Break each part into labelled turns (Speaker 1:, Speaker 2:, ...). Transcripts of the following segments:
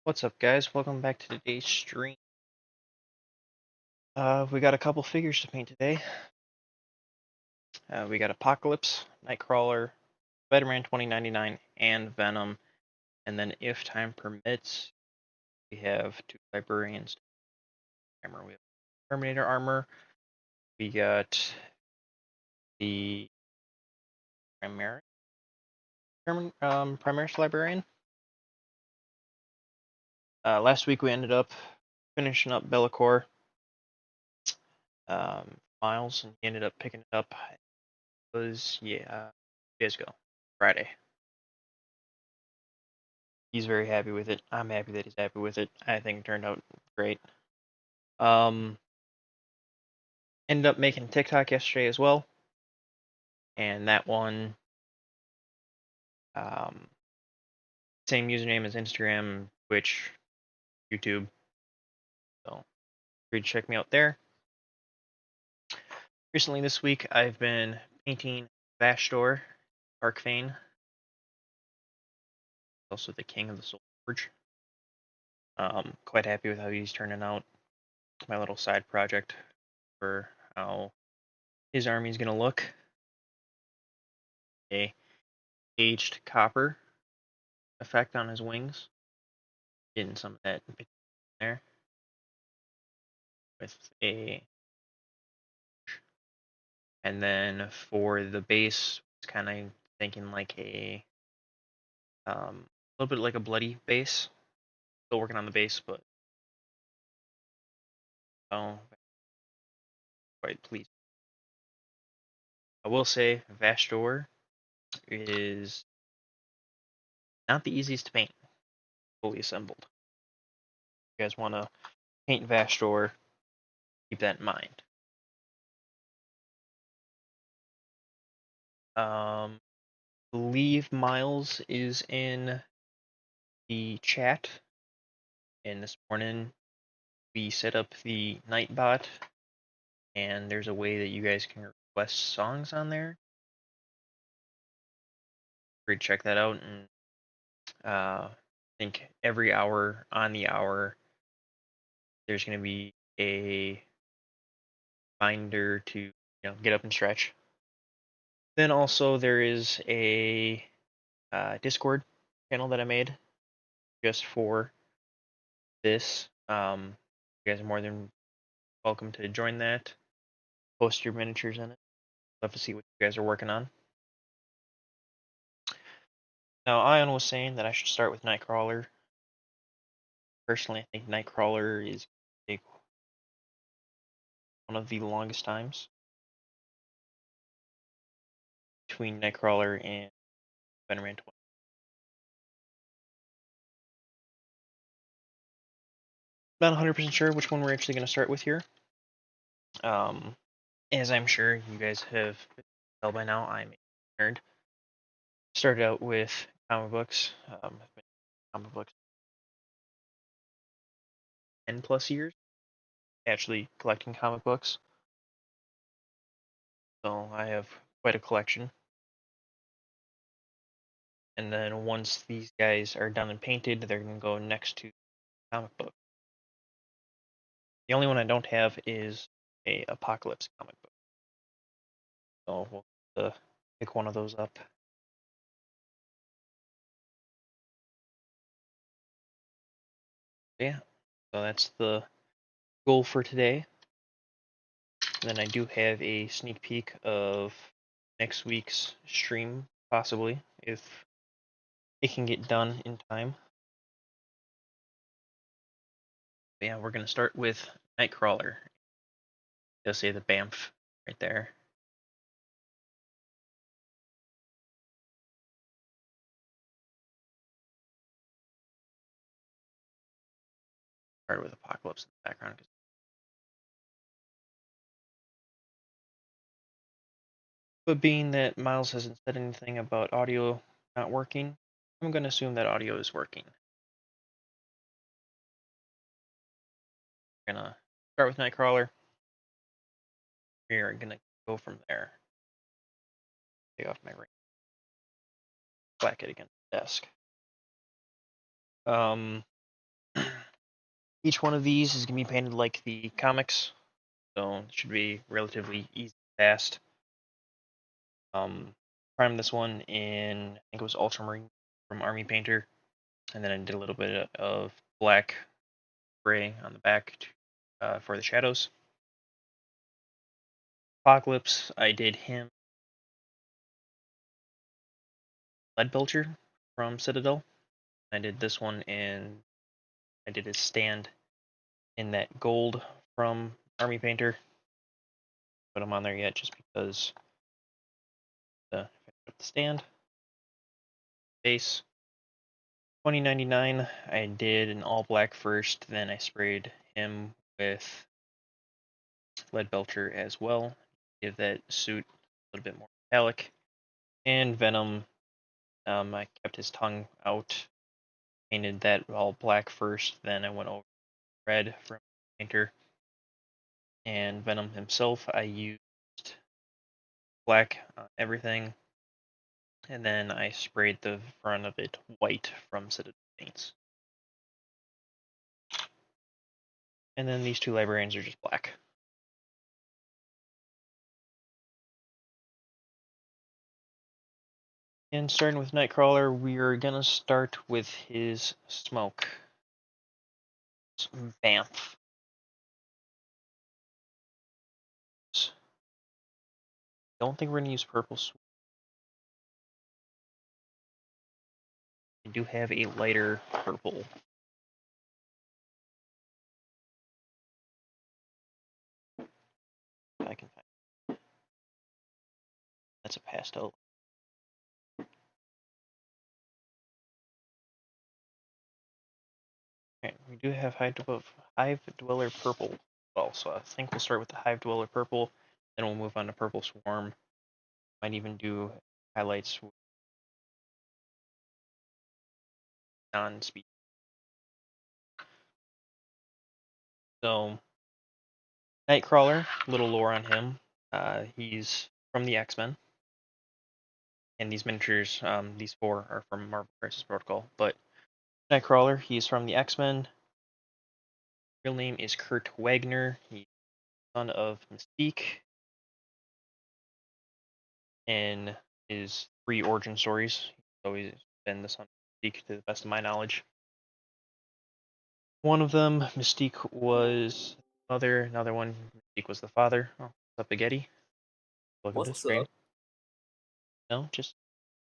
Speaker 1: What's up, guys? Welcome back to today's stream. We got a couple figures to paint today. We got Apocalypse, Nightcrawler, Spider-Man 2099, and Venom. And then, if time permits, we have two librarians. We have Terminator armor. We got the Primaris librarian. Last week we ended up finishing up Bellacore. Miles, and he ended up picking it up. It was, 2 days ago, Friday. He's very happy with it. I'm happy that he's happy with it. I think it turned out great. Um, Ended up making TikTok yesterday as well, and that one, um, same username as Instagram, Twitch, YouTube. So, free to check me out there. Recently this week, I've been painting Vashdor, Arcfane, also the King of the Soul Forge. Quite happy with how he's turning out. My little side project for how his army's gonna look. A aged copper effect on his wings. Getting some of that there with and then for the base, it's kind of thinking like a little bit like a bloody base. Still working on the base, but oh, quite pleased. I will say Vashdor is not the easiest to paint fully assembled. If you guys want to paint Vashdor, keep that in mind. Believe Miles is in the chat, and this morning we set up the Nightbot, and there's a way that you guys can request songs on there. Free to check that out, and I think every hour on the hour there's going to be a reminder to get up and stretch. Then also there is a Discord channel that I made just for this. You guys are more than welcome to join that. Post your miniatures in it. Love to see what you guys are working on. Now, Ion was saying that I should start with Nightcrawler. Personally, I think Nightcrawler is one of the longest times between Nightcrawler and Spider-Man 20. Not 100% sure which one we're actually going to start with here. As I'm sure you guys have tell by now, I'm a nerd. Started out with comic books. Comic books 10+ years, actually collecting comic books. So I have quite a collection. And then once these guys are done and painted, they're going to go next to comic book. The only one I don't have is a Apocalypse comic book. So we'll pick one of those up. Yeah, so that's the goal for today. And then I do have a sneak peek of next week's stream, possibly, if it can get done in time. But yeah, we're going to start with Nightcrawler. You'll see the BAMF right there. Started with Apocalypse in the background. But being that Miles hasn't said anything about audio not working, I'm going to assume that audio is working. We're going to start with Nightcrawler. We're going to go from there. Take off my ring. Whack it against the desk. Each one of these is going to be painted like the comics, so it should be relatively easy, fast. Primed this one in, I think it was Ultramarine from Army Painter, and then I did a little bit of black gray on the back for the shadows. Apocalypse, I did him lead belcher from Citadel. I did this one in, I did his stand in that gold from Army Painter. Put him on there yet just because the stand base. 2099, I did an all black first, then I sprayed him with lead belcher as well. Give that suit a little bit more metallic. And Venom, I kept his tongue out, painted that all black first, then I went over red from Painter. And Venom himself, I used black on everything, and then I sprayed the front of it white from Citadel Paints. And then these two librarians are just black. And starting with Nightcrawler, we're gonna start with his smoke. Vamp. Don't think we're gonna use purple. We do have a lighter purple. If I can find. That's a pastel. Okay, we do have Hive Dweller purple as well, so I think we'll start with the Hive Dweller purple, then we'll move on to Purple Swarm. Might even do highlights with non-speed. So, Nightcrawler, little lore on him. He's from the X-Men. And these miniatures, these four are from Marvel Crisis Protocol. But Nightcrawler, he's from the X-Men. Real name is Kurt Wagner. He's son of Mystique. In his three origin stories, he's always been the son of Mystique, to the best of my knowledge. One of them, Mystique was mother. Another one, Mystique was the father. Oh, what's up, Spaghetti? Welcome to the
Speaker 2: What's
Speaker 1: screen.
Speaker 2: up?
Speaker 1: No, just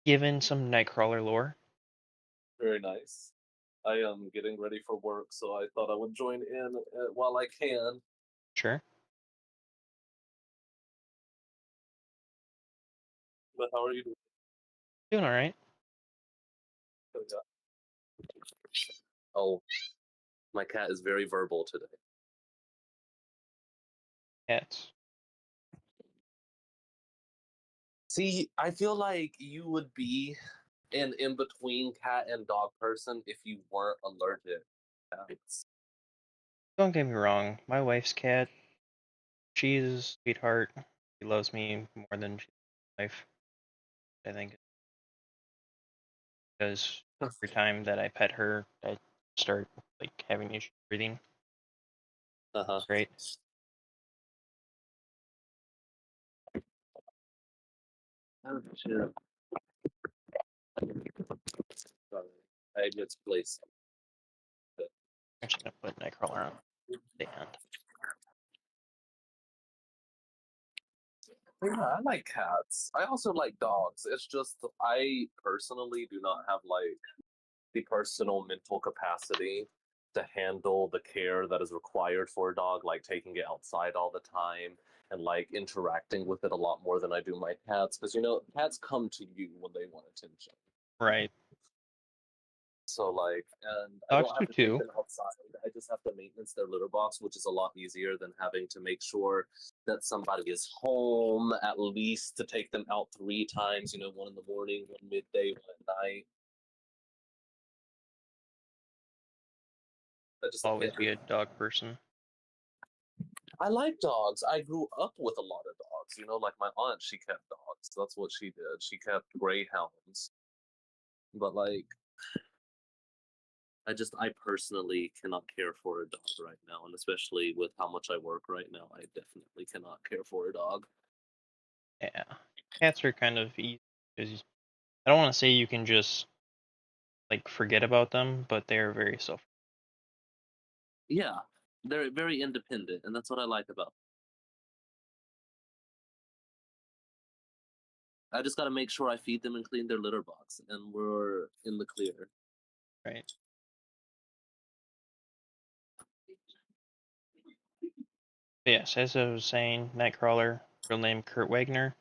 Speaker 1: given some Nightcrawler lore.
Speaker 2: Very nice. I am getting ready for work, so I thought I would join in while I can.
Speaker 1: Sure.
Speaker 2: But how are you doing?
Speaker 1: Doing all right.
Speaker 2: Oh, my cat is very verbal today.
Speaker 1: Cats.
Speaker 2: See, I feel like you would be an in-between cat and dog person if you weren't allergic to cats.
Speaker 1: Don't get me wrong. My wife's cat, she's a sweetheart. She loves me more than she's my wife. I think because every time that I pet her, I start like having issues breathing.
Speaker 2: Uh-huh.
Speaker 1: Great.
Speaker 2: Oh, shit. Sorry. I misplaced it.
Speaker 1: I'm just gonna put Nightcrawler on stand.
Speaker 2: Yeah, I like cats. I also like dogs. It's just I personally do not have like the personal mental capacity to handle the care that is required for a dog, like taking it outside all the time and like interacting with it a lot more than I do my cats. Because cats come to you when they want attention.
Speaker 1: Right.
Speaker 2: So like, and I
Speaker 1: Dogs
Speaker 2: don't
Speaker 1: do
Speaker 2: have to take
Speaker 1: too.
Speaker 2: them outside. I just have to maintenance their litter box, which is a lot easier than having to make sure that somebody is home at least to take them out 3 times. One in the morning, one midday, one at night. That just
Speaker 1: Always
Speaker 2: can't do.
Speaker 1: be a dog person.
Speaker 2: I like dogs. I grew up with a lot of dogs. Like my aunt, she kept dogs. That's what she did. She kept greyhounds. But like, I personally cannot care for a dog right now, and especially with how much I work right now, I definitely cannot care for a dog.
Speaker 1: Yeah, cats are kind of easy because I don't want to say you can just like forget about them, but they're very self.
Speaker 2: Yeah, they're very independent, and that's what I like about. I just got to make sure I feed them and clean their litter box, and we're in the clear.
Speaker 1: Right. But yes, as I was saying, Nightcrawler, real name Kurt Wagner,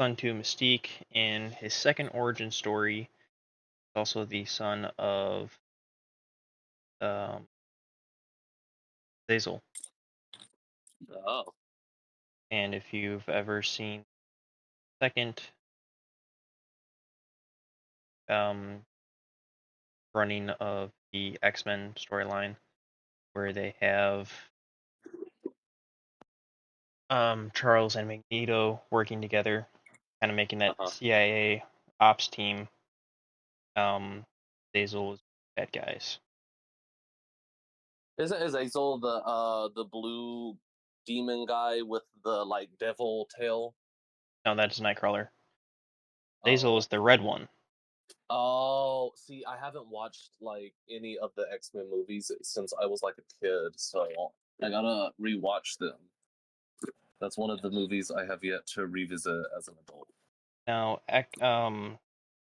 Speaker 1: son to Mystique. In his second origin story, also the son of um, Zazel.
Speaker 2: Oh,
Speaker 1: And if you've ever seen second um, running of the X-Men storyline, where they have Charles and Magneto working together, kind of making
Speaker 2: uh
Speaker 1: that
Speaker 2: huh.
Speaker 1: CIA ops team. Zazel was bad guys.
Speaker 2: Isn't Azazel the blue demon guy with the like devil tail?
Speaker 1: No, that's Nightcrawler. Zazel
Speaker 2: Oh.
Speaker 1: is the red one.
Speaker 2: Oh, see, I haven't watched like any of the X-Men movies since I was like a kid, so I gotta rewatch them. That's one of the movies I have yet to revisit as an adult.
Speaker 1: Now,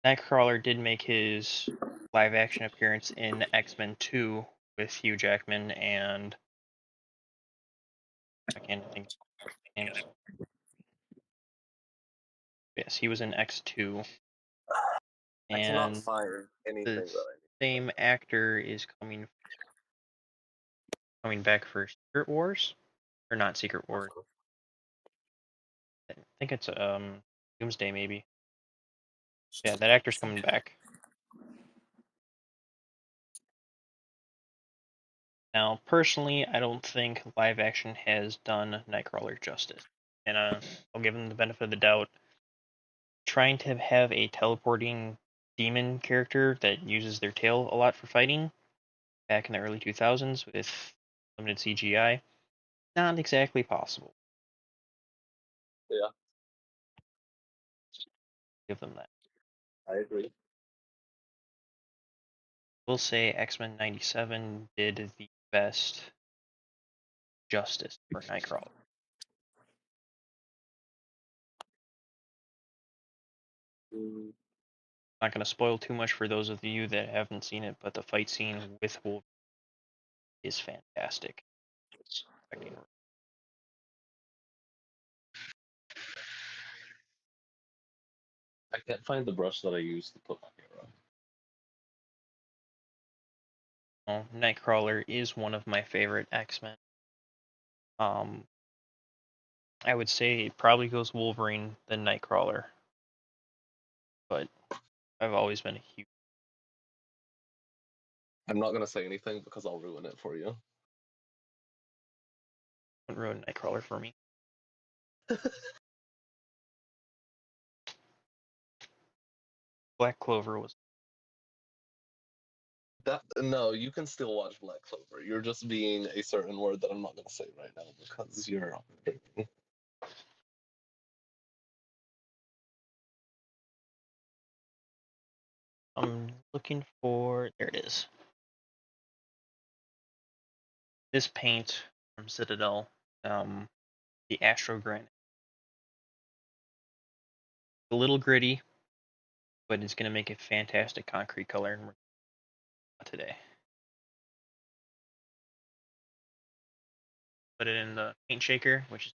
Speaker 1: Nightcrawler did make his live action appearance in X-Men 2 with Hugh Jackman and I can't think of names. Yes, he was in X2,
Speaker 2: I cannot
Speaker 1: and
Speaker 2: find
Speaker 1: the
Speaker 2: anything that I
Speaker 1: same actor is coming back for Secret Wars, or not Secret Wars.
Speaker 2: need.
Speaker 1: I think it's Doomsday maybe. Yeah, that actor's coming back. Now, personally, I don't think live action has done Nightcrawler justice, and I'll give him the benefit of the doubt. Trying to have a teleporting demon character that uses their tail a lot for fighting back in the early 2000s with limited CGI, not exactly possible.
Speaker 2: Yeah,
Speaker 1: Give them that.
Speaker 2: I agree.
Speaker 1: We'll say X-Men 97 did the best justice for Nightcrawler.
Speaker 2: Mm,
Speaker 1: Not going to spoil too much for those of you that haven't seen it, but the fight scene with Wolverine is fantastic.
Speaker 2: I can't find the brush that I used to put my hair
Speaker 1: Nightcrawler is one of my favorite X-Men. Um, I would say it probably goes Wolverine then Nightcrawler, but I've always been a huge
Speaker 2: I'm not gonna say anything because I'll ruin it for you.
Speaker 1: road Nightcrawler for me. Black Clover was
Speaker 2: That no, you can still watch Black Clover. You're just being a certain word that I'm not gonna say right now because you're.
Speaker 1: I'm looking for there it is. This paint from Citadel, the Astro Granite. A little gritty, but it's gonna make a fantastic concrete color today. Put it in the paint shaker, which is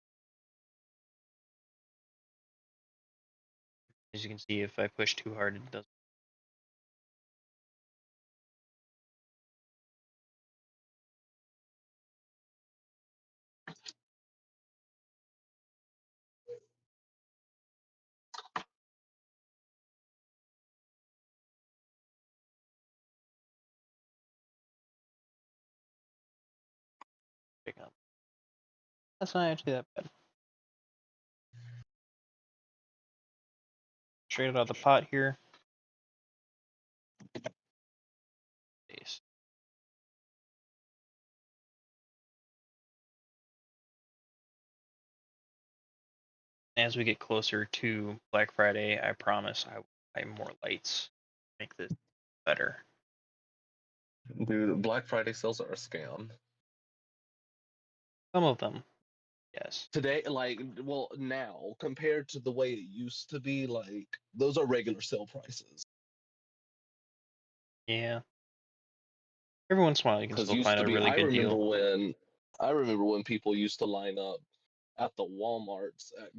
Speaker 1: as you can see if I push too hard it doesn't. Pick up. That's not actually that bad. Straight out of the pot here. As we get closer to Black Friday, I promise I will buy more lights. Make this better.
Speaker 2: Dude, Black Friday sales are a scam.
Speaker 1: Some of them, yes.
Speaker 2: Today, like, well, now compared to the way it used to be, like, those are regular sale prices.
Speaker 1: Yeah. Every once in a while, you can
Speaker 2: Because
Speaker 1: still
Speaker 2: used
Speaker 1: find
Speaker 2: to
Speaker 1: a
Speaker 2: be,
Speaker 1: really good deal.
Speaker 2: I remember when people used to line up at the Walmarts at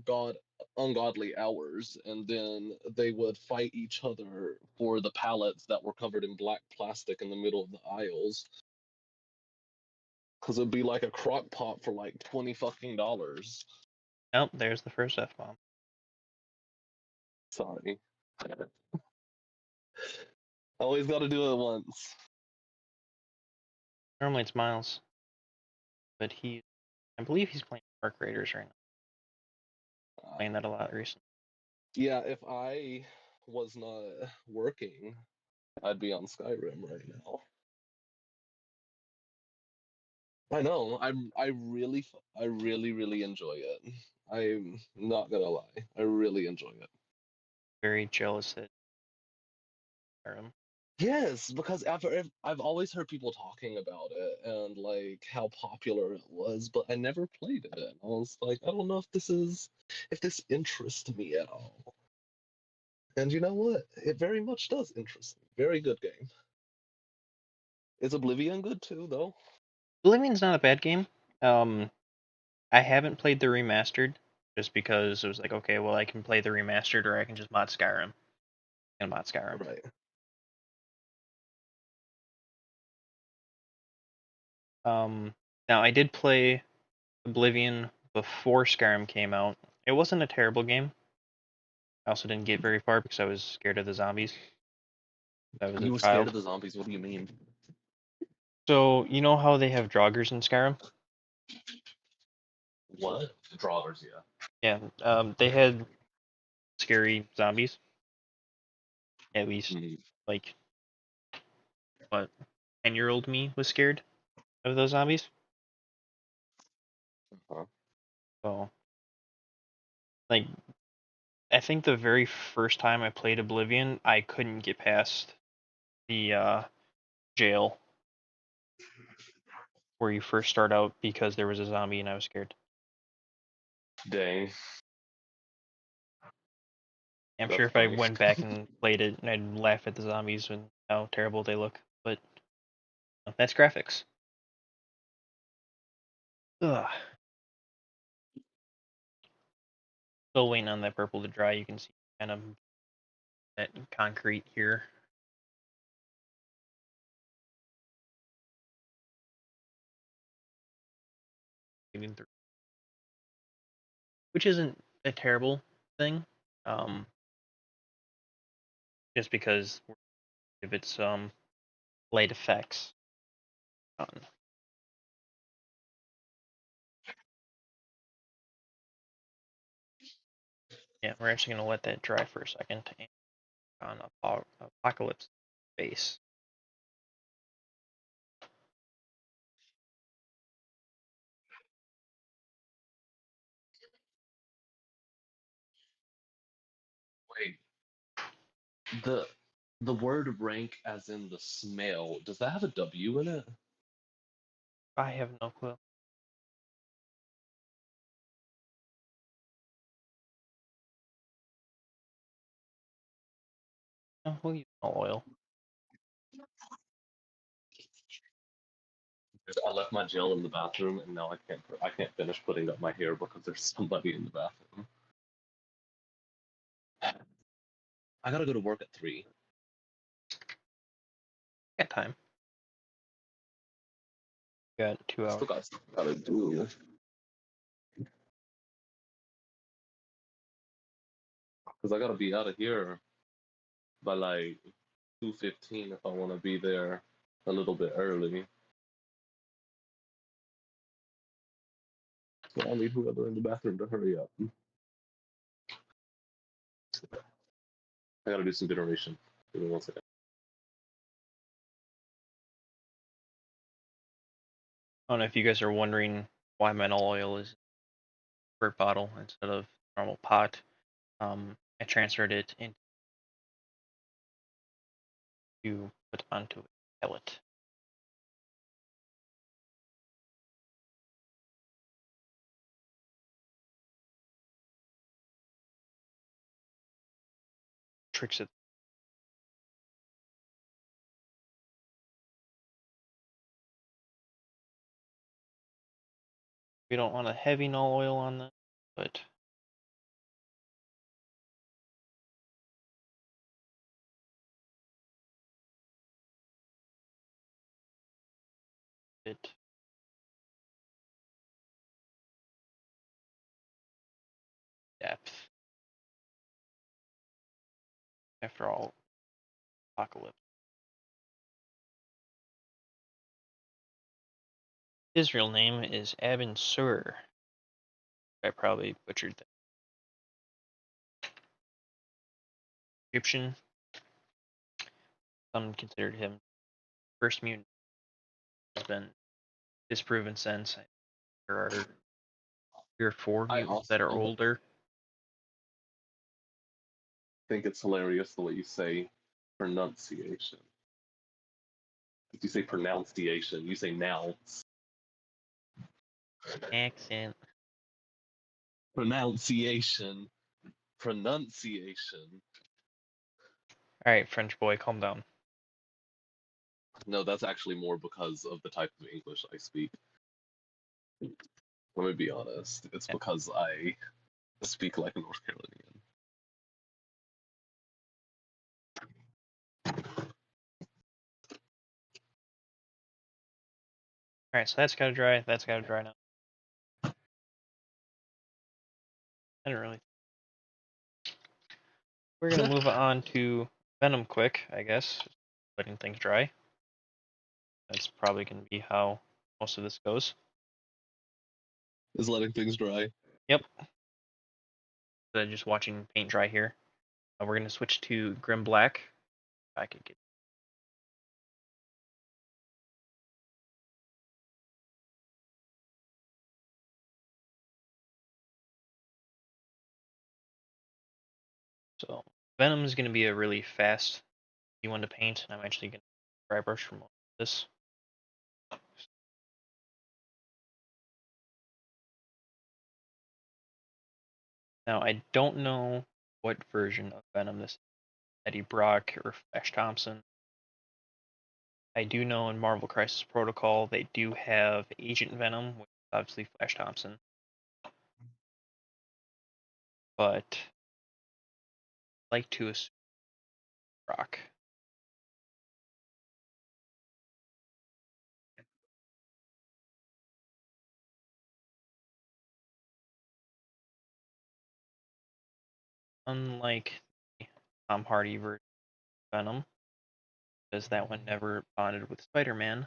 Speaker 2: ungodly hours, and then they would fight each other for the pallets that were covered in black plastic in the middle of the aisles. Because it'd be like a crock pot for like 20 fucking dollars.
Speaker 1: Oh, there's the first F bomb.
Speaker 2: Sorry. Always got to do it once.
Speaker 1: Normally it's Miles, but I believe he's playing Arc Raiders right now. Playing that a lot recently.
Speaker 2: Yeah, if I was not working, I'd be on Skyrim right now. I know. I really, really enjoy it. I'm not gonna lie. I really enjoy it.
Speaker 1: Very jealous that Skyrim.
Speaker 2: Yes, because I've always heard people talking about it and like how popular it was, but I never played it. And I was like, I don't know if this interests me at all. And you know what? It very much does interest me. Very good game. Is Oblivion good too, though?
Speaker 1: Oblivion's not a bad game. Um, I haven't played the remastered just because it was like, okay, well, I can play the remastered or I can just mod Skyrim. And mod Skyrim.
Speaker 2: Right.
Speaker 1: Um, Now I did play Oblivion before Skyrim came out. It wasn't a terrible game. I also didn't get very far because I was scared of the zombies. I was a
Speaker 2: You were scared
Speaker 1: child.
Speaker 2: of the zombies. What do you mean?
Speaker 1: So you know how they have draugrs in Skyrim?
Speaker 2: What? Drawers, yeah.
Speaker 1: Yeah. They had scary zombies. At least,
Speaker 2: Mhm.
Speaker 1: like, what, 10-year-old me was scared of those zombies.
Speaker 2: Huh?
Speaker 1: So, like, I think the very first time I played Oblivion, I couldn't get past the jail where you first start out because there was a zombie and I was scared.
Speaker 2: Dang,
Speaker 1: I'm sure
Speaker 2: that's
Speaker 1: if I
Speaker 2: funny.
Speaker 1: went back and played it, I'd laugh at the zombies and how terrible they look. But that's graphics. Ugh. Still waiting on that purple to dry. You can see kind of that concrete here. Moving through, which isn't a terrible thing. Um, just because if it's light effects on. Yeah, we're actually gonna let that dry for a second and on apocalypse base.
Speaker 2: Wait, the the word rank as in the smell, does that have a W in it?
Speaker 1: I have no clue. Oh, we'll use no oil.
Speaker 2: I left my gel in the bathroom and now I can't finish putting up my hair because there's somebody in the bathroom. I gotta go to work at 3.
Speaker 1: Got time. Got 2 hours.
Speaker 2: Still got stuff I gotta do. Because I gotta be out of here by like 2:15 if I want to be there a little bit early. So I'll need whoever in the bathroom to hurry up. I gotta do some generation. Give me 1 second.
Speaker 1: I don't know if you guys are wondering why my oil is squirt bottle instead of normal pot. I transferred it into put onto a pellet. Tricks it. We don't want a heavy null oil on this, but it depth. After all, apocalypse. His real name is Abin Sur. I probably butchered that. Egyptian. Some considered him first mutant. Has been disproven since. There are 3 or 4
Speaker 2: I
Speaker 1: mutants that are
Speaker 2: also
Speaker 1: older.
Speaker 2: think it's hilarious the way you say pronunciation. If you say pronunciation, you say nounce.
Speaker 1: Accent.
Speaker 2: Pronunciation. Pronunciation.
Speaker 1: Alright, French boy, calm down.
Speaker 2: No, that's actually more because of the type of English I speak. Let me be honest. It's
Speaker 1: Yeah.
Speaker 2: because I speak like a North Carolinian.
Speaker 1: Alright, so that's gotta dry. That's gotta dry now. I didn't really. We're gonna move on to venom quick, I guess. Letting things dry. That's probably gonna be how most of this goes.
Speaker 2: Is letting things dry.
Speaker 1: Yep. So just watching paint dry here. We're gonna switch to Grim Black. If I could get. So Venom is gonna be a really fast one to paint. I'm actually gonna dry brush for most of this. Now I don't know what version of Venom this is. Eddie Brock or Flash Thompson. I do know in Marvel Crisis Protocol they do have Agent Venom, which is obviously Flash Thompson. But I like to assume Brock. Unlike the Tom Hardy version of Venom, because that one never bonded with Spider-Man,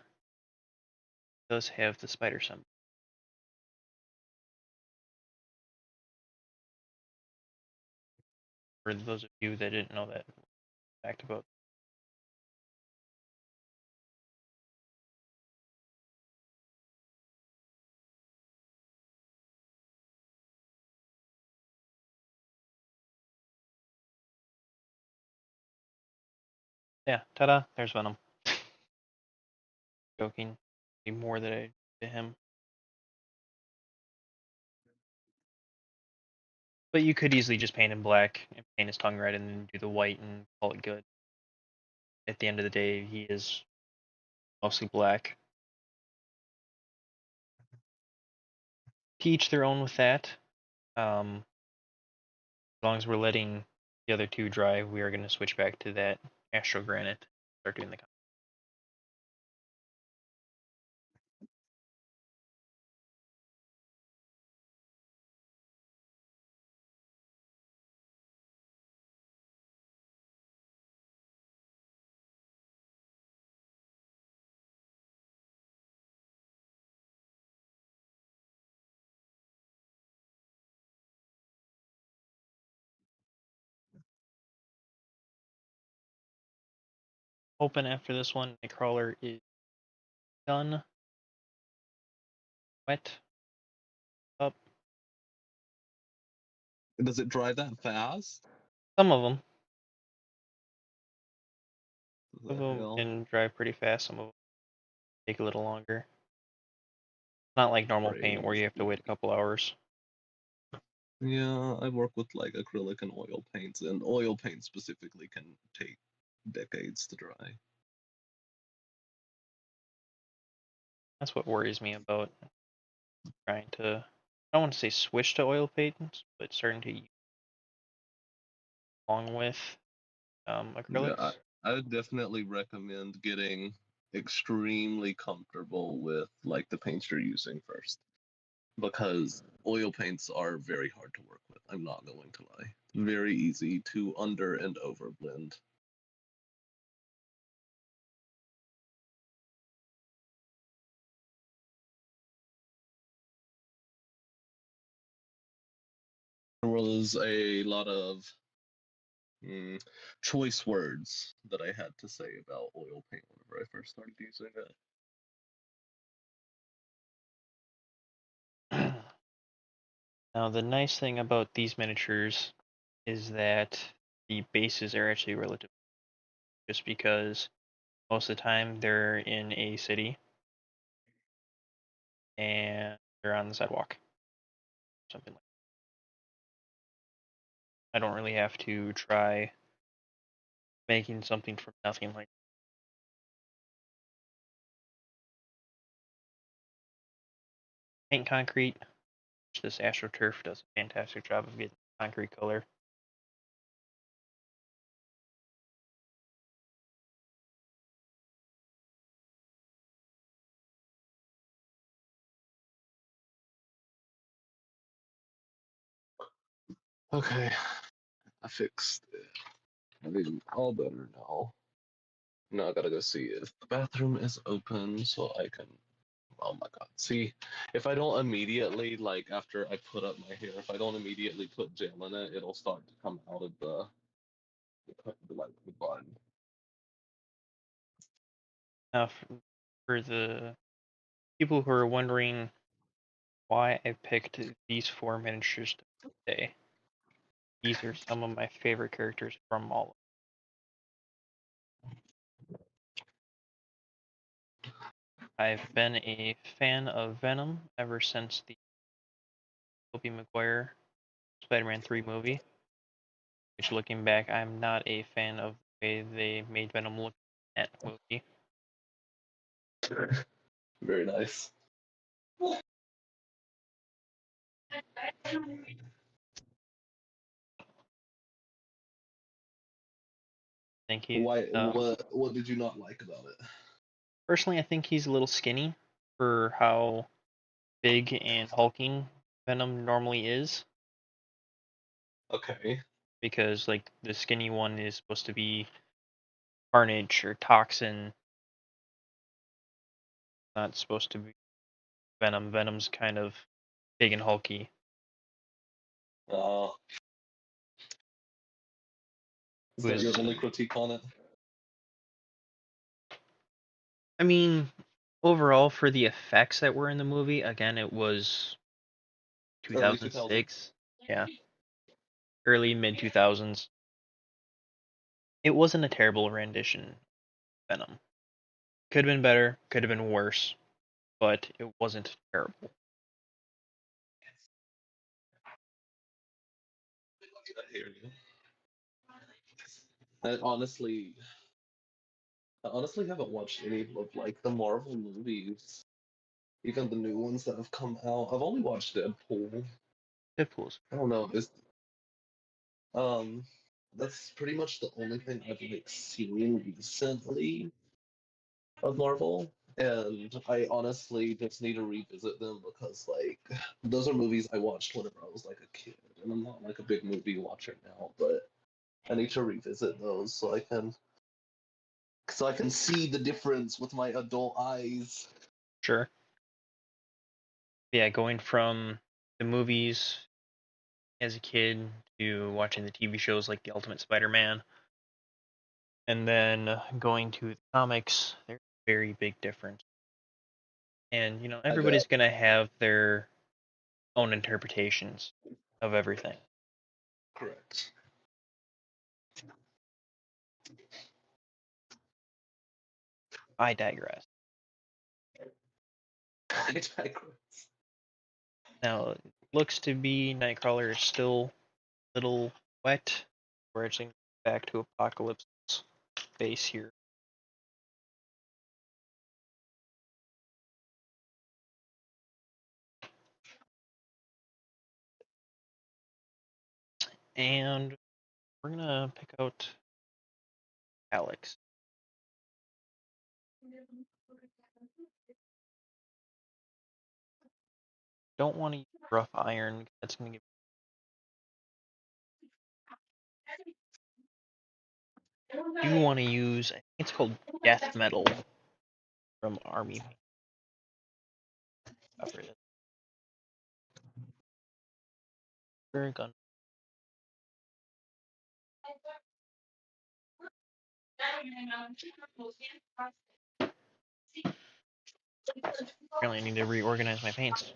Speaker 1: does have the spider symbol. For those of you that didn't know that fact about. Yeah, ta-da, there's Venom. Joking. The more that I to him. But you could easily just paint him black and paint his tongue red and then do the white and call it good. At the end of the day, he is mostly black. To each their own with that. As long as we're letting the other two dry, we are going to switch back to that Astro Granite. Start doing the. Open after this one. Nightcrawler is done. Wet. Up.
Speaker 2: Does it dry that fast?
Speaker 1: Some of them. Some
Speaker 2: The
Speaker 1: of them
Speaker 2: hell?
Speaker 1: can dry pretty fast. Some of them take a little longer. Not like normal paint where you have to
Speaker 2: Crazy.
Speaker 1: wait a couple hours.
Speaker 2: Yeah, I work with like acrylic and oil paints, and oil paint specifically can take decades to dry.
Speaker 1: That's what worries me about trying to. I don't want to say switch to oil paints, but starting to use along with
Speaker 2: Yeah,
Speaker 1: acrylics.
Speaker 2: I would definitely recommend getting extremely comfortable with like the paints you're using first, because oil paints are very hard to work with. I'm not going to lie. Very easy to under and over blend. There was a lot of mm, choice words that I had to say about oil paint whenever I first started using it.
Speaker 1: Now, the nice thing about these miniatures is that the bases are actually relative, just because most of the time they're in a city and they're on the sidewalk, something like that. I don't really have to try making something from nothing like paint concrete. Which this AstroTurf does a fantastic job of getting concrete color.
Speaker 2: Okay, I fixed it. I think all better now. Now I gotta go see if the bathroom is open so I can. Oh my god. See, if I don't immediately, like after I put up my hair, if I don't immediately put gel in it, it'll start to come out of the bun.
Speaker 1: Now, for the people who are wondering why I picked these four miniatures today, these are some of my favorite characters from all. I've been a fan of Venom ever since the Tobey Maguire Spider-Man 3 movie. Which, looking back, I'm not a fan of the way they made Venom look in that movie.
Speaker 2: Very nice.
Speaker 1: I think he's
Speaker 2: Why? What did you not like about it?
Speaker 1: personally, I think he's a little skinny for how big and hulking Venom normally is.
Speaker 2: Okay.
Speaker 1: Because like the skinny one is supposed to be Carnage or Toxin, not supposed to be Venom. Venom's kind of big and hulky.
Speaker 2: Uh, is that your
Speaker 1: Was
Speaker 2: only critique on it?
Speaker 1: I mean, overall for the effects that were in the movie, again it was
Speaker 2: Early 2000s.
Speaker 1: 2006. Yeah, early mid 2000s. It wasn't a terrible rendition of Venom. Could have been better, could have been worse, but it wasn't terrible.
Speaker 2: I hear you. I honestly, I honestly haven't watched any of like the Marvel movies, even the new ones that have come out. I've only watched Deadpool.
Speaker 1: Deadpool's
Speaker 2: I don't know. It's um, that's pretty much the only thing I've like seen recently of Marvel, and I honestly just need to revisit them because like those are movies I watched whenever I was like a kid, and I'm not like a big movie watcher now, but I need to revisit those so I can see the difference with my adult eyes.
Speaker 1: sure. Yeah, going from the movies as a kid to watching the TV shows like The Ultimate Spider-Man, and then going to the comics, there's a very big difference. And
Speaker 2: I bet.
Speaker 1: everybody's gonna have their own interpretations of everything.
Speaker 2: Correct.
Speaker 1: I digress.
Speaker 2: I digress.
Speaker 1: Now, it looks to be Nightcrawler is still a little wet. We're edging back to Apocalypse base here. And we're gonna pick out Alex. Don't want to use rough iron. That's gonna give. Do want to use. I think it's called death metal from Army. Gun. Apparently, I need to reorganize my paints.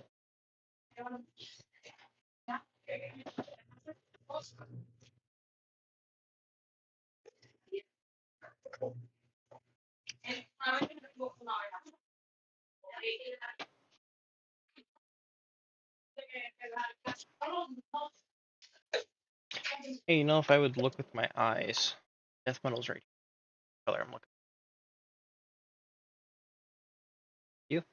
Speaker 1: Hey, if I would look with my eyes, death metal's right here. Color I'm looking. You.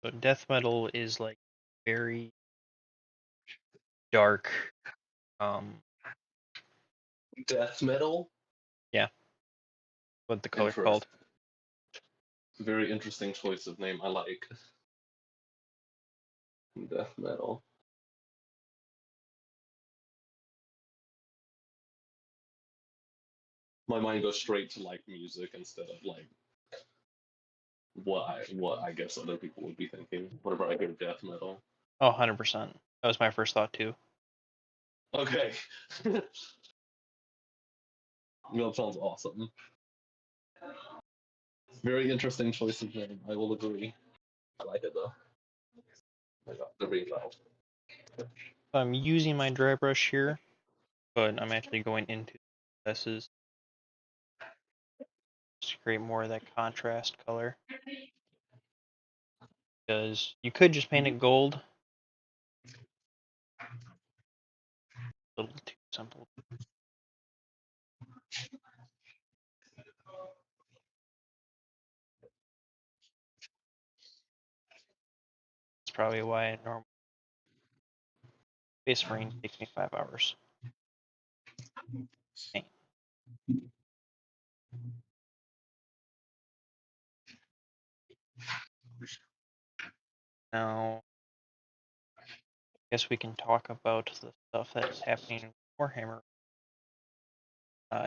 Speaker 1: So death metal is like very dark.
Speaker 2: Death metal.
Speaker 1: Yeah. What the color
Speaker 2: Interesting.
Speaker 1: called?
Speaker 2: Very interesting choice of name. I like death metal. My mind goes straight to like music instead of like what I guess other people would be thinking whenever I hear death metal.
Speaker 1: Oh, 100%. That was my first thought too.
Speaker 2: Okay. That sounds awesome. Very interesting choice of name. I will agree. I like it though. I got the reval.
Speaker 1: I'm using my dry brush here, but I'm actually going into processes to create more of that contrast color. Because you could just paint it gold. A little too simple. That's probably why a normal Space Marine takes me 5 hours. Okay. Now, I guess we can talk about the stuff that's happening in Warhammer.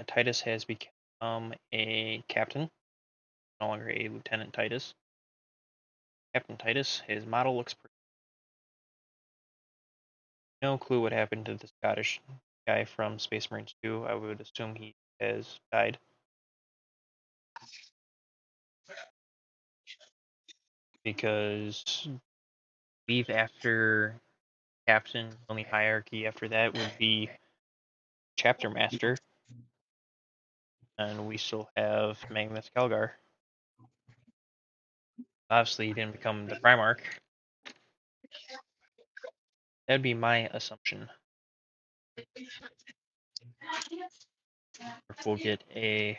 Speaker 1: Titus has become a captain, no longer a Lieutenant Titus. Captain Titus, his model looks pretty. No clue what happened to the Scottish guy from Space Marines 2. I would assume he has died. Because leave after captain, only hierarchy after that would be chapter master. And we still have Magnus Calgar. Obviously, he didn't become the Primarch. That'd be my assumption. If we'll get a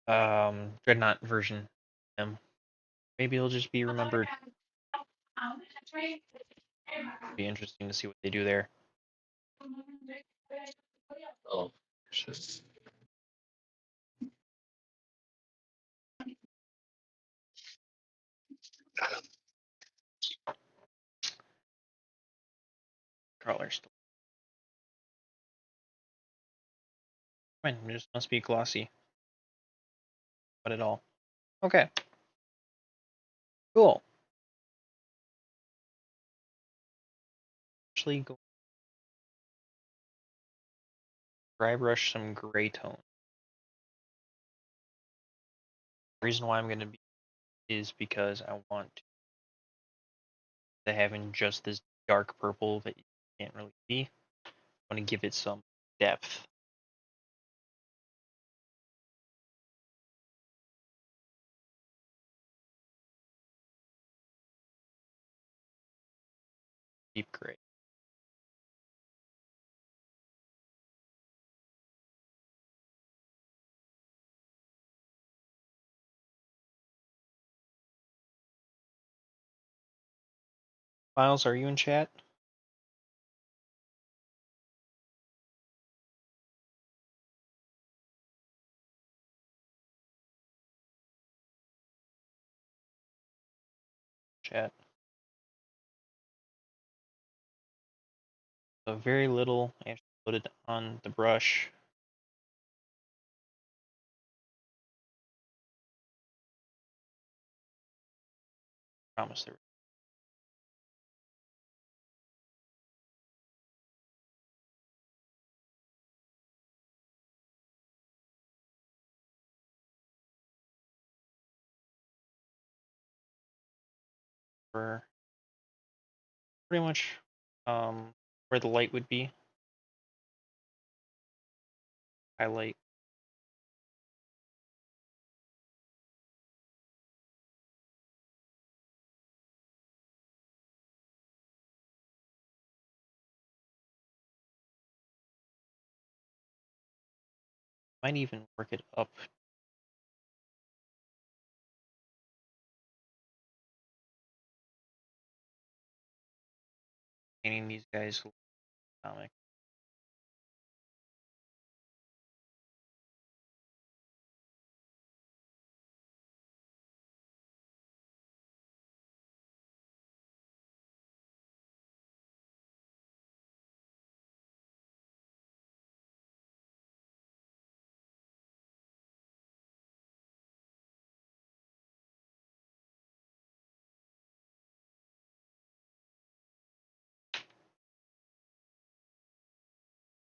Speaker 1: Dreadnought version of him. Maybe he'll just be remembered. Be interesting to see what they do there.
Speaker 2: Oh, shit.
Speaker 1: Crawlers. Fine, it just must be glossy. But at all. Okay. Cool. Actually, go dry brush some gray tone. The reason why I'm going to be is because I want to having just this dark purple that you can't really see. I want to give it some depth. Deep gray. Miles, are you in chat? Chat. So very little actually loaded on the brush. Promise there. For pretty much where the light would be. Highlight. Might even work it up. Painting these guys comic.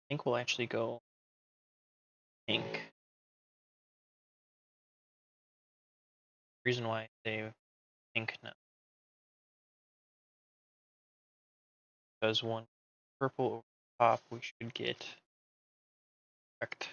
Speaker 1: I think we'll actually go pink. Reason why I say pink now, because one purple over the top we should get correct.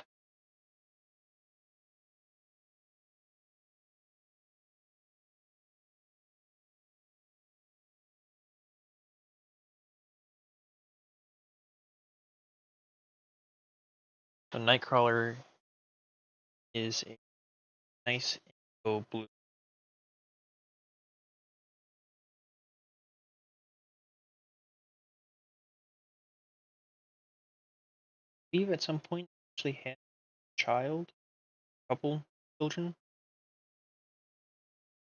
Speaker 1: So nightcrawler is a nice indigo blue. I believe at some point actually had a child, couple children,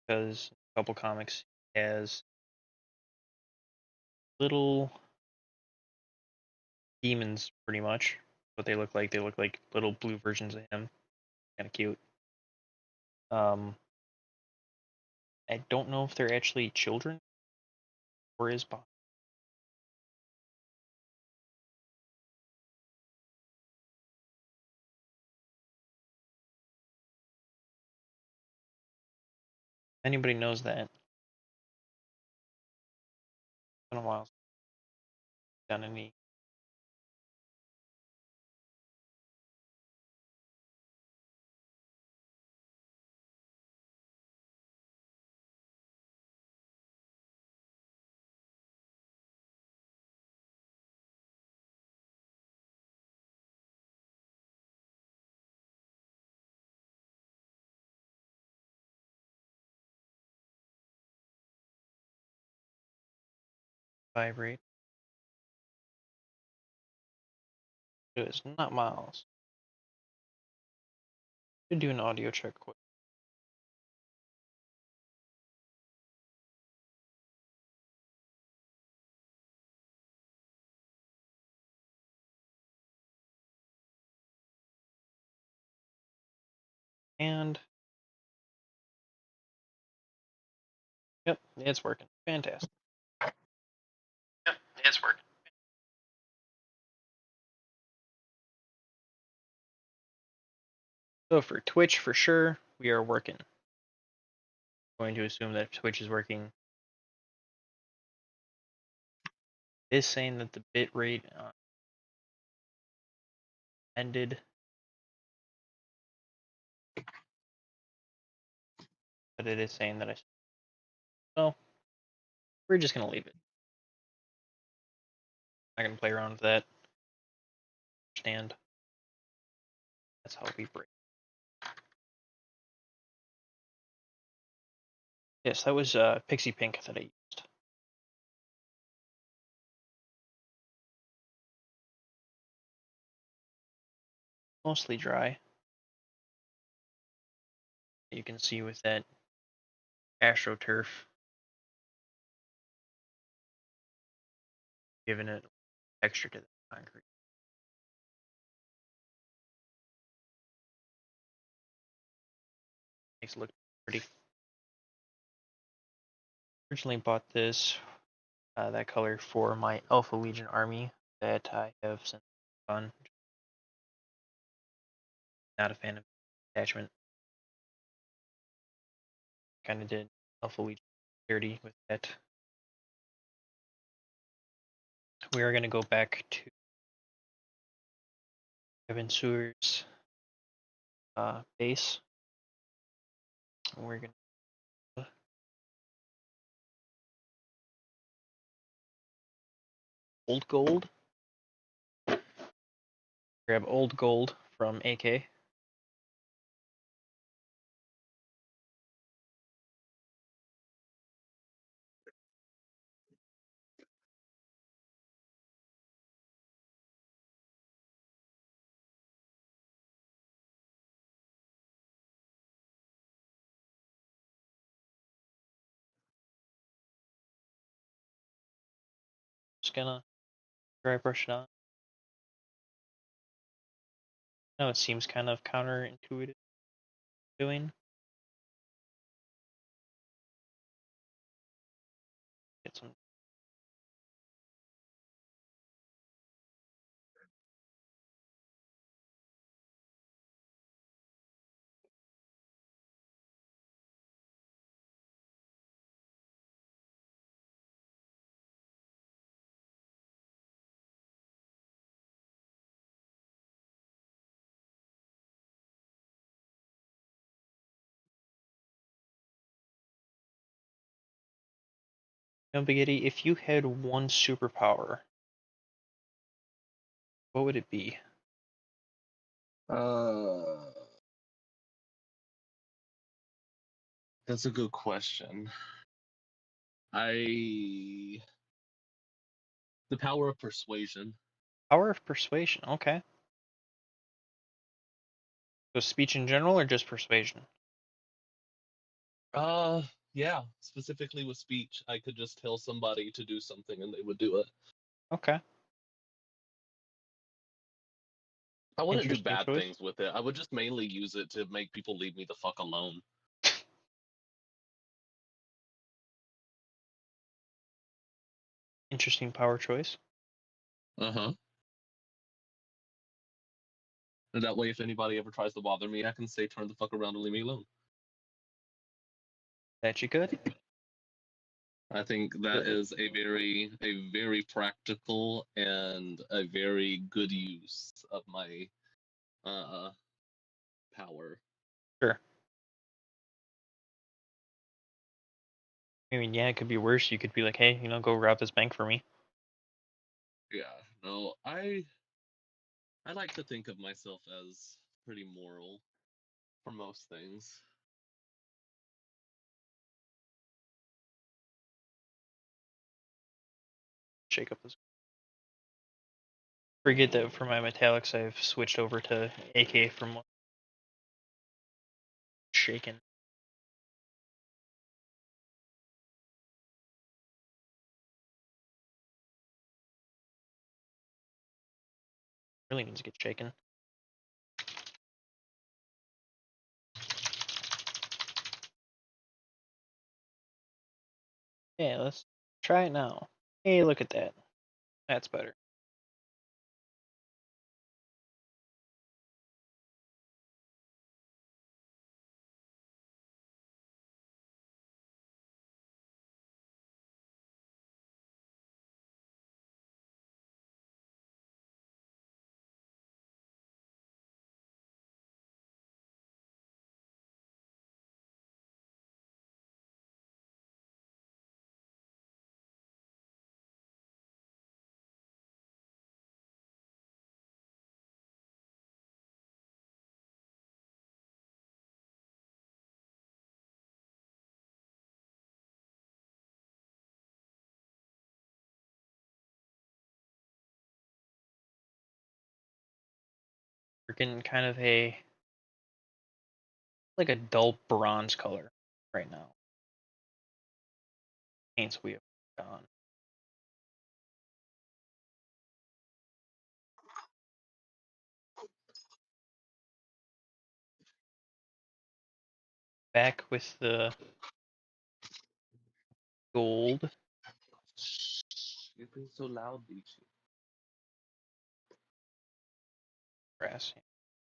Speaker 1: because a couple comics has little demons pretty much. What they look like. They look like little blue versions of him. Kind of cute. I don't know if they're actually children or is body. Anybody knows that? It's been a while since I've done any. Vibrate. It is not Miles. Should do an audio check quick. And yep, it's working. Fantastic. Yep, it's working. So for Twitch, for sure, we are working. going to assume that Twitch is working. It is saying that the bit rate ended, but it is saying that so we're just gonna leave it. I'm not gonna play around with that. Understand. That's how we break. Yes, that was Pixie Pink that I used. Mostly dry. You can see with that AstroTurf giving it texture to the concrete. Makes it look pretty. Originally bought this that color for my Alpha Legion army that I have since gone. Not a fan of attachment. Kind of did Alpha Legion dirty with that. We are going to go back to Kevin Sewer's base. We're going to old gold. Grab old gold from AK. Just gonna dry brush it on. I know it seems kind of counterintuitive doing. Get some. No, Spaghetti, if you had one superpower, what would it be?
Speaker 2: That's a good question. The power of persuasion.
Speaker 1: Power of persuasion. Okay. So speech in general or just persuasion?
Speaker 2: Yeah. Specifically with speech, I could just tell somebody to do something and they would do it.
Speaker 1: Okay.
Speaker 2: I wouldn't do
Speaker 1: Interesting
Speaker 2: bad
Speaker 1: choice.
Speaker 2: things with it. I would just mainly use it to make people leave me the fuck alone.
Speaker 1: Interesting power choice.
Speaker 2: Uh-huh. And that way, if anybody ever tries to bother me, I can say, turn the fuck around and leave me alone.
Speaker 1: That you could.
Speaker 2: I think that is a very practical and a very good use of my power.
Speaker 1: Sure. I mean, yeah, it could be worse. You could be like, hey, go rob this bank for me.
Speaker 2: Yeah, no, I like to think of myself as pretty moral for most things.
Speaker 1: Shake up this. Forget that for my metallics, I've switched over to AK from shaken. Really needs to get shaken. Yeah, let's try it now. Hey, look at that. That's better. We're getting kind of a like a dull bronze color right now. Paints we have on. Back with the gold.
Speaker 2: You've been so loud, Beachy.
Speaker 1: Brass.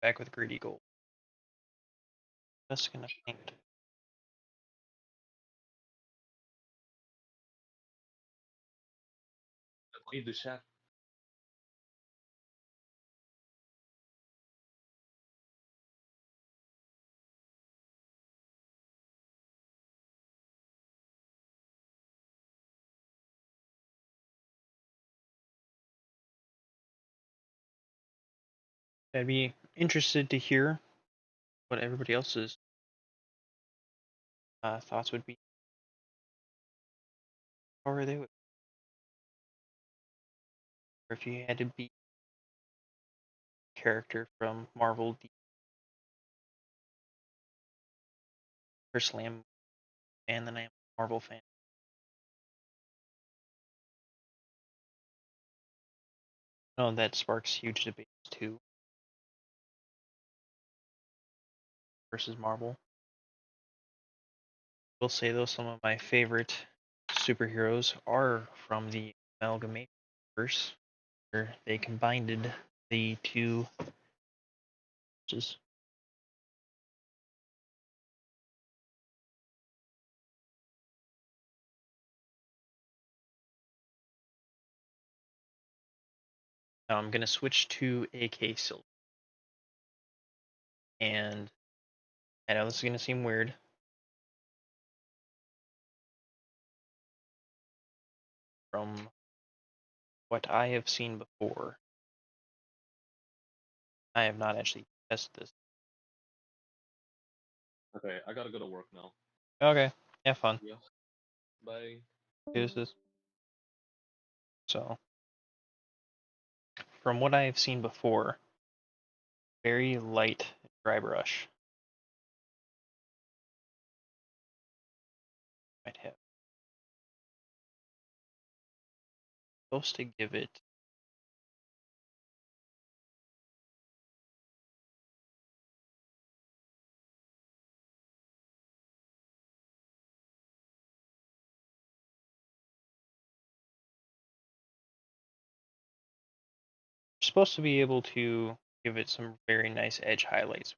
Speaker 1: Back with gritty gold. Just gonna paint.
Speaker 2: Need the chef.
Speaker 1: I'd be interested to hear what everybody else's thoughts would be. How are they? Or if you had to be a character from Marvel, personally, I'm a fan than I am a Marvel fan. I know that sparks huge debates too versus Marvel. I will say though, some of my favorite superheroes are from the amalgamation universe, where they combined the two. Just now I'm gonna switch to AK Silver, and I know this is gonna seem weird. From what I have seen before, I have not actually tested this.
Speaker 2: Okay, I gotta go to work now.
Speaker 1: Okay, have fun.
Speaker 2: Yeah. Bye.
Speaker 1: Deuces. So, from what I have seen before, very light dry brush might have supposed to give it supposed to be able to give it some very nice edge highlights.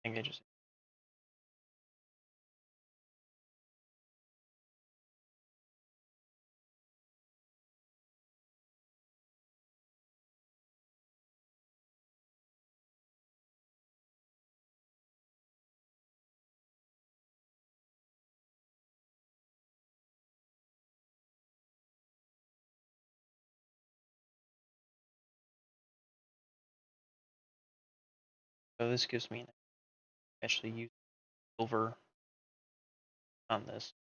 Speaker 1: I think I just so this gives me actually use silver on this.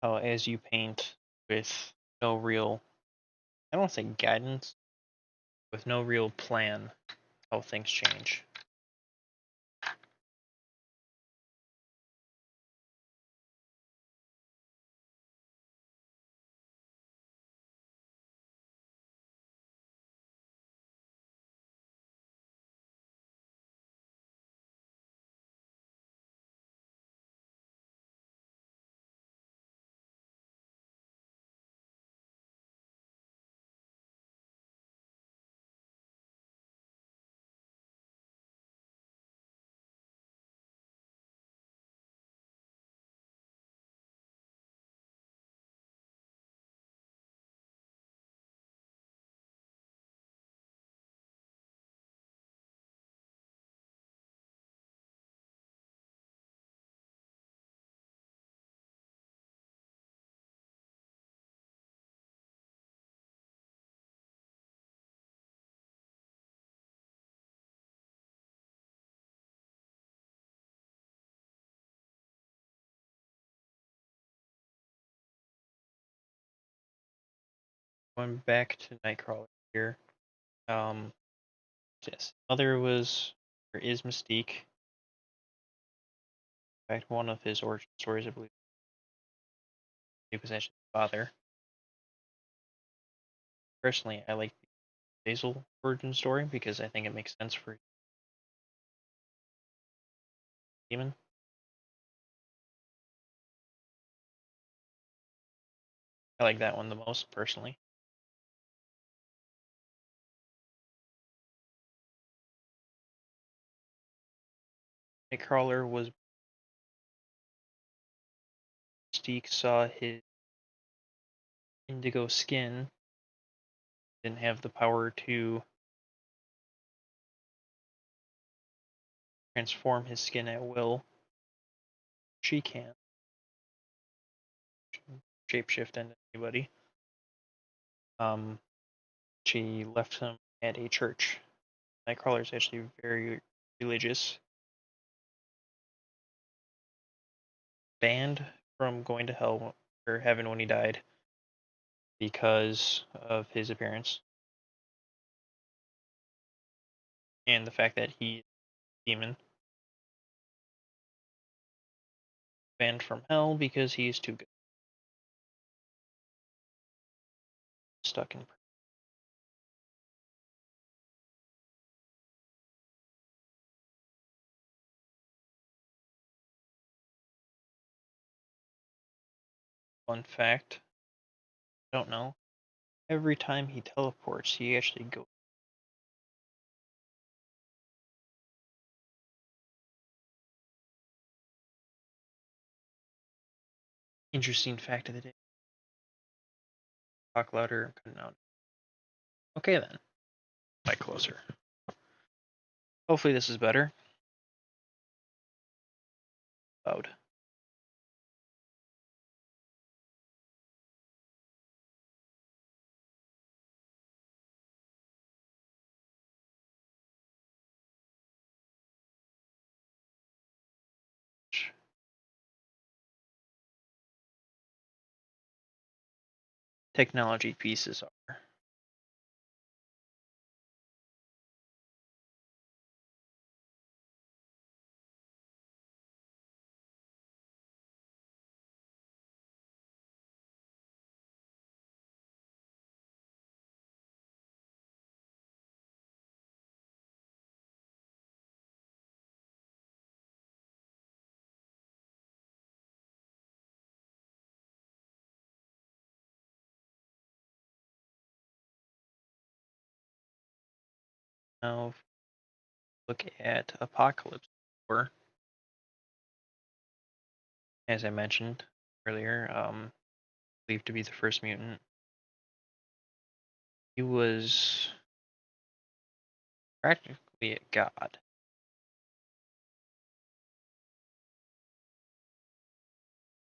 Speaker 1: As you paint with no real, I don't want to say guidance, with no real plan, how things change. going back to Nightcrawler here. Um, yes, mother was or is Mystique. In fact, one of his origin stories, I believe, he was actually the father. Personally, I like the Basil origin story because I think it makes sense for demon. I like that one the most personally. Nightcrawler was Mystique saw his indigo skin, didn't have the power to transform his skin at will. She can shapeshift into anybody. She left him at a church. Nightcrawler is actually very religious. Banned from going to hell or heaven when he died because of his appearance and the fact that he's a demon. Banned from hell because he's too good. Stuck in. Fun fact, I don't know. Every time he teleports, he actually goes. Interesting fact of the day. Talk louder, I'm cutting out. Okay then. Mic closer. Hopefully this is better. Loud. Technology pieces are. Now look at Apocalypse. As I mentioned earlier, believed to be the first mutant. He was practically a god.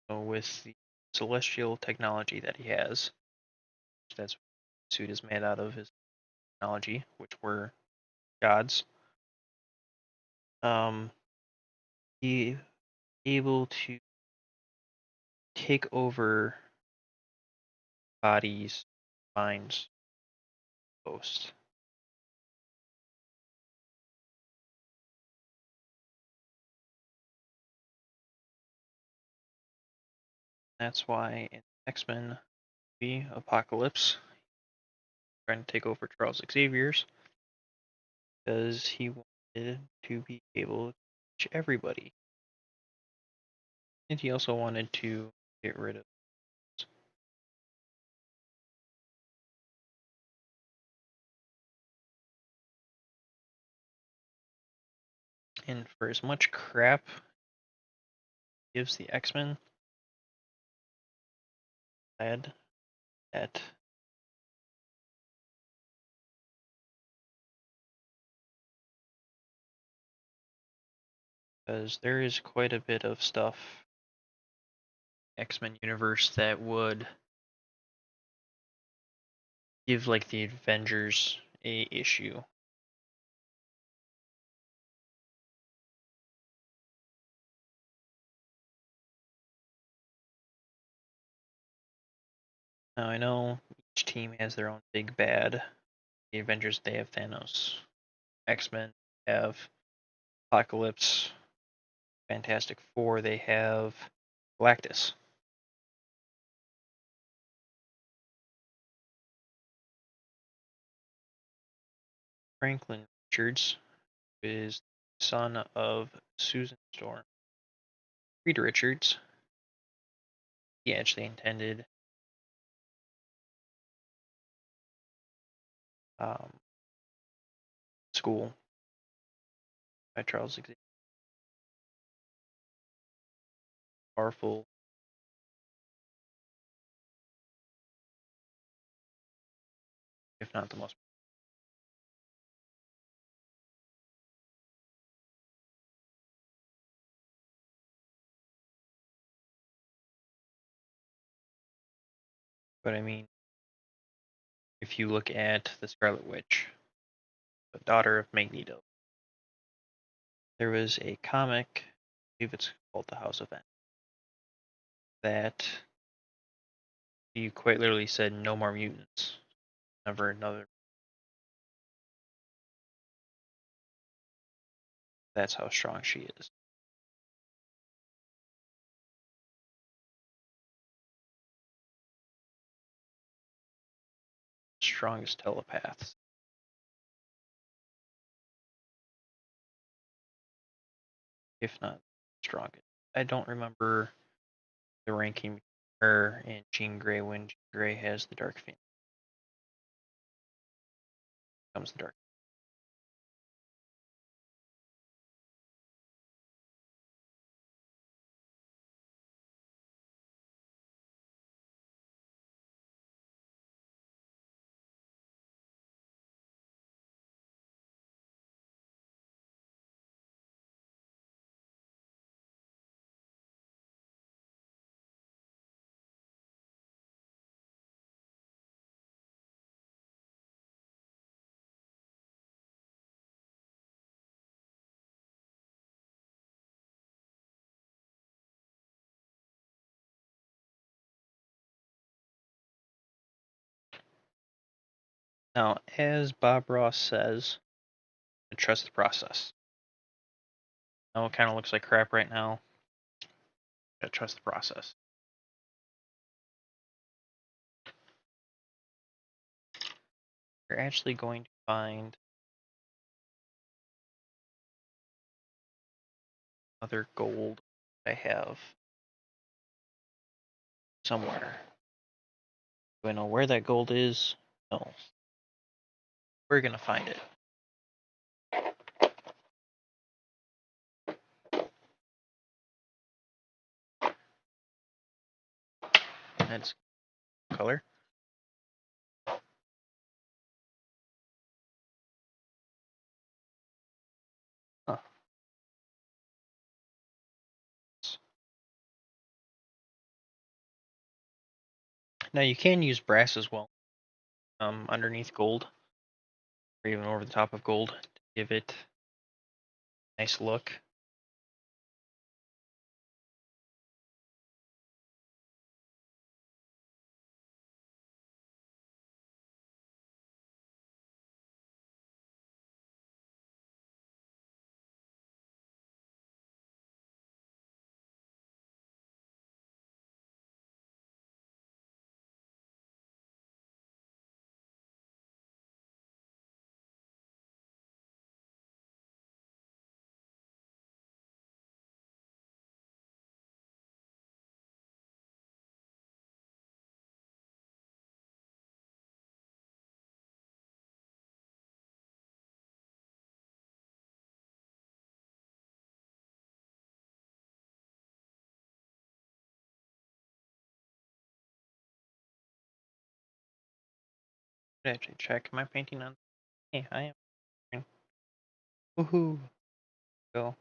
Speaker 1: So with the celestial technology that he has, that's what the suit is made out of, his technology, which were gods. Um, he able to take over bodies, minds, ghosts. That's why in X-Men, the Apocalypse trying to take over Charles Xavier's because he wanted to be able to teach everybody. And he also wanted to get rid of. And for as much crap gives the X-Men, glad that because there is quite a bit of stuff X-Men universe that would give like the Avengers a issue. Now I know Each team has their own big bad. The Avengers, they have Thanos. X-Men have Apocalypse. Fantastic Four, they have Galactus. Franklin Richards is the son of Susan Storm. Reed Richards, he actually intended um, school by Charles Xavier. Powerful, if not the most. But I mean, if you look at the Scarlet Witch, the daughter of Magneto, there was a comic, I believe it's called The House of M, that you quite literally said no more mutants. Never another. That's how strong she is. Strongest telepaths, if not strongest. I don't remember the ranking between her and Jean Grey when Jean Grey has the Dark Phoenix. Comes the Dark. Now, as Bob Ross says, trust the process. Now it kind of looks like crap right now. Gotta trust the process. You're actually going to find other gold I have somewhere. Do I know where that gold is? No. We're gonna find it. That's color. Huh. Now you can use brass as well, underneath gold, or even over the top of gold to give it a nice look. Actually, check. Am I painting on? Hey, I am. Woohoo! Go.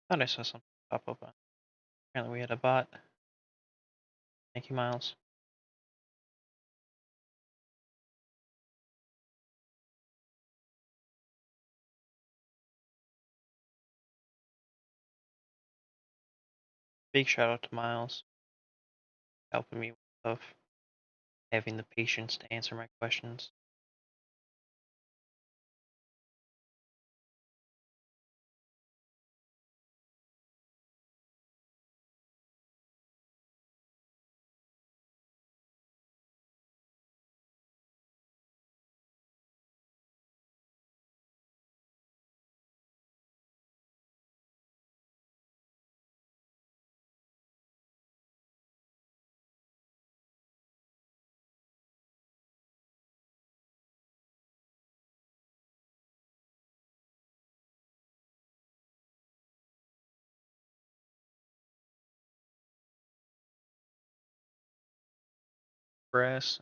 Speaker 1: Thought I saw something pop up on. Apparently, we had a bot. Thank you, Miles. Big shout out to Miles, helping me with stuff, having the patience to answer my questions. Brass,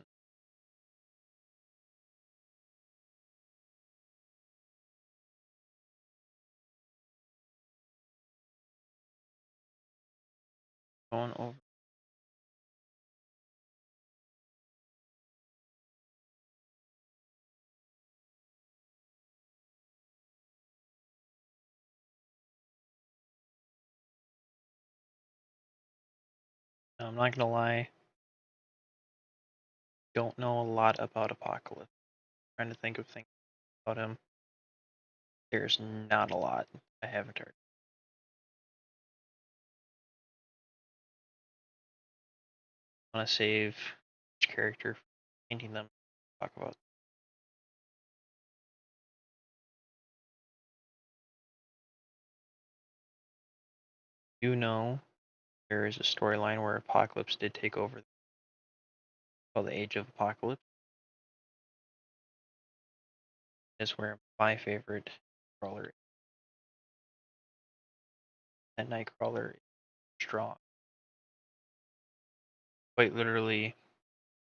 Speaker 1: going over. I'm not gonna lie, don't know a lot about Apocalypse. Trying to think of things about him. There's not a lot I haven't heard. I want to save each character, painting them, talk about. You know, there is a storyline where Apocalypse did take over, called the Age of Apocalypse. Is where my favorite crawler is. That nightcrawler is strong. Quite literally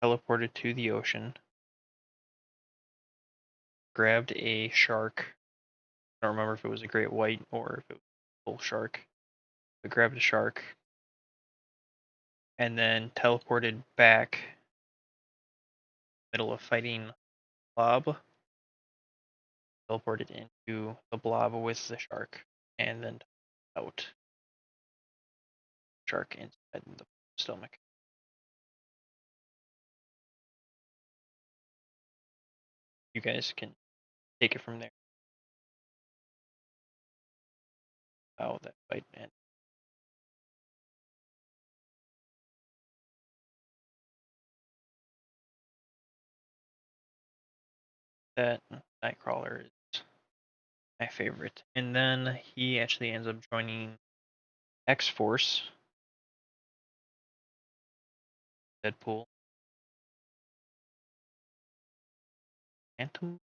Speaker 1: teleported to the ocean, grabbed a shark. I don't remember if it was a great white or if it was a bull shark. But grabbed a shark and then teleported back, middle of fighting blob, teleported into the blob with the shark, and then out shark inside the stomach. You guys can take it from there. How that fight ended. That Nightcrawler is my favorite. And then he actually ends up joining X-Force, Deadpool, Phantom,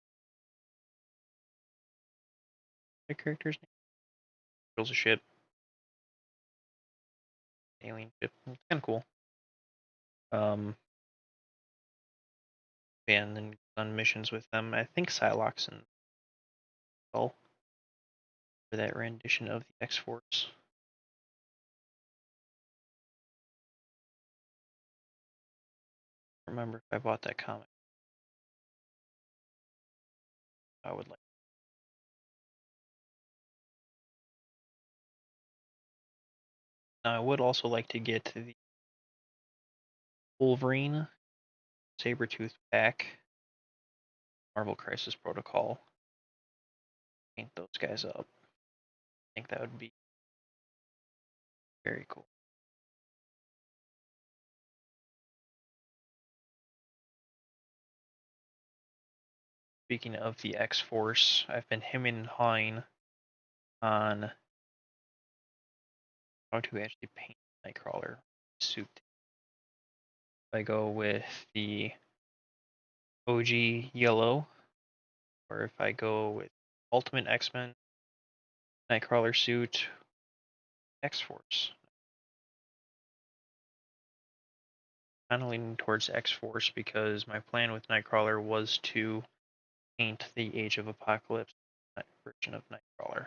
Speaker 1: the character's name. Builds a ship, alien ship. It's kind of cool. And then on missions with them. I think Psylocke's and Skull for that rendition of the X-Force. Remember if I bought that comic. I would like. Now I would also like to get the Wolverine, Sabretooth pack, Marvel Crisis Protocol. Paint those guys up. I think that would be very cool. Speaking of the X-Force, I've been hemming and hawing on how to actually paint Nightcrawler suit. If I go with the OG yellow, or if I go with Ultimate X-Men Nightcrawler suit, X-Force. Kind of leaning towards X-Force because my plan with Nightcrawler was to paint the Age of Apocalypse version of Nightcrawler.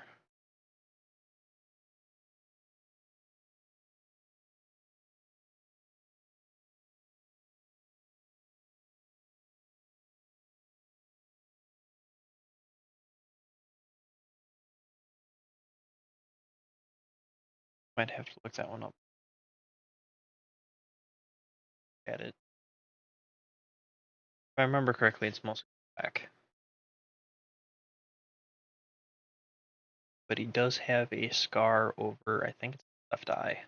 Speaker 1: Might have to look that one up. at it. If I remember correctly, it's mostly black. But he does have a scar over, I think it's the left eye.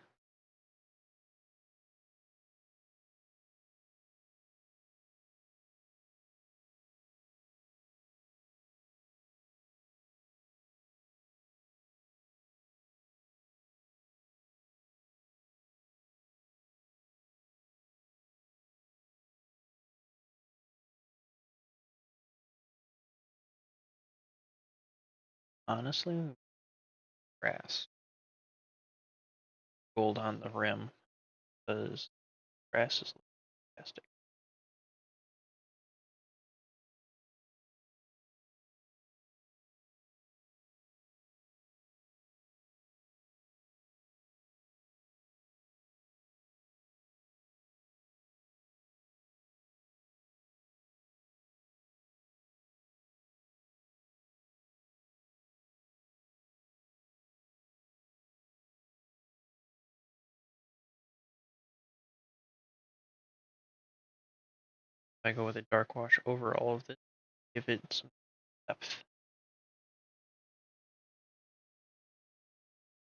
Speaker 1: Honestly, grass. Gold on the rim, because grass is fantastic. If I go with a dark wash over all of this, give it some depth.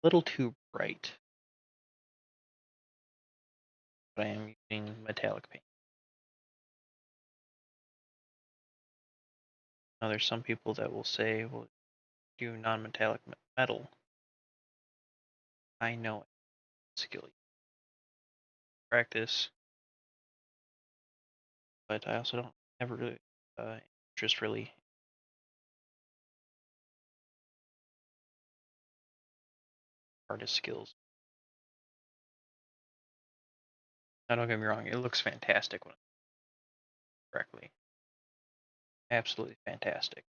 Speaker 1: A little too bright, but I am using metallic paint. Now there's some people that will say, well, do non-metallic metal. I know skill practice, but I also don't have really interest really artist skills. Now don't get me wrong, it looks fantastic when correctly. Absolutely fantastic.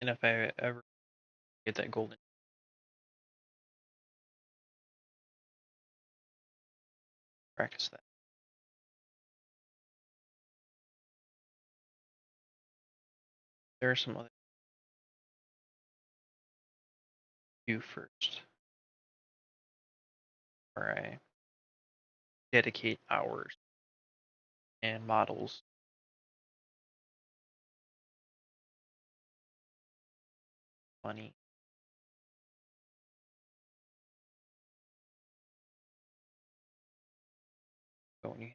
Speaker 1: And if I ever get that golden practice that. There are some other do first where I dedicate hours and models money. But when you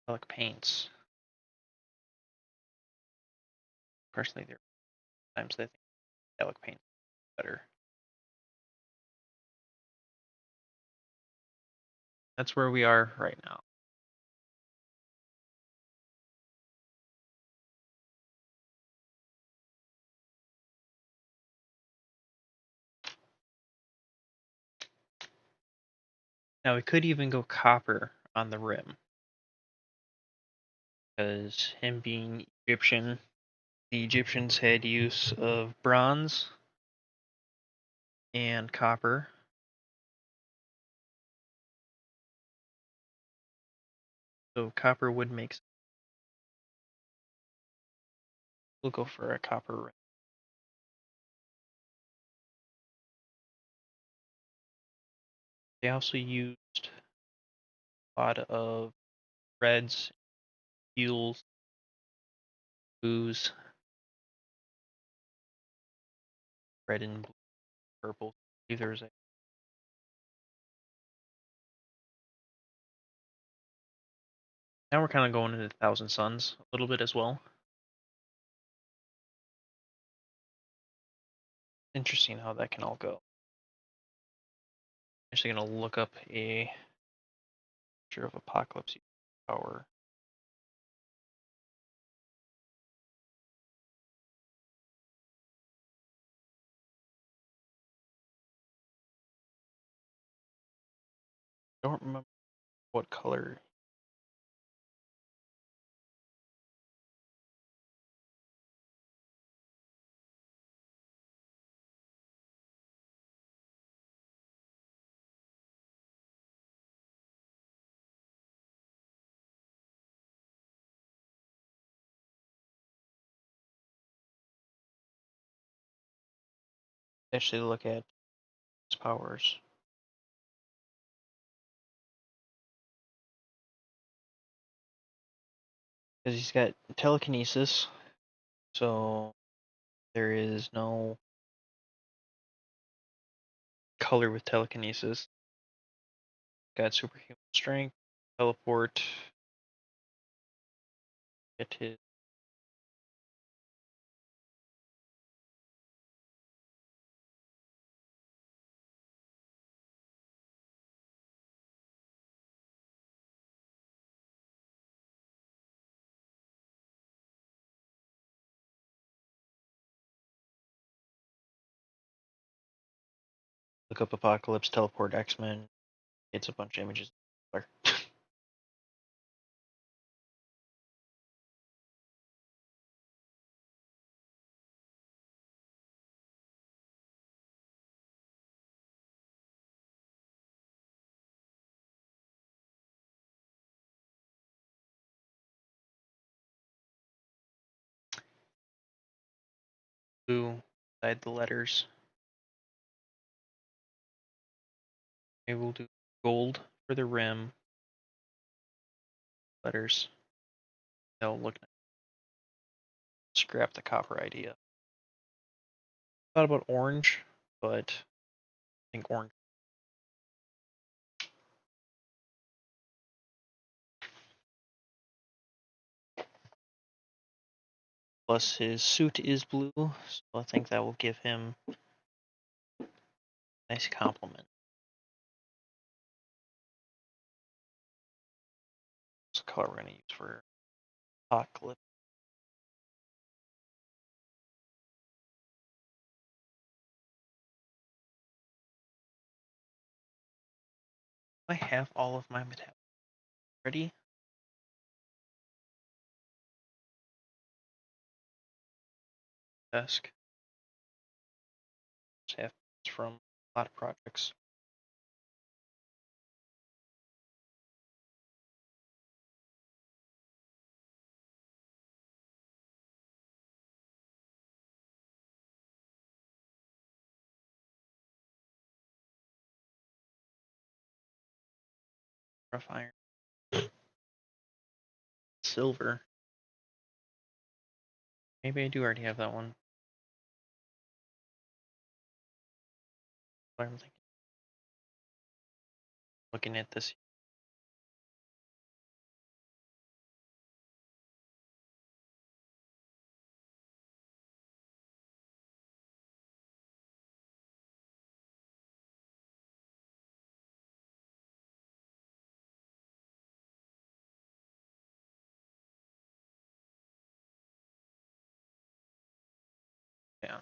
Speaker 1: metallic paints, personally there are times that I think metallic paint is better. That's where we are right now. Now we could even go copper on the rim, because him being Egyptian, the Egyptians had use of bronze and copper. So copper would make sense. We'll go for a copper rim. They also used a lot of reds, teals, blues, red and blue, purple. There's a now we're kind of going into Thousand Suns a little bit as well. Interesting how that can all go. Actually gonna look up a picture of apocalypse power. I don't remember what color. actually look at his powers. Because he's got telekinesis, so there is no color with telekinesis. Got superhuman strength, teleport, get his look up Apocalypse, teleport X-Men, hits a bunch of images. Blue beside the letters. Maybe we'll do gold for the rim. Letters. They'll look nice. Scrap the copper idea. Thought about orange, but I think orange. Plus his suit is blue, so I think that will give him a nice compliment. It's the color we're going to use for Apocalypse. I have all of my metallic ready. Desk. Just have from a lot of projects. Rough iron. Silver. Maybe I do already have that one. What I'm thinking. Looking at this. Yeah.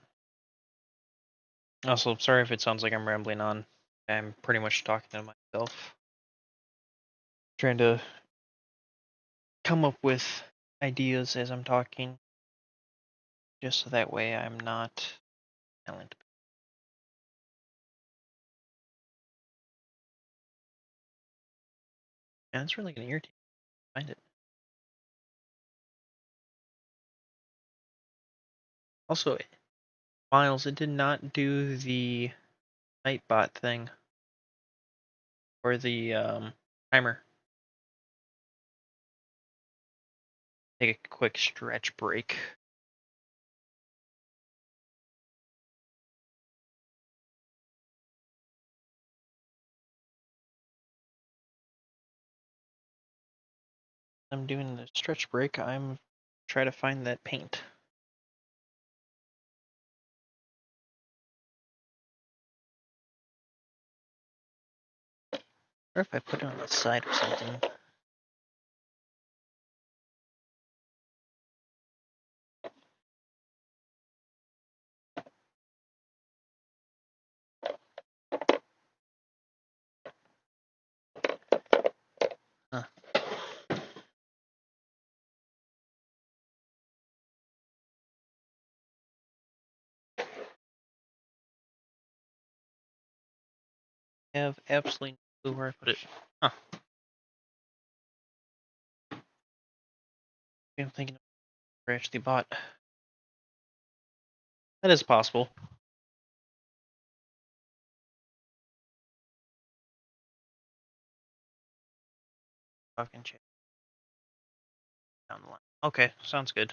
Speaker 1: Also, sorry if it sounds like I'm rambling on. I'm pretty much talking to myself. Trying to come up with ideas as I'm talking. Just so that way I'm not silent. And it's really gonna irritate me to find it. Also, Miles, it did not do the Nightbot thing. Or the timer. Take a quick stretch break. I'm doing the stretch break. I'm trying to find that paint. Or if I put it on the side or something. Huh. I have absolutely no clue where I put it. Huh. I'm thinking where I actually bought. That is possible. Talking chat down the line. Okay, sounds good.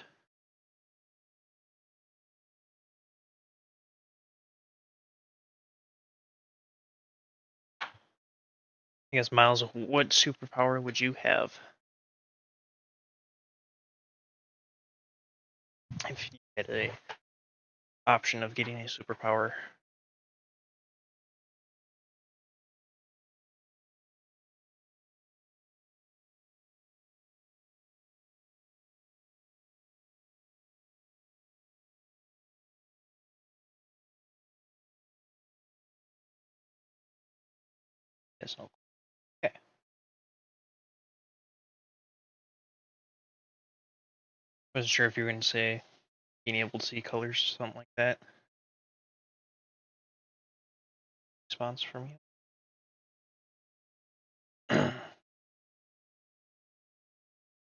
Speaker 1: I guess, Miles, what superpower would you have if you had a option of getting a superpower? Yes, no. Okay. Wasn't sure if you were going to say being able to see colors or something like that. Response from you. Then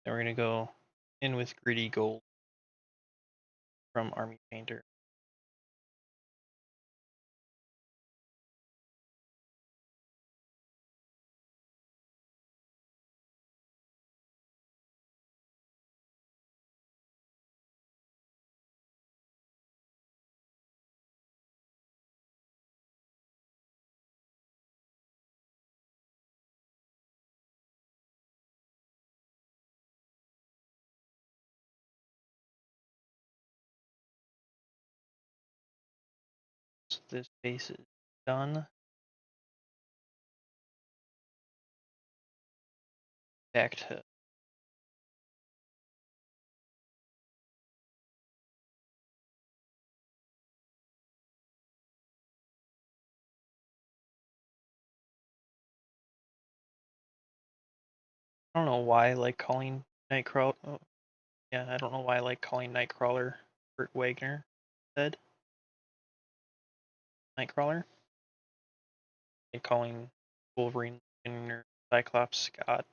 Speaker 1: we're going to go in with Gritty Gold from Army Painter. So this base is done. Back to I don't know why I like calling Nightcrawler. Oh, yeah, I don't know why I like calling Nightcrawler Kurt Wagner instead. Nightcrawler. Like calling Wolverine or Cyclops Scott.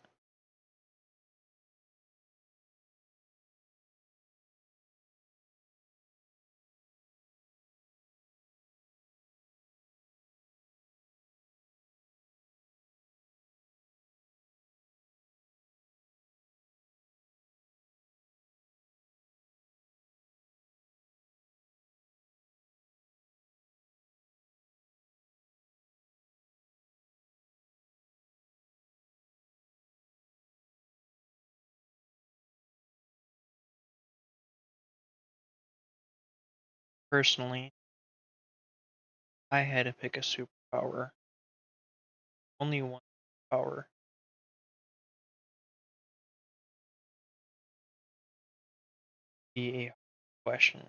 Speaker 1: Personally, I had to pick a superpower. Only one power. Be a question.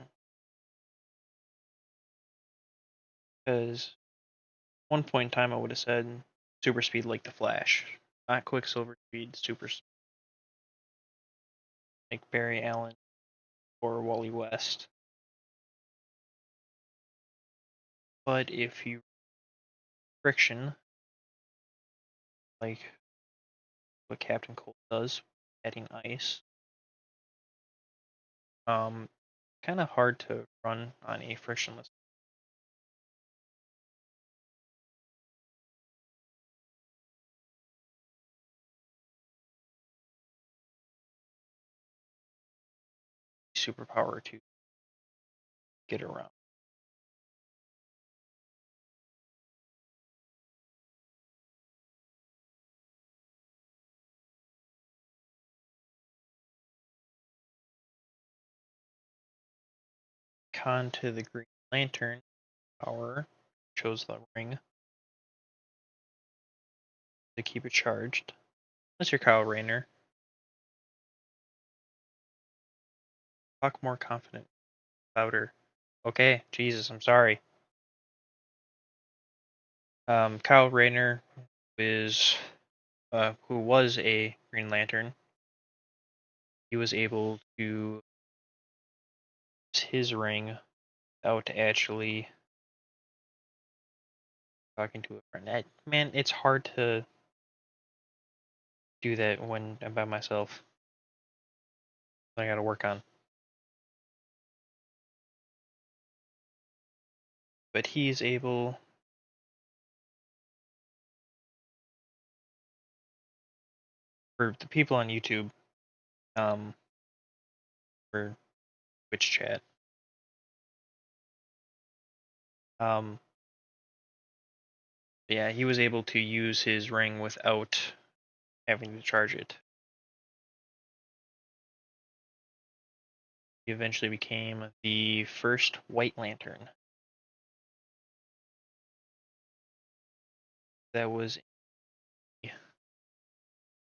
Speaker 1: Because one point in time I would have said super speed like the Flash. Not Quicksilver speed, super speed. Like Barry Allen or Wally West. But if you friction, like what Captain Cold does, adding ice, kind of hard to run on a frictionless superpower to get around. Con to the Green Lantern power, chose the ring to keep it charged. That's your Kyle Rayner. Talk more confident. Louder. Okay, Jesus, I'm sorry. Kyle Rayner is who was a Green Lantern. He was able to use his ring without actually talking to a friend. Man, it's hard to do that when I'm by myself. I gotta work on. But he's able for the people on YouTube, um, or Twitch chat, um, yeah, he was able to use his ring without having to charge it. He eventually became the first White Lantern. That was,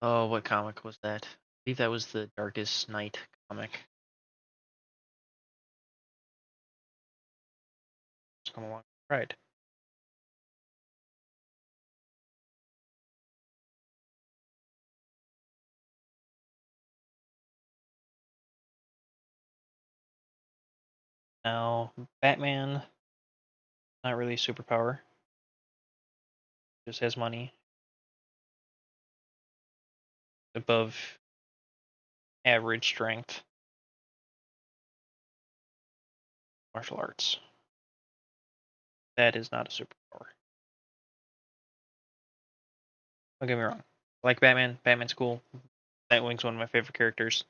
Speaker 1: oh, what comic was that? I believe that was the Darkest Night comic. It's come along right. Now, Batman, not really a superpower, just has money. Above average strength, martial arts. That is not a superpower. Don't get me wrong. I like Batman. Batman's cool. Nightwing's one of my favorite characters.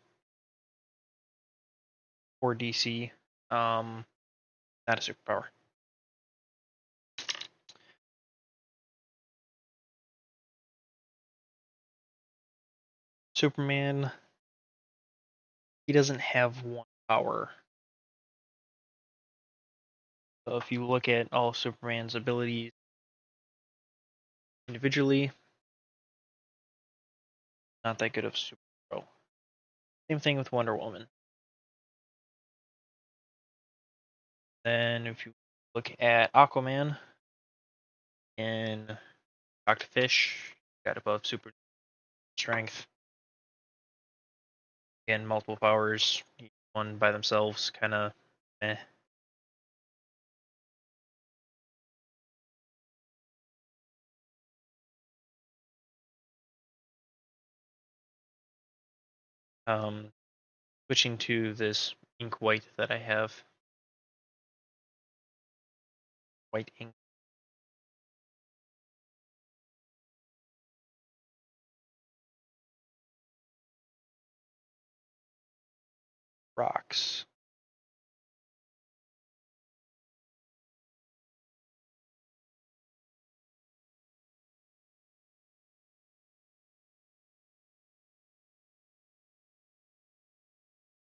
Speaker 1: Or DC. Not a superpower. Superman, he doesn't have one power. So if you look at all of Superman's abilities individually, not that good of a superhero. Same thing with Wonder Woman. Then if you look at Aquaman and Talk to Fish, got above super strength. Again, multiple powers, one by themselves, kind of eh. Um, Switching to this ink white that I have, white ink rocks.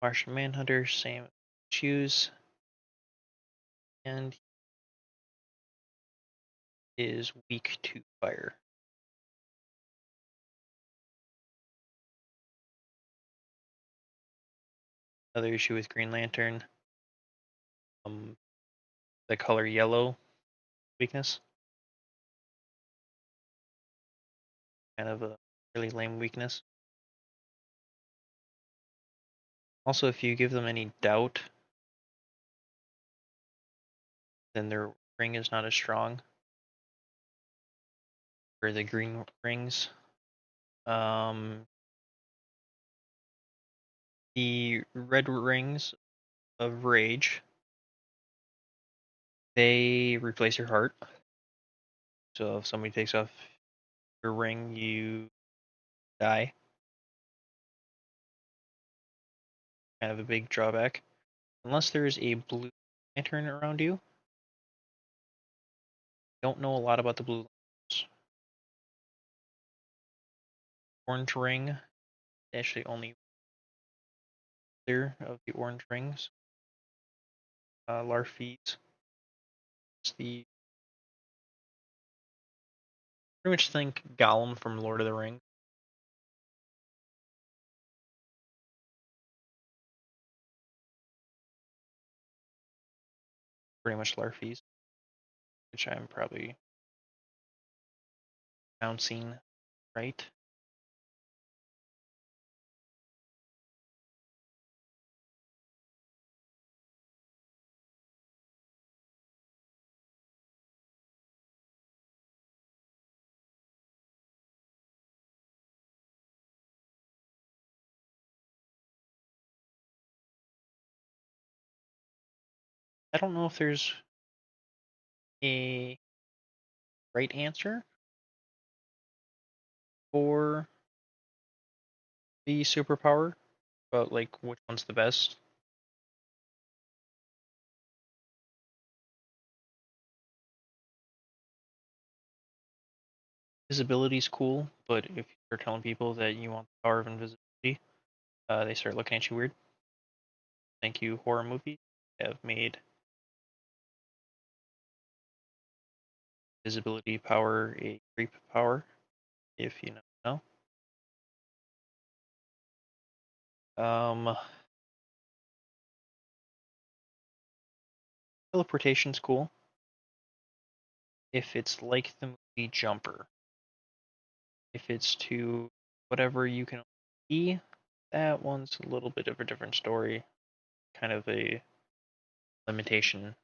Speaker 1: Martian Manhunter, same shoes, and is weak to fire. Another issue with Green Lantern, the color yellow weakness, kind of a really lame weakness. Also, if you give them any doubt, then their ring is not as strong. For the green rings, the red rings of rage, they replace your heart. So if somebody takes off your ring, you die. Kind of a big drawback. Unless there is a blue lantern around you. Don't know a lot about the blue lanterns. Orange ring, actually only there of the orange rings. Larfeet. It's the pretty much think Gollum from Lord of the Rings. Pretty much Larfeet, which I'm probably pronouncing right. I don't know if there's a right answer for the superpower, but like which one's the best. Visibility's cool, but if you're telling people that you want the power of invisibility, they start looking at you weird. Thank you, horror movies have made visibility power a creep power, if you know. Teleportation's cool if it's like the movie Jumper. If it's to whatever you can see, that one's a little bit of a different story. Kind of a limitation.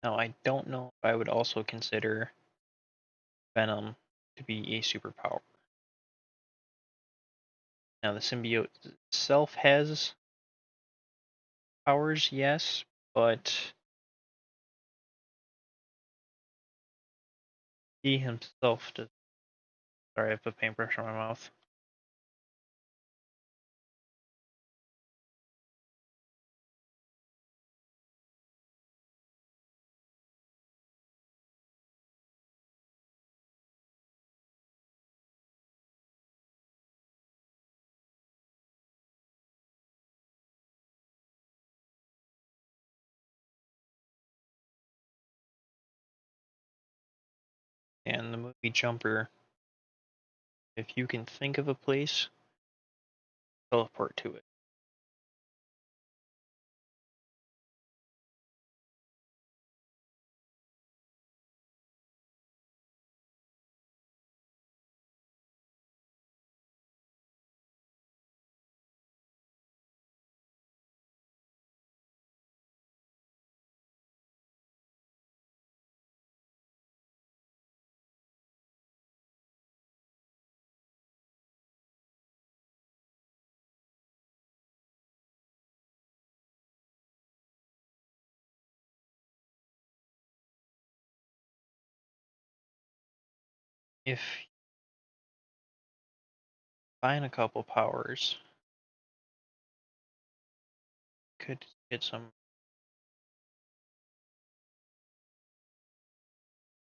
Speaker 1: Now, I don't know if I would also consider Venom to be a superpower. Now, the symbiote itself has powers, yes, but he himself does. Sorry, I put paintbrush on my mouth. And the movie Jumper, if you can think of a place, teleport to it. If you find a couple powers, could get some.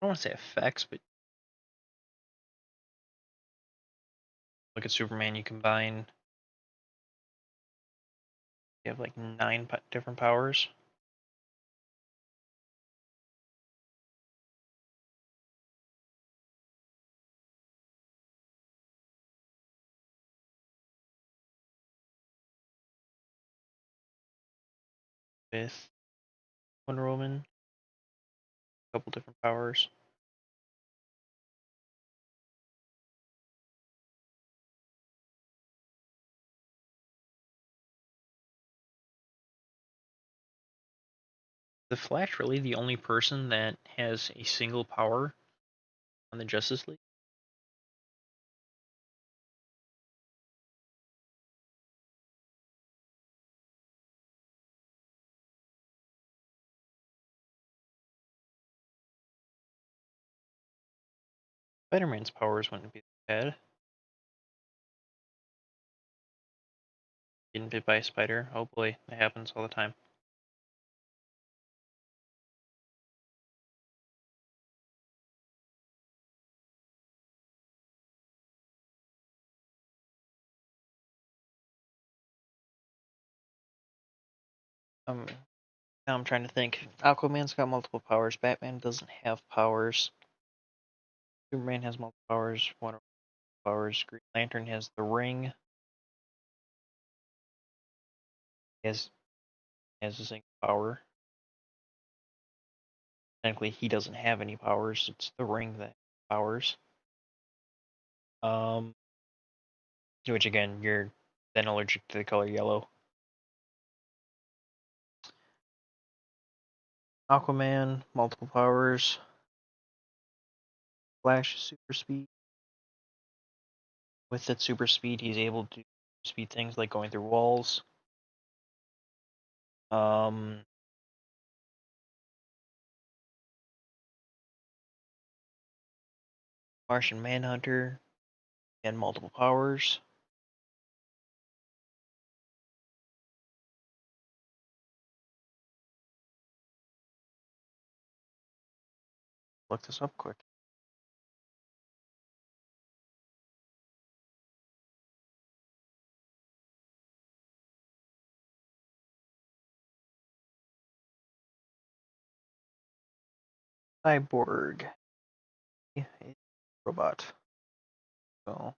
Speaker 1: I don't want to say effects, but look at Superman. You combine. You have like 9 different powers. With Wonder Woman, a couple different powers. The Flash really the only person that has a single power on the Justice League? Spider-Man's powers wouldn't be bad. Getting bit by a spider. Oh boy, that happens all the time. Um, Now I'm trying to think. Aquaman's got multiple powers. Batman doesn't have powers. Superman has multiple powers. Wonder Woman powers. Green Lantern has the ring. He has a single power. Technically, he doesn't have any powers. It's the ring that has powers. Um, which again, you're then allergic to the color yellow. Aquaman, multiple powers. Flash, super speed. With that super speed, he's able to speed things like going through walls. Um, Martian Manhunter, and multiple powers. Look this up quick. Cyborg. Robot. So,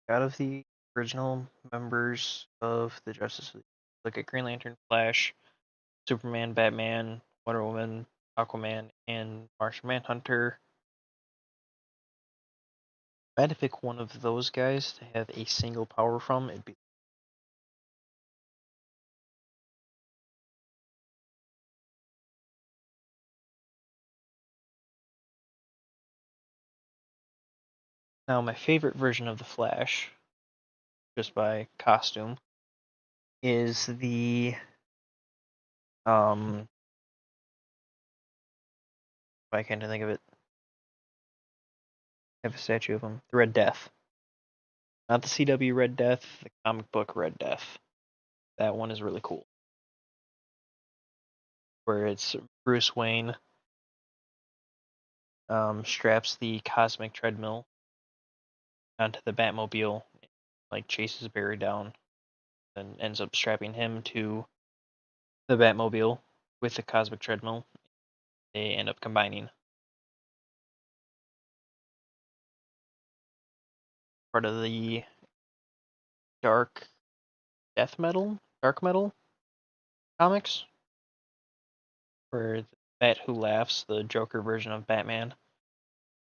Speaker 1: out of the original members of the Justice League, look at Green Lantern, Flash, Superman, Batman, Wonder Woman, Aquaman, and Martian Manhunter. If I had to pick one of those guys to have a single power from, it'd be. Now, my favorite version of the Flash, just by costume, is the why can't I think of it? I have a statue of him. The Red Death. Not the CW Red Death, the comic book Red Death. That one is really cool. Where it's Bruce Wayne straps the cosmic treadmill onto the Batmobile, like chases Barry down, and ends up strapping him to the Batmobile with the cosmic treadmill. They end up combining. Part of the dark metal comics, where the Bat Who Laughs, the Joker version of Batman,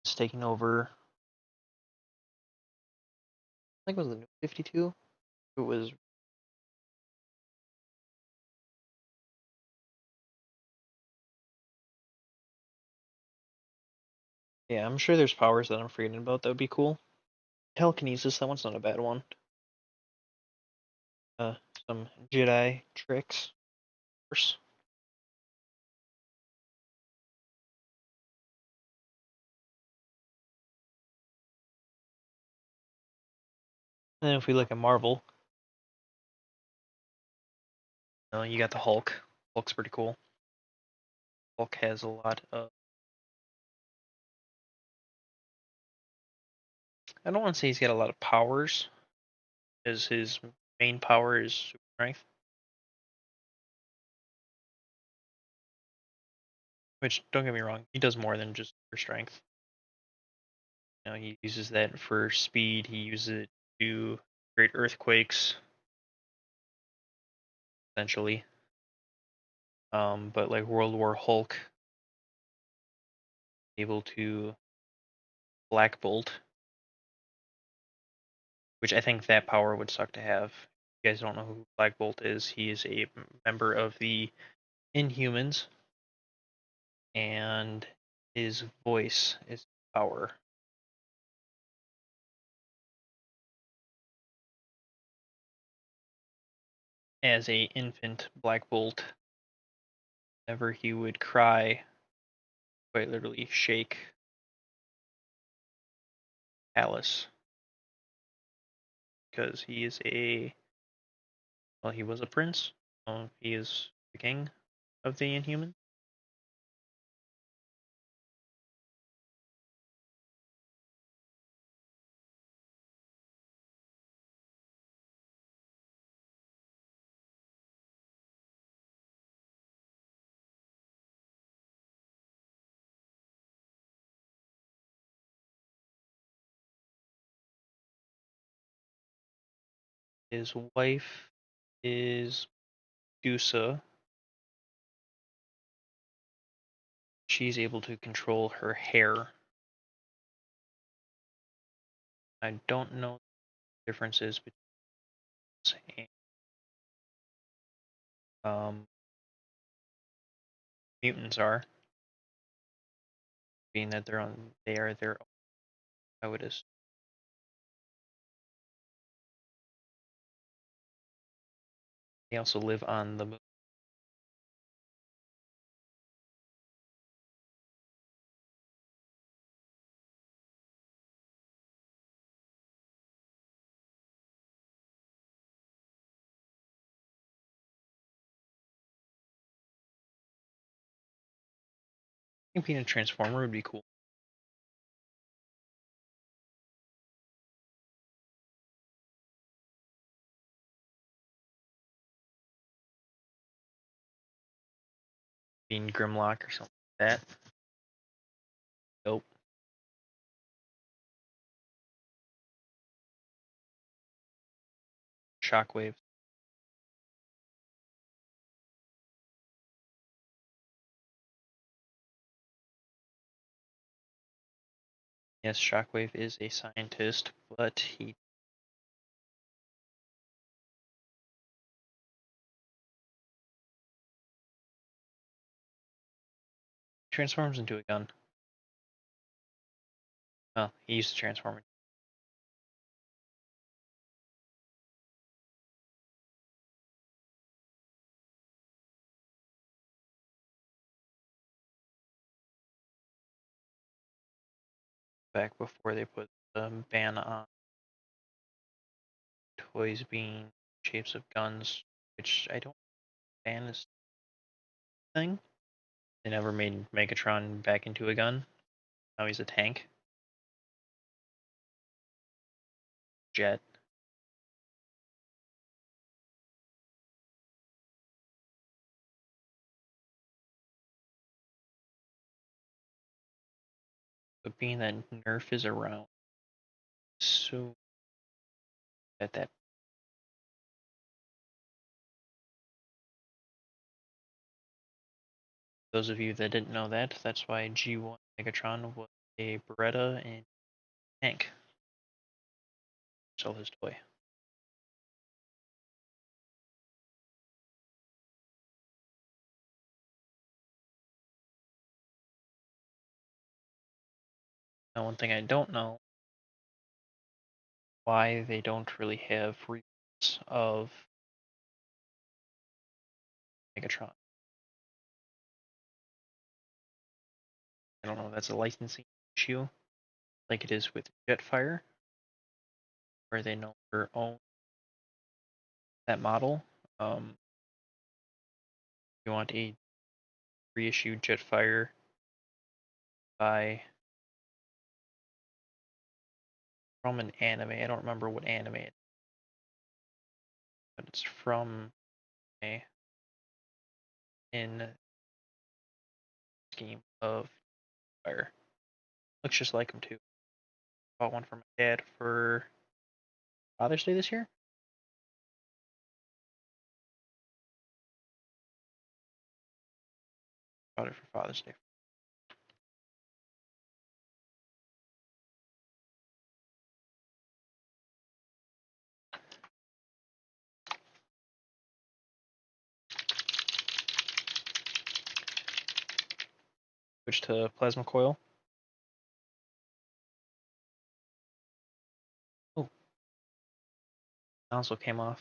Speaker 1: is taking over. I think it was the New 52. It was. Yeah, I'm sure there's powers that I'm forgetting about that would be cool. Telekinesis, that one's not a bad one. Uh, some Jedi tricks, of course. And then if we look at Marvel, you got the Hulk. Hulk's pretty cool. Hulk has a lot of. I don't want to say he's got a lot of powers, as his main power is super strength. Which, don't get me wrong, he does more than just for strength. He uses that for speed. He uses it to create earthquakes, essentially. But like World War Hulk, able to Black Bolt, which I think that power would suck to have. If you guys don't know who Black Bolt is, he is a member of the Inhumans, and his voice is power. As a infant Black Bolt, whenever he would cry, quite literally shake Alice, because he is he was a prince. He is the king of the Inhumans. His wife is Dusa. She's able to control her hair. I don't know the differences between mutants are, being that they are their own. I would assume. They also live on the moon. think being a transformer would be cool. Being Grimlock or something like that. Dope. Shockwave. Yes, Shockwave is a scientist, but he transforms into a gun. Well, he used to transform it. Back before they put the ban on toys being shapes of guns, which I don't ban is a thing. They never made Megatron back into a gun. Now he's a tank. Jet. But being that Nerf is around, so that those of you that didn't know that, that's why G1 Megatron was a Beretta and tank. Stole his toy. Now, one thing I don't know why they don't really have reboots of Megatron. I don't know if that's a licensing issue, like it is with Jetfire, where they no longer own that model. If you want a reissued Jetfire by from an anime, I don't remember what anime it is, but it's from a in scheme of Fire. Looks just like him too. Bought one for my dad for Father's Day this year. Bought it for Father's Day. Switch to plasma coil. Oh, console came off.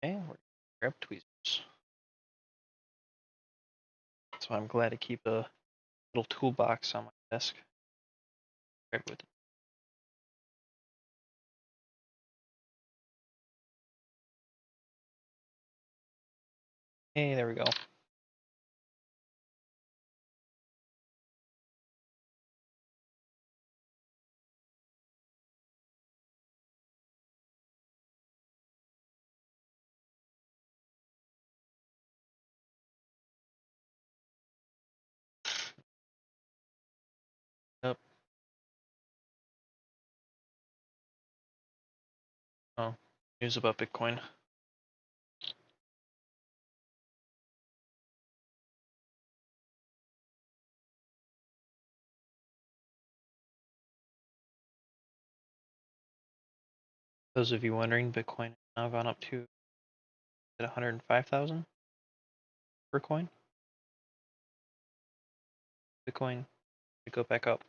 Speaker 1: Okay, we're grab tweezers. So I'm glad to keep a little toolbox on my desk. Grab with it. Hey, there we go. Yep. Oh, news about Bitcoin. Those of you wondering, Bitcoin has now gone up to 105,000 per coin. Bitcoin to go back up.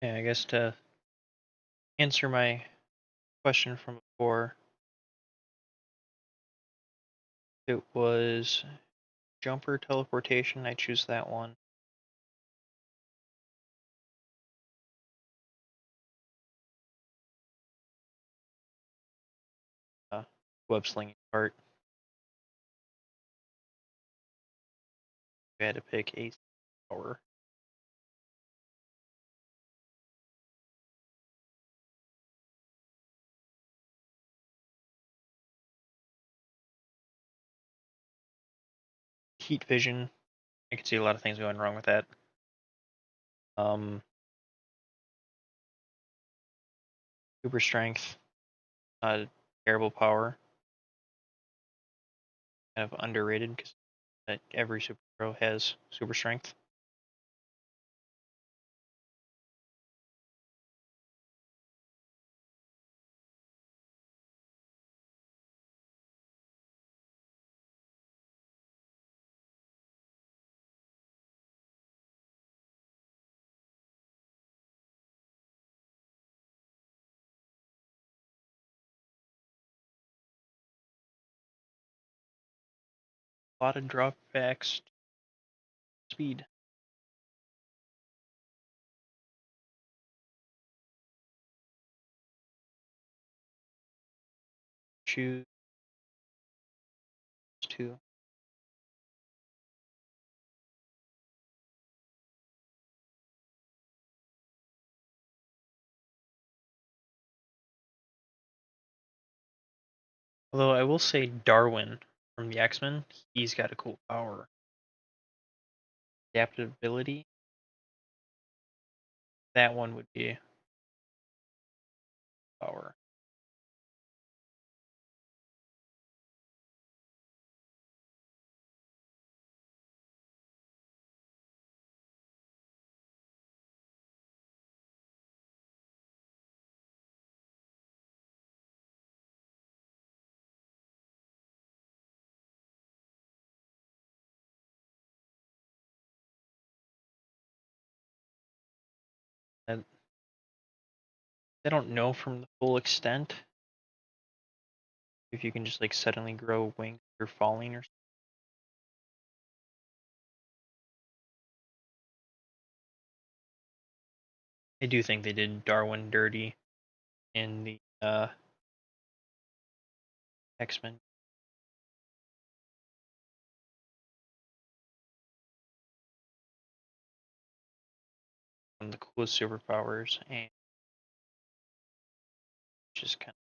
Speaker 1: Yeah, I guess to answer my question from before, it was jumper teleportation. I choose that one. Uh, Web slinging part. I had to pick a power. Heat vision. I could see a lot of things going wrong with that. Super strength. Terrible power. Kind of underrated because every superhero has super strength. A lot of drawbacks. Speed. Choose two. Although I will say Darwin from the X-Men, he's got a cool power. Adaptability. That one would be power. And I don't know from the full extent if you can just like suddenly grow wings or falling or something. I do think they did Darwin dirty in the X-Men. One of the coolest superpowers and just kind of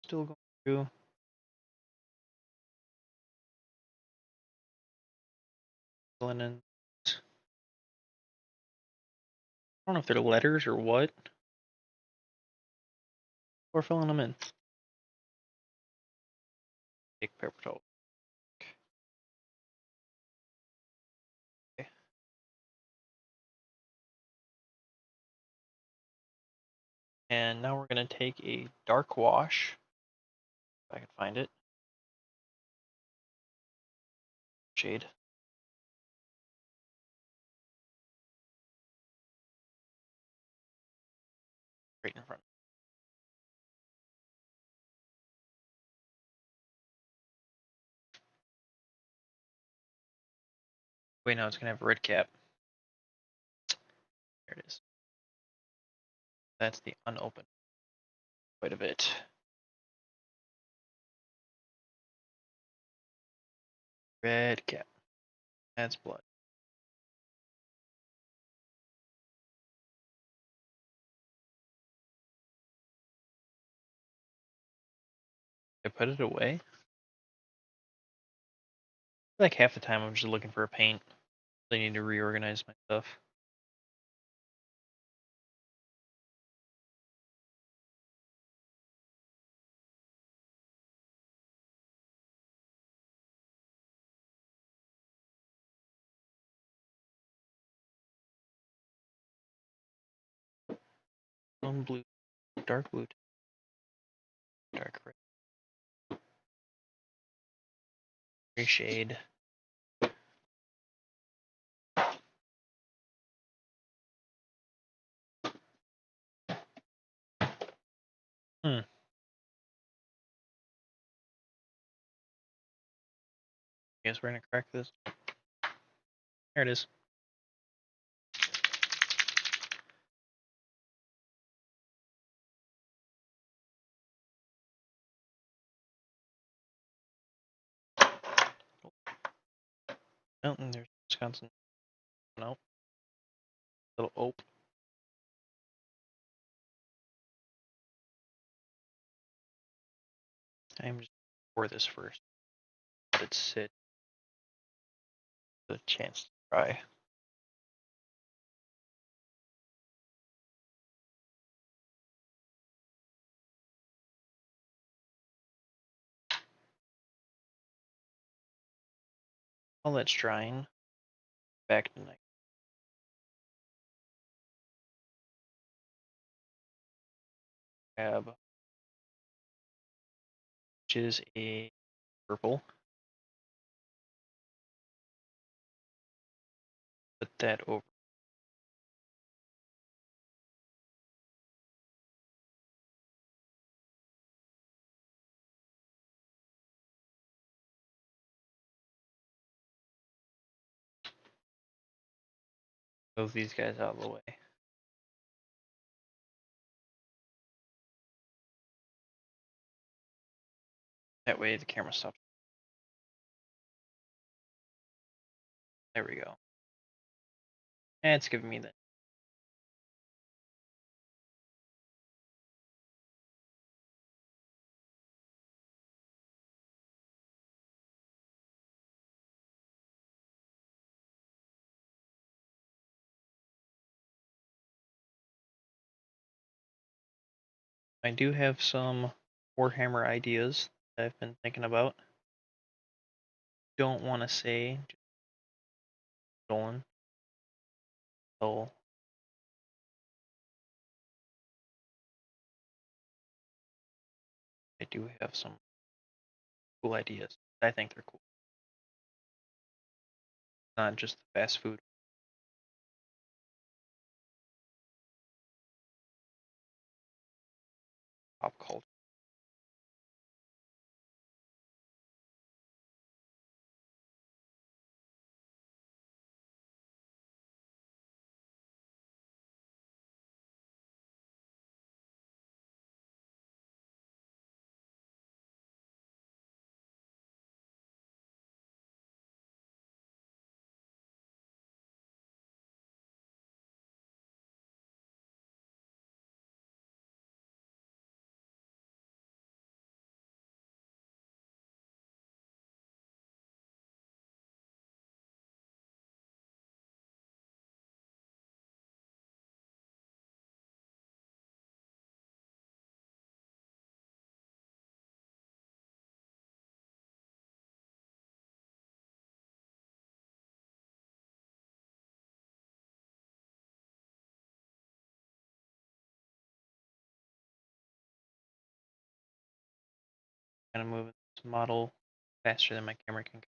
Speaker 1: still going through. Filling in. I don't know if they're letters or what. Or filling them in. Take purple. Okay. And now we're gonna take a dark wash. If I can find it. Shade. Right in front. Wait, no, it's gonna have a red cap. There it is. That's the unopened. Quite a bit. Red cap. That's blood. I put it away. Like half the time I'm just looking for a paint. I need to reorganize my stuff. Blue, dark blue, dark gray shade. Guess we're gonna crack this. There it is. Oh, and there's Wisconsin. No. Little ope. I'm just pour this first. Let it sit. The chance to try. While that's drying, back to night. Grab, which is a purple. Put that over. Move these guys out of the way. That way the camera stops. There we go. And it's giving me that. I do have some warhammer ideas that I've been thinking about. Don't want to say just stolen. So I do have some cool ideas. I think they're cool. Not just the fast food. Pop culture. Kind of moving this model faster than my camera can get.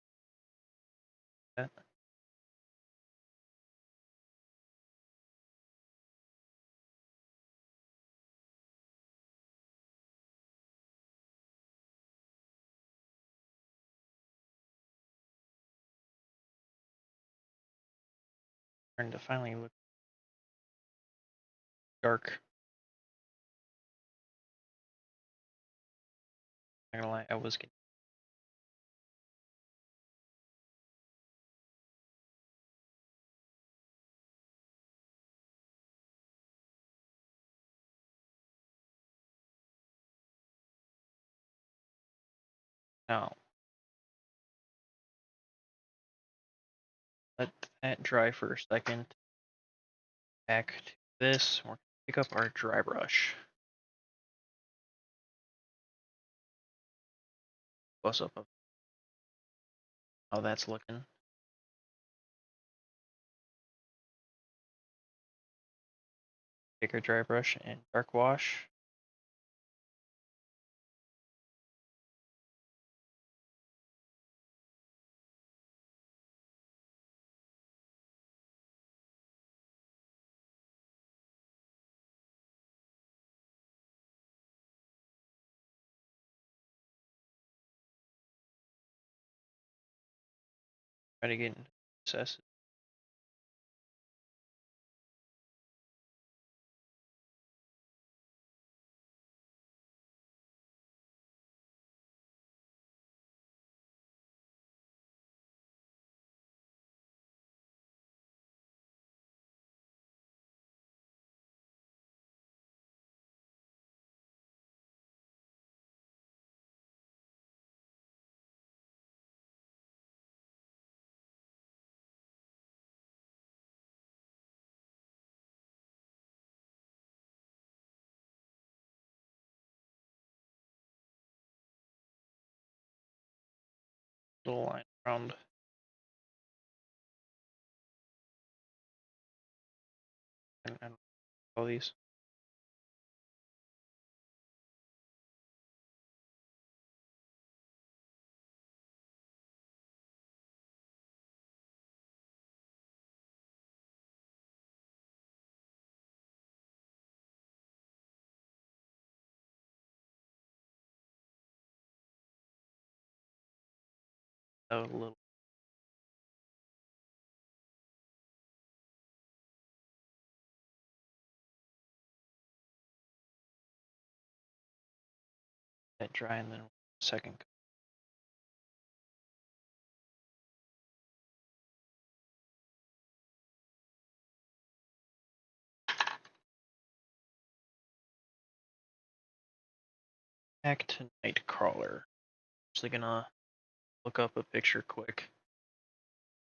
Speaker 1: Starting to finally look dark. Not gonna lie, I was getting Now, let that dry for a second. Back to this. We're going to pick up our dry brush. Close up of how that's looking. Take our dry brush and dark wash. Try to get into process. Little line around and all these. A little. That dry and then second. Back to nightcrawler. Actually gonna look up a picture quick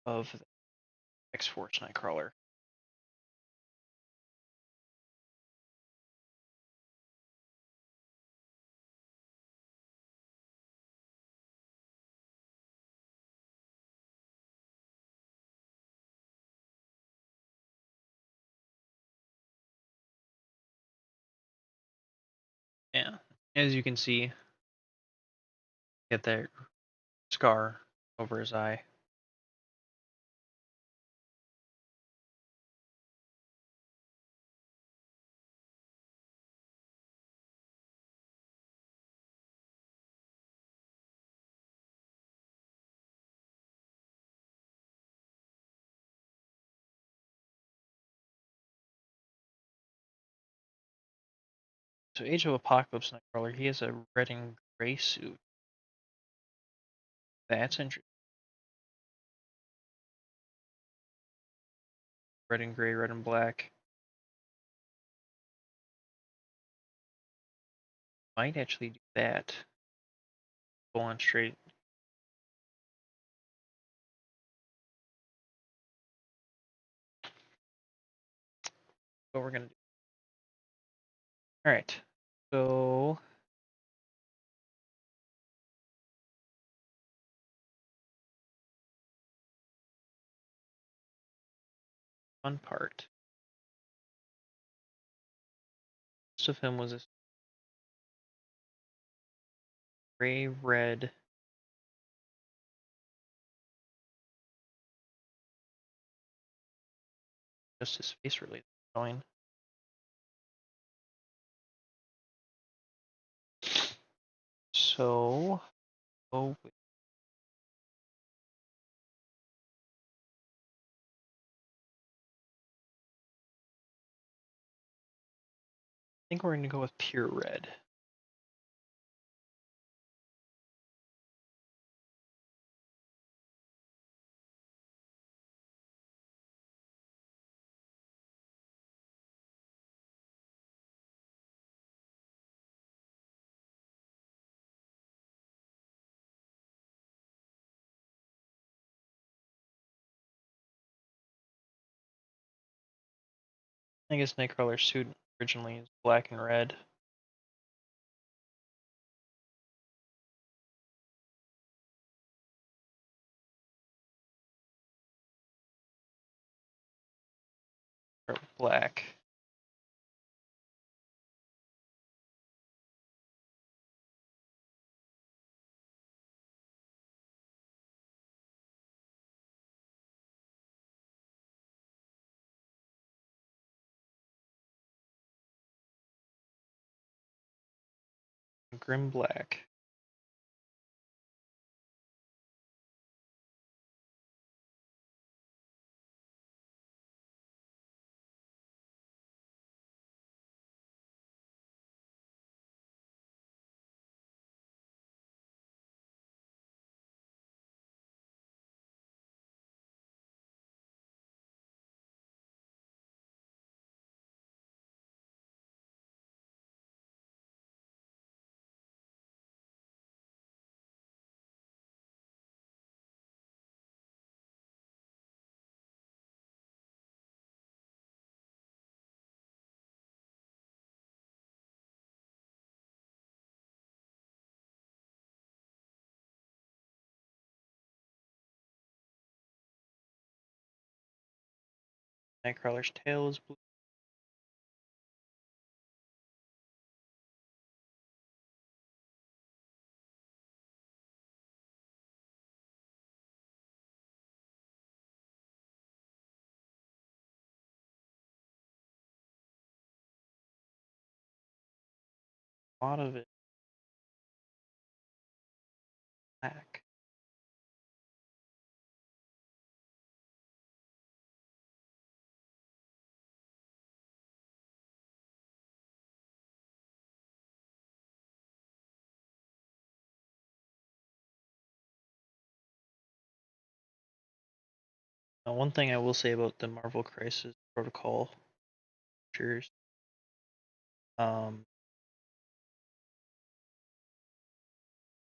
Speaker 1: of the X-Force nightcrawler. Yeah, as you can see, get that scar over his eye. So Age of Apocalypse nightcrawler, he has a red and gray suit. That's interesting. Red and gray, red and black. Might actually do that. Go on straight. What we're gonna do. All right. So fun part. Most of him was this gray, red. Just his face really showing. So oh, I think we're gonna go with pure red. I guess Nightcrawler's suit originally is black and red. Or black. Grim black. Nightcrawler's tail is blue. A lot of it black. Now, one thing I will say about the Marvel Crisis Protocol pictures, um,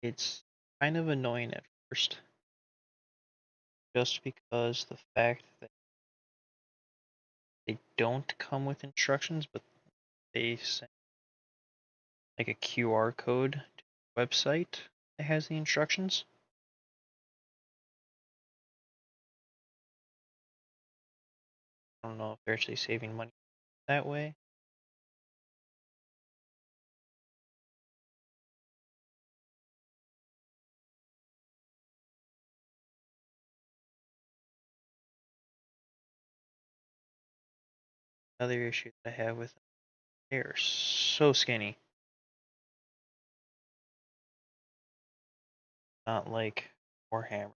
Speaker 1: it's kind of annoying at first, just because the fact that they don't come with instructions, but they send like a QR code to the website that has the instructions. I don't know if they're actually saving money that way. Another issue that I have with them, they are so skinny. Not like warhammer,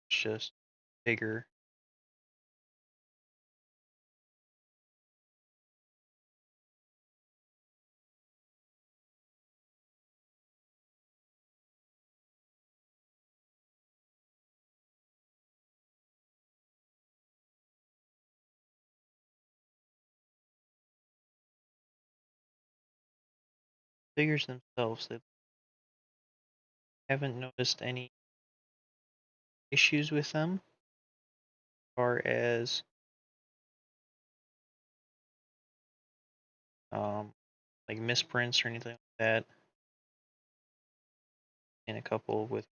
Speaker 1: it's just bigger. Figures themselves, they haven't noticed any issues with them as far as um, like misprints or anything like that. And a couple with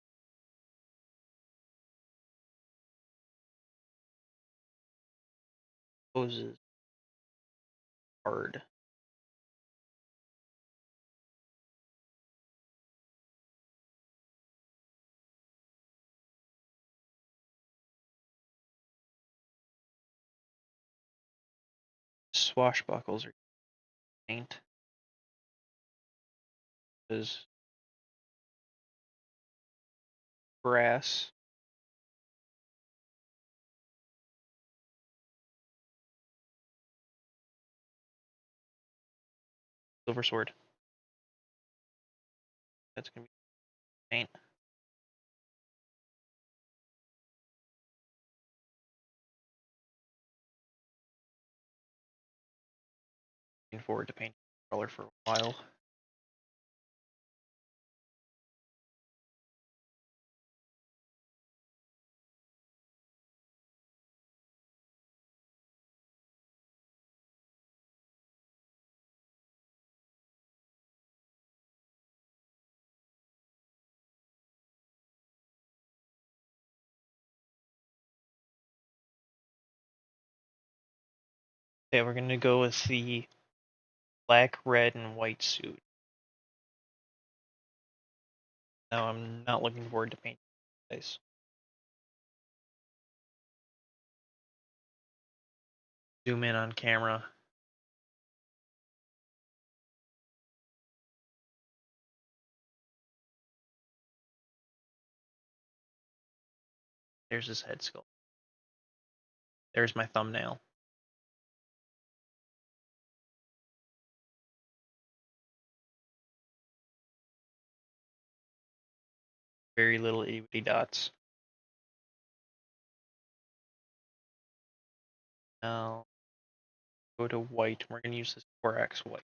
Speaker 1: poses hard. Swashbuckles are paint because brass, silver sword. That's gonna be paint. Looking forward to painting color for a while. Okay, we're gonna go with the black, red, and white suit. Now I'm not looking forward to painting this. Zoom in on camera. There's his head sculpt. There's my thumbnail. Very little itty bitty dots. Now go to white. We're gonna use this 4x white.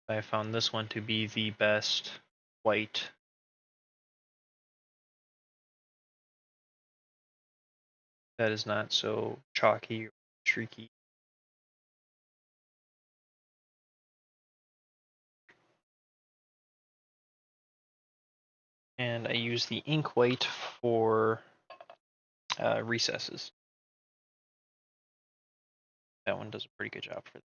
Speaker 1: I found this one to be the best white. That is not so chalky or streaky. And I use the ink white for recesses. That one does a pretty good job for that.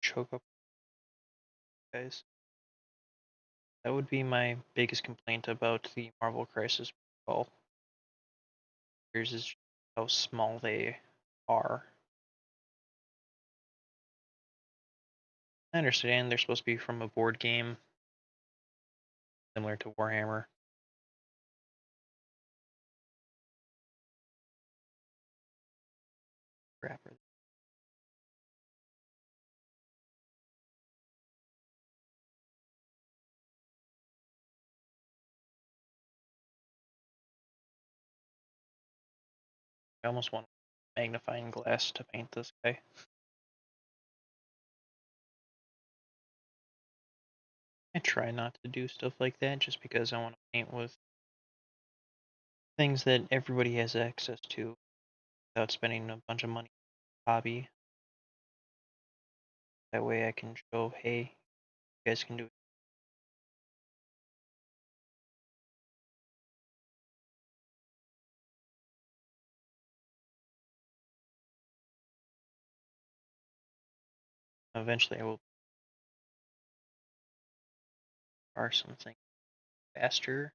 Speaker 1: Choke up, guys. That would be my biggest complaint about the Marvel Crisis Protocol. Here's is how small they are. I understand they're supposed to be from a board game similar to Warhammer. Crap. I almost want a magnifying glass to paint this guy. I try not to do stuff like that just because I want to paint with things that everybody has access to without spending a bunch of money on a hobby. That way I can show, hey, you guys can do it. Eventually I will are something faster.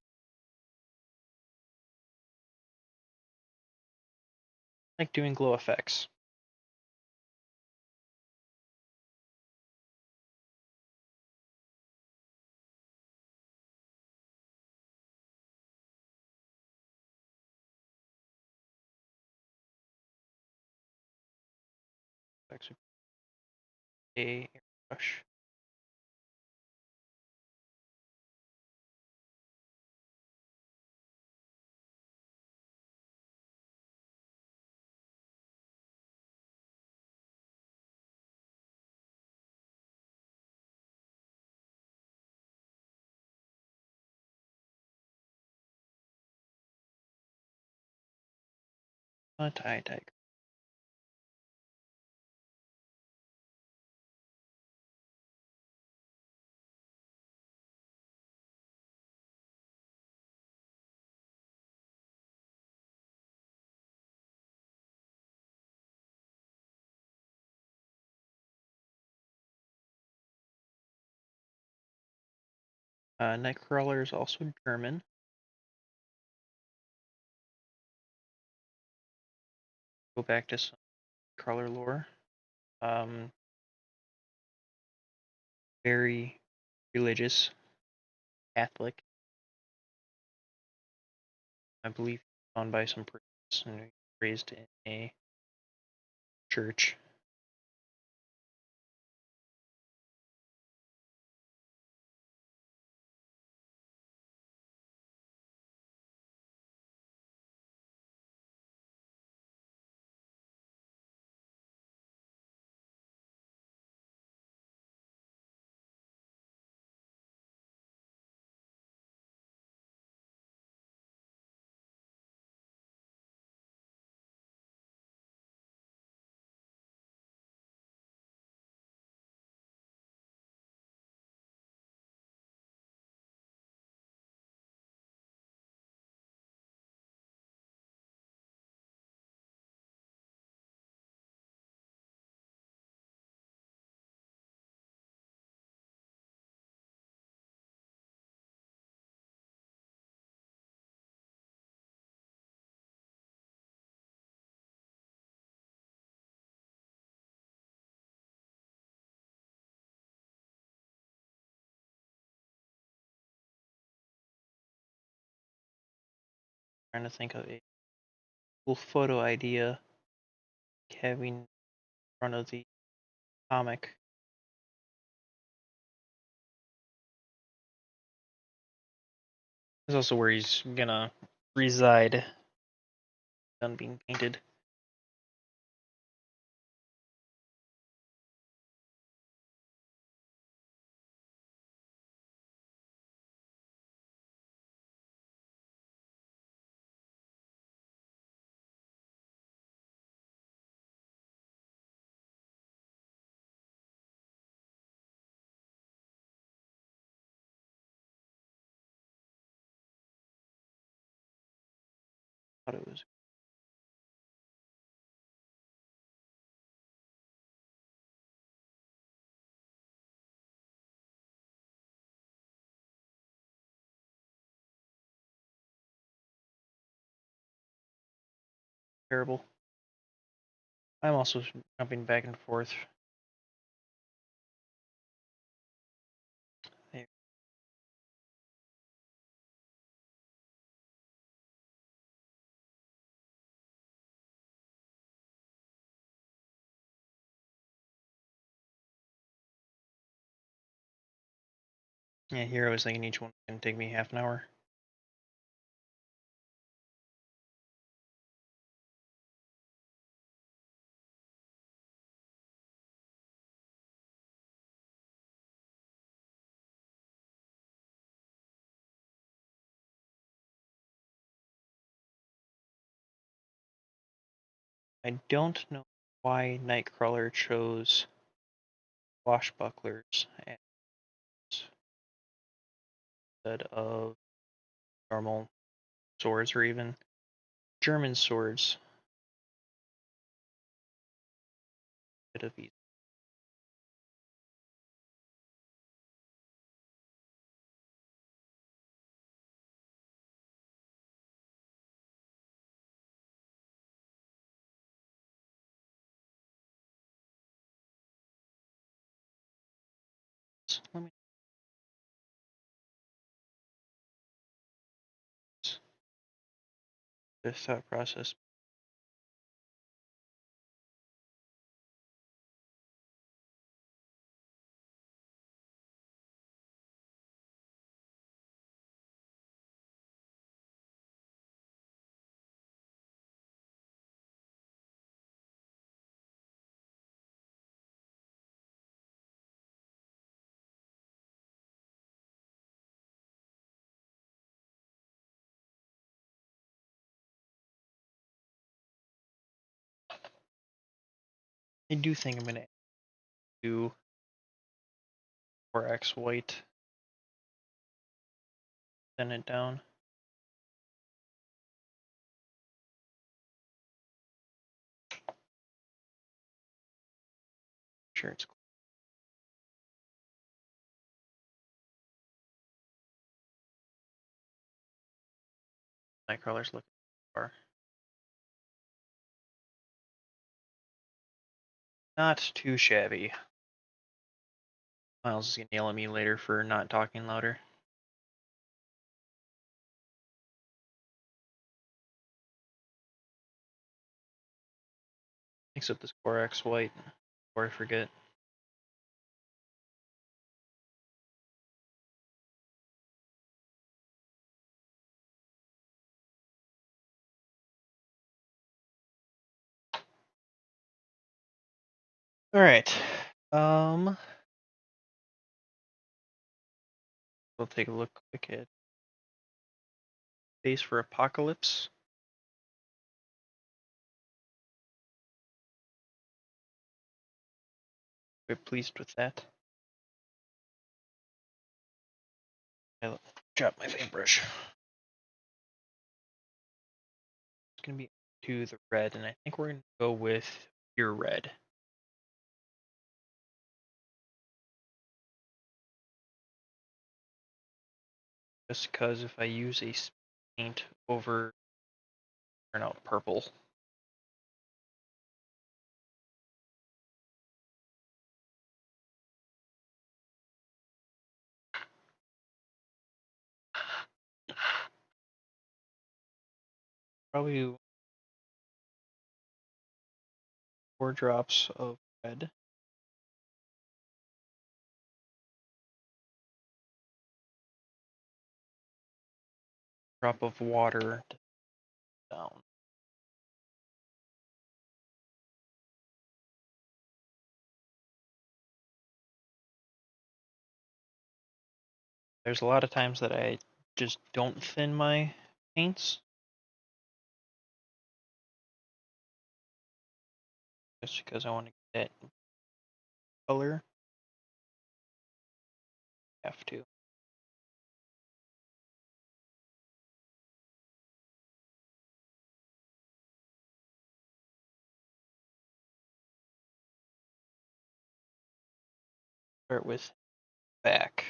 Speaker 1: Like doing glow effects. Effects would be a airbrush. A tie tiger. Nightcrawler is also German. Go back to some crawler lore. Um, very religious, Catholic. I believe found by some priests and raised in a church. Trying to think of a cool photo idea having in front of the comic. This is also where he's gonna reside, done being painted. Thought it was terrible. I'm also jumping back and forth. There. Yeah, here I was thinking each one can take me half an hour. I don't know why Nightcrawler chose swashbucklers instead of normal swords or even German swords. Bit of easy. Let me this thought process. I do think I'm gonna do 4x white, thin it down. Sure, it's cool. Nightcrawler's looking far. Not too shabby. Miles is gonna yell at me later for not talking louder. Mix up this 4x white before I forget. All right. We'll take a look quick at base for apocolypse. We're pleased with that. I'll drop my paintbrush. It's gonna be to the red, and I think we're gonna go with pure red. Just because if I use a paint over, turn out purple. Probably 4 drops of red. Drop of water down. There's a lot of times that I just don't thin my paints. Just because I want to get that color. Have to. Start with back.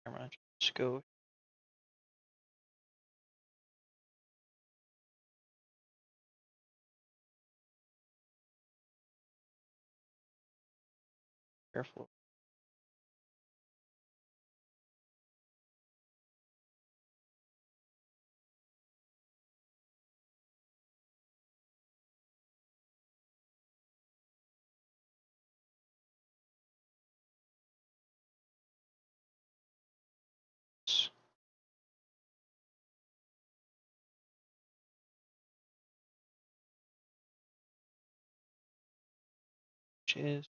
Speaker 1: I'm gonna just go careful. Which is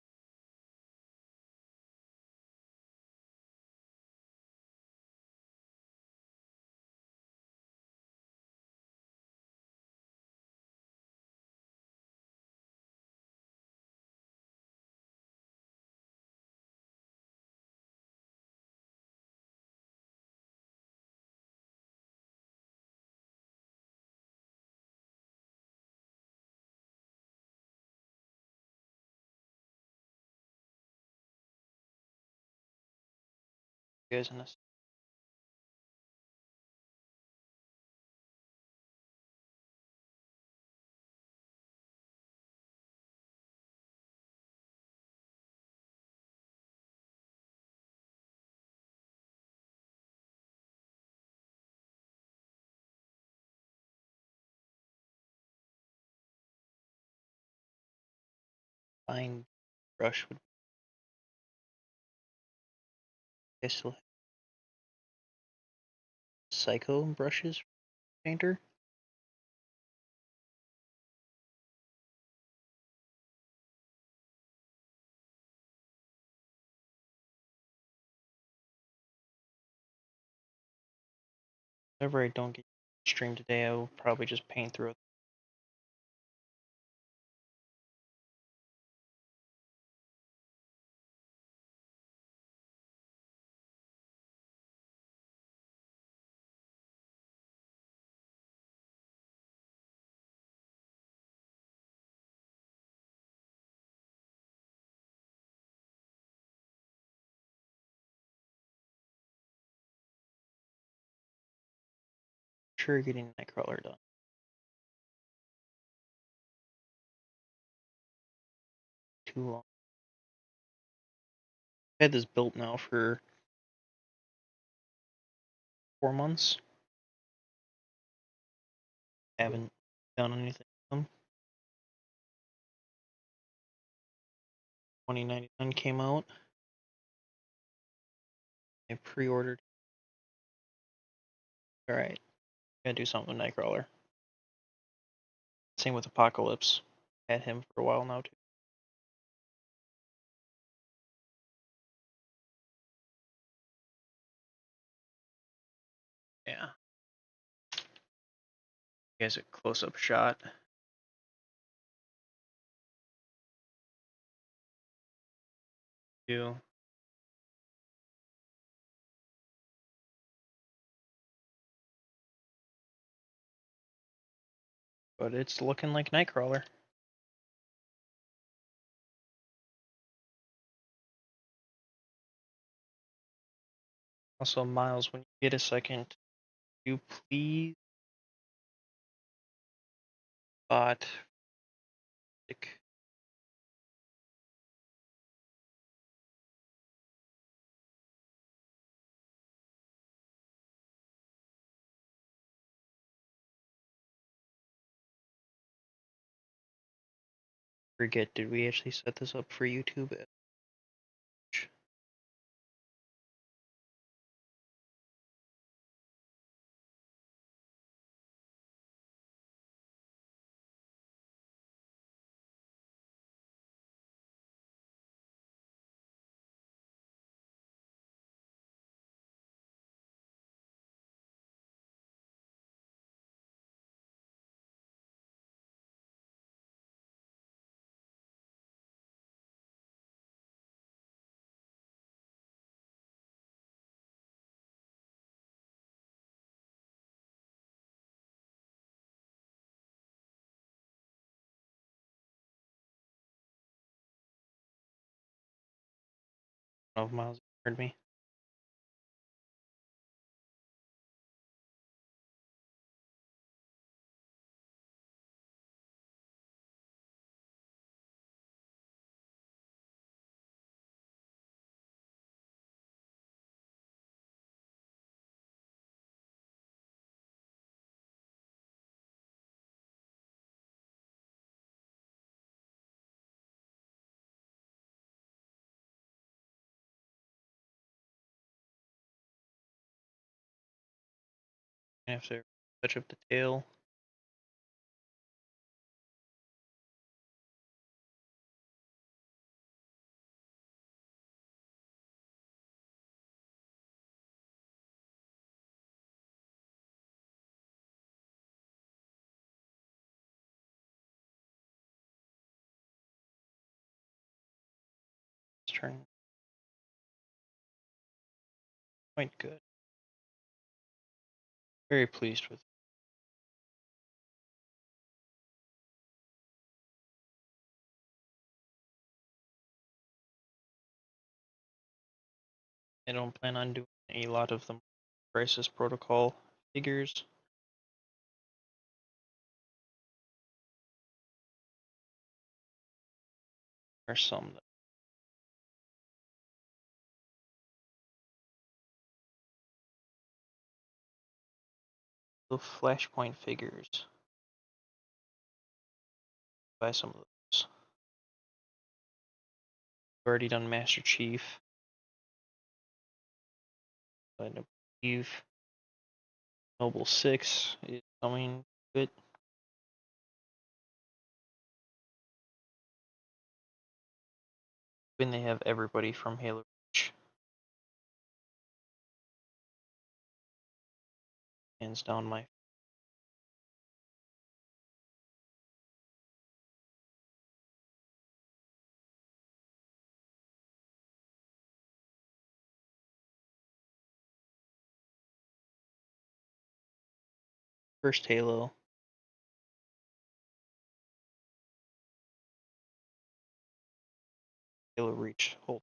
Speaker 1: you guys in this fine brush would I still have psycho brushes painter. Whenever I don't get stream today, I will probably just paint through it. Sure, getting nightcrawler done. Too long. I had this built now for 4 months. Haven't done anything with them. 2099 came out. I pre-ordered. Alright, gotta do something with Nightcrawler. Same with Apocalypse. Had him for a while now too. Yeah. You guys a close-up shot. Do. But it's looking like Nightcrawler. Also, Miles, when you get a second, you please bot like, forget, did we actually set this up for YouTube? I don't know if Miles heard me. I have to touch up the tail. It's turning quite good. Very pleased with it. I don't plan on doing a lot of the Crisis Protocol figures. There are some that the Flashpoint figures. Buy some of those. I've already done Master Chief. I believe Noble 6 is coming good. When they have everybody from Halo Reach. Hands down my first Halo. Halo Reach. Hold.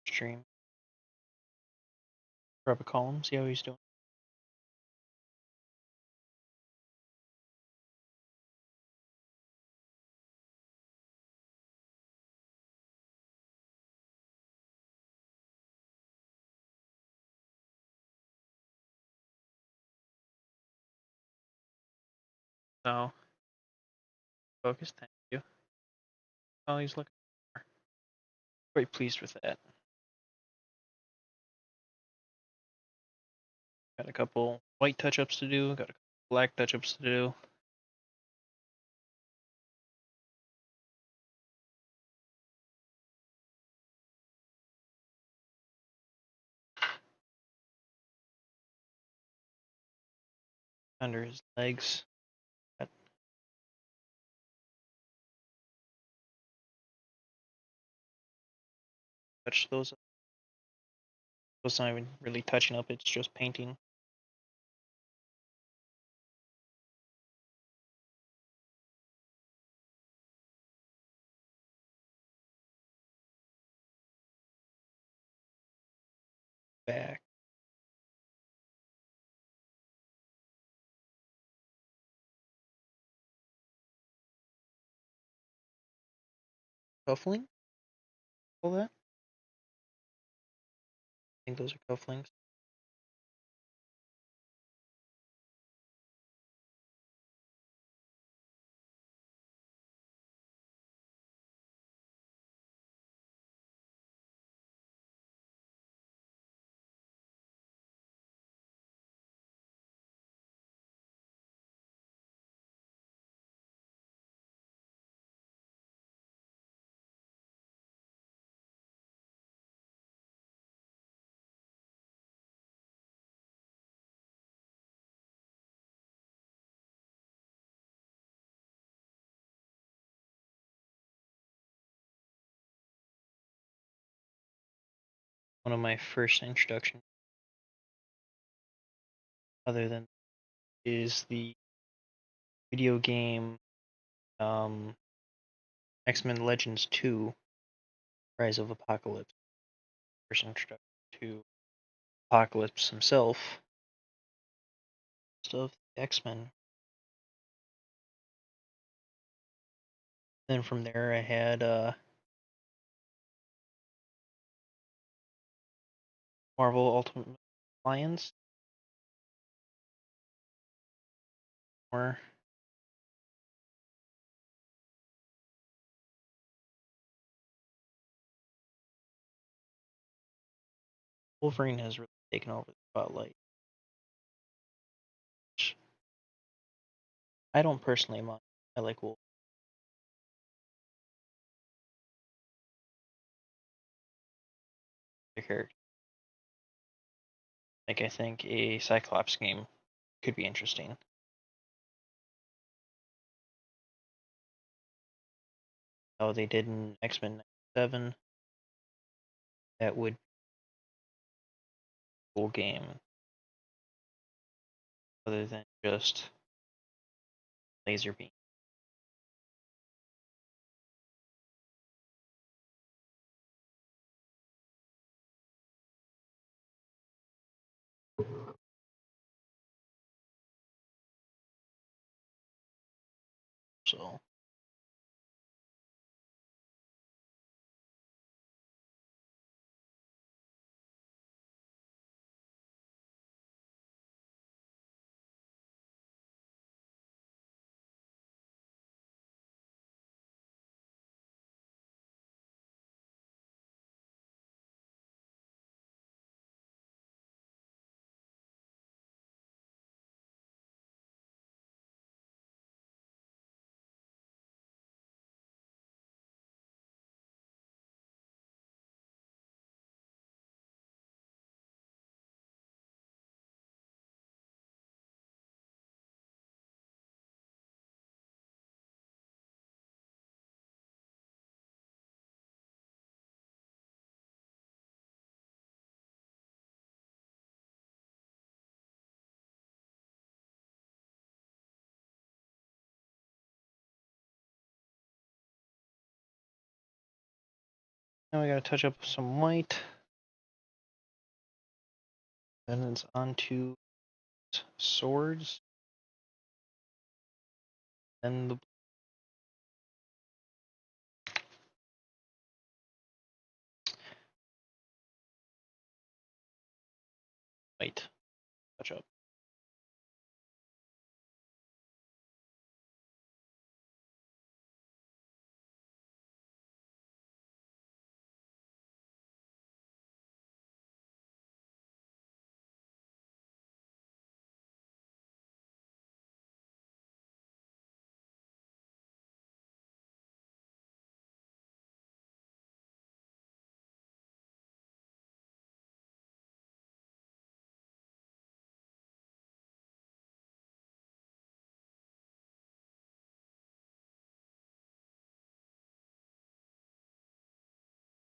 Speaker 1: Stream. Grab a column, see how he's doing. So, focus, thank you. Oh, he's looking quite pleased with that. Got a couple white touch-ups to do, got a couple black touch-ups to do. Under his legs. Got touch those. It's not even really touching up, it's just painting. Back. Cuffling? All that? I think those are cufflinks. One of my first introductions, other than is the video game X-Men Legends 2 Rise of Apocalypse. First introduction to Apocalypse himself. Of the X-Men. Then from there I had Marvel Ultimate Alliance. Or Wolverine has really taken over the spotlight. Which I don't personally mind. I like Wolverine. The character. Like I think a Cyclops game could be interesting. How they did in X-Men 7. That would be a cool game. Other than just laser beam. So now we gotta touch up some white. Then it's on to swords. Then the white touch up.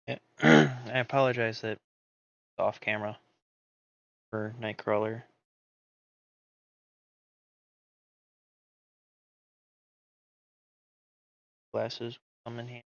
Speaker 1: Yeah. I apologize that it's off camera for Nightcrawler. Glasses come in handy.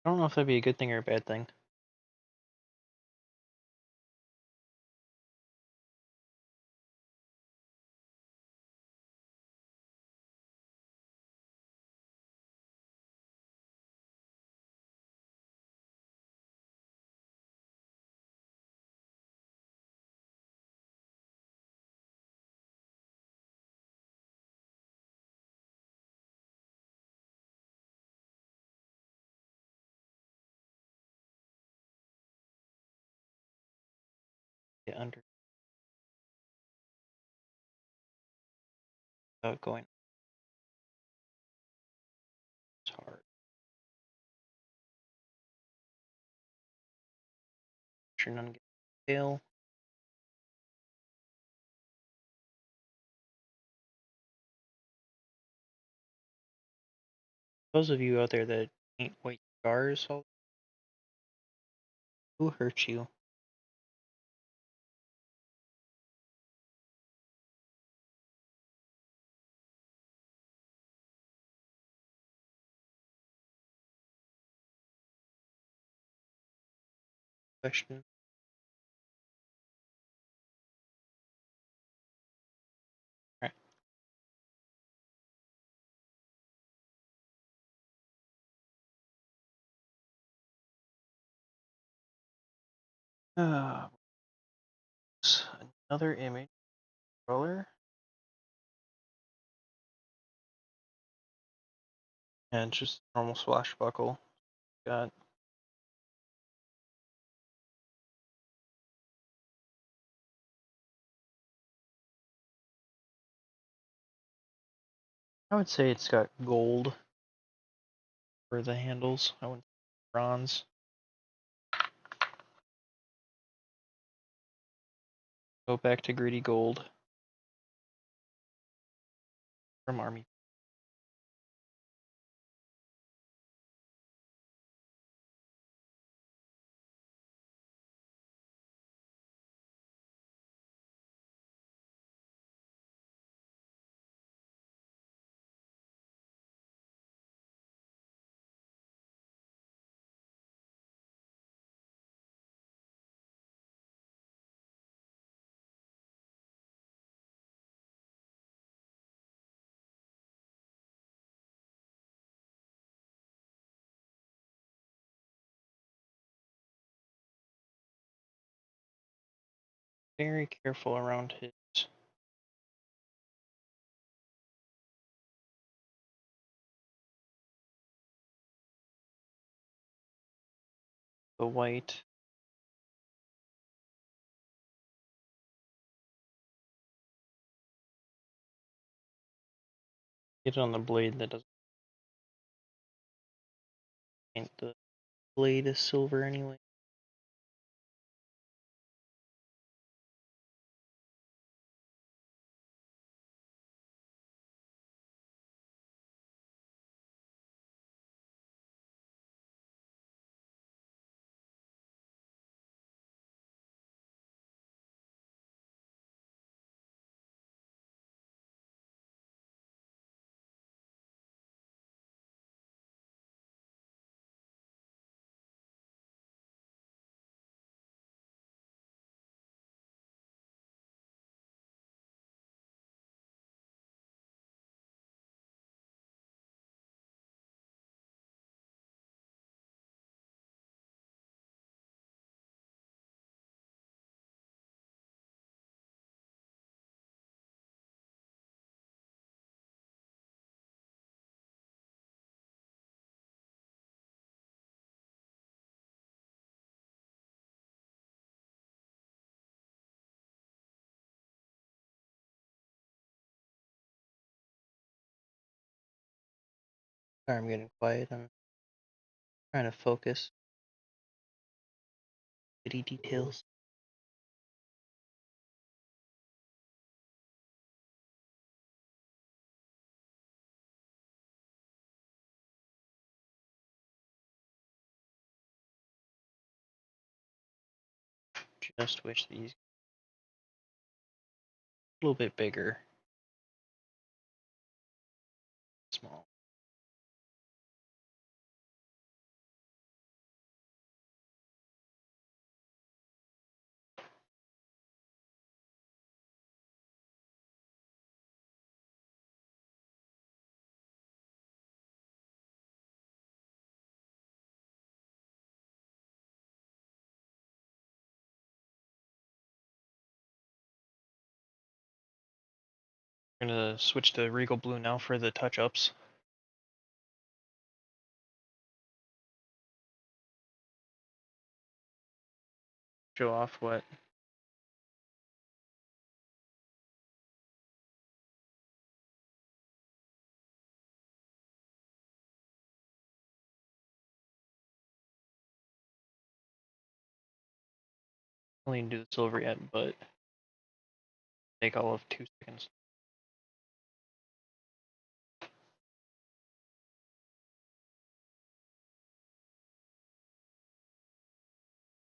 Speaker 1: I don't know if that'd be a good thing or a bad thing. Get under without going. It's hard. Sure none get tail. Those of you out there that paint white scars, who hurt you? Question. Alright. Uh, Another image roller. And just normal swashbuckle. Got I would say it's got gold for the handles. I wouldn't say bronze. Go back to gritty gold from Army. Very careful around his the white. Get it on the blade that doesn't paint the blade is silver anyway. Sorry, I'm getting quiet. I'm trying to focus. Bitty details. Just wish these a little bit bigger. Small. I'm gonna switch to Regal Blue now for the touch-ups. Show off what I only didn't do the silver yet, but take all of 2 seconds.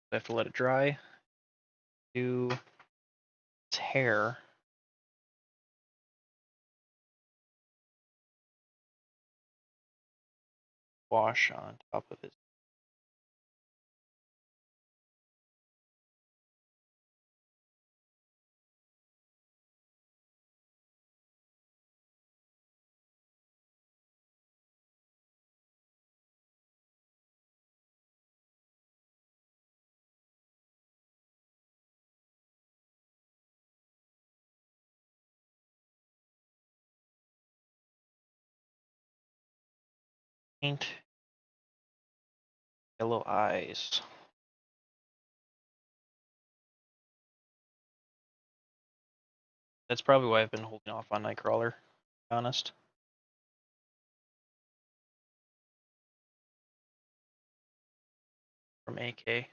Speaker 1: I have to let it dry. Do its hair. Wash on top of it. Paint. Yellow eyes. That's probably why I've been holding off on Nightcrawler, to be honest. From AK.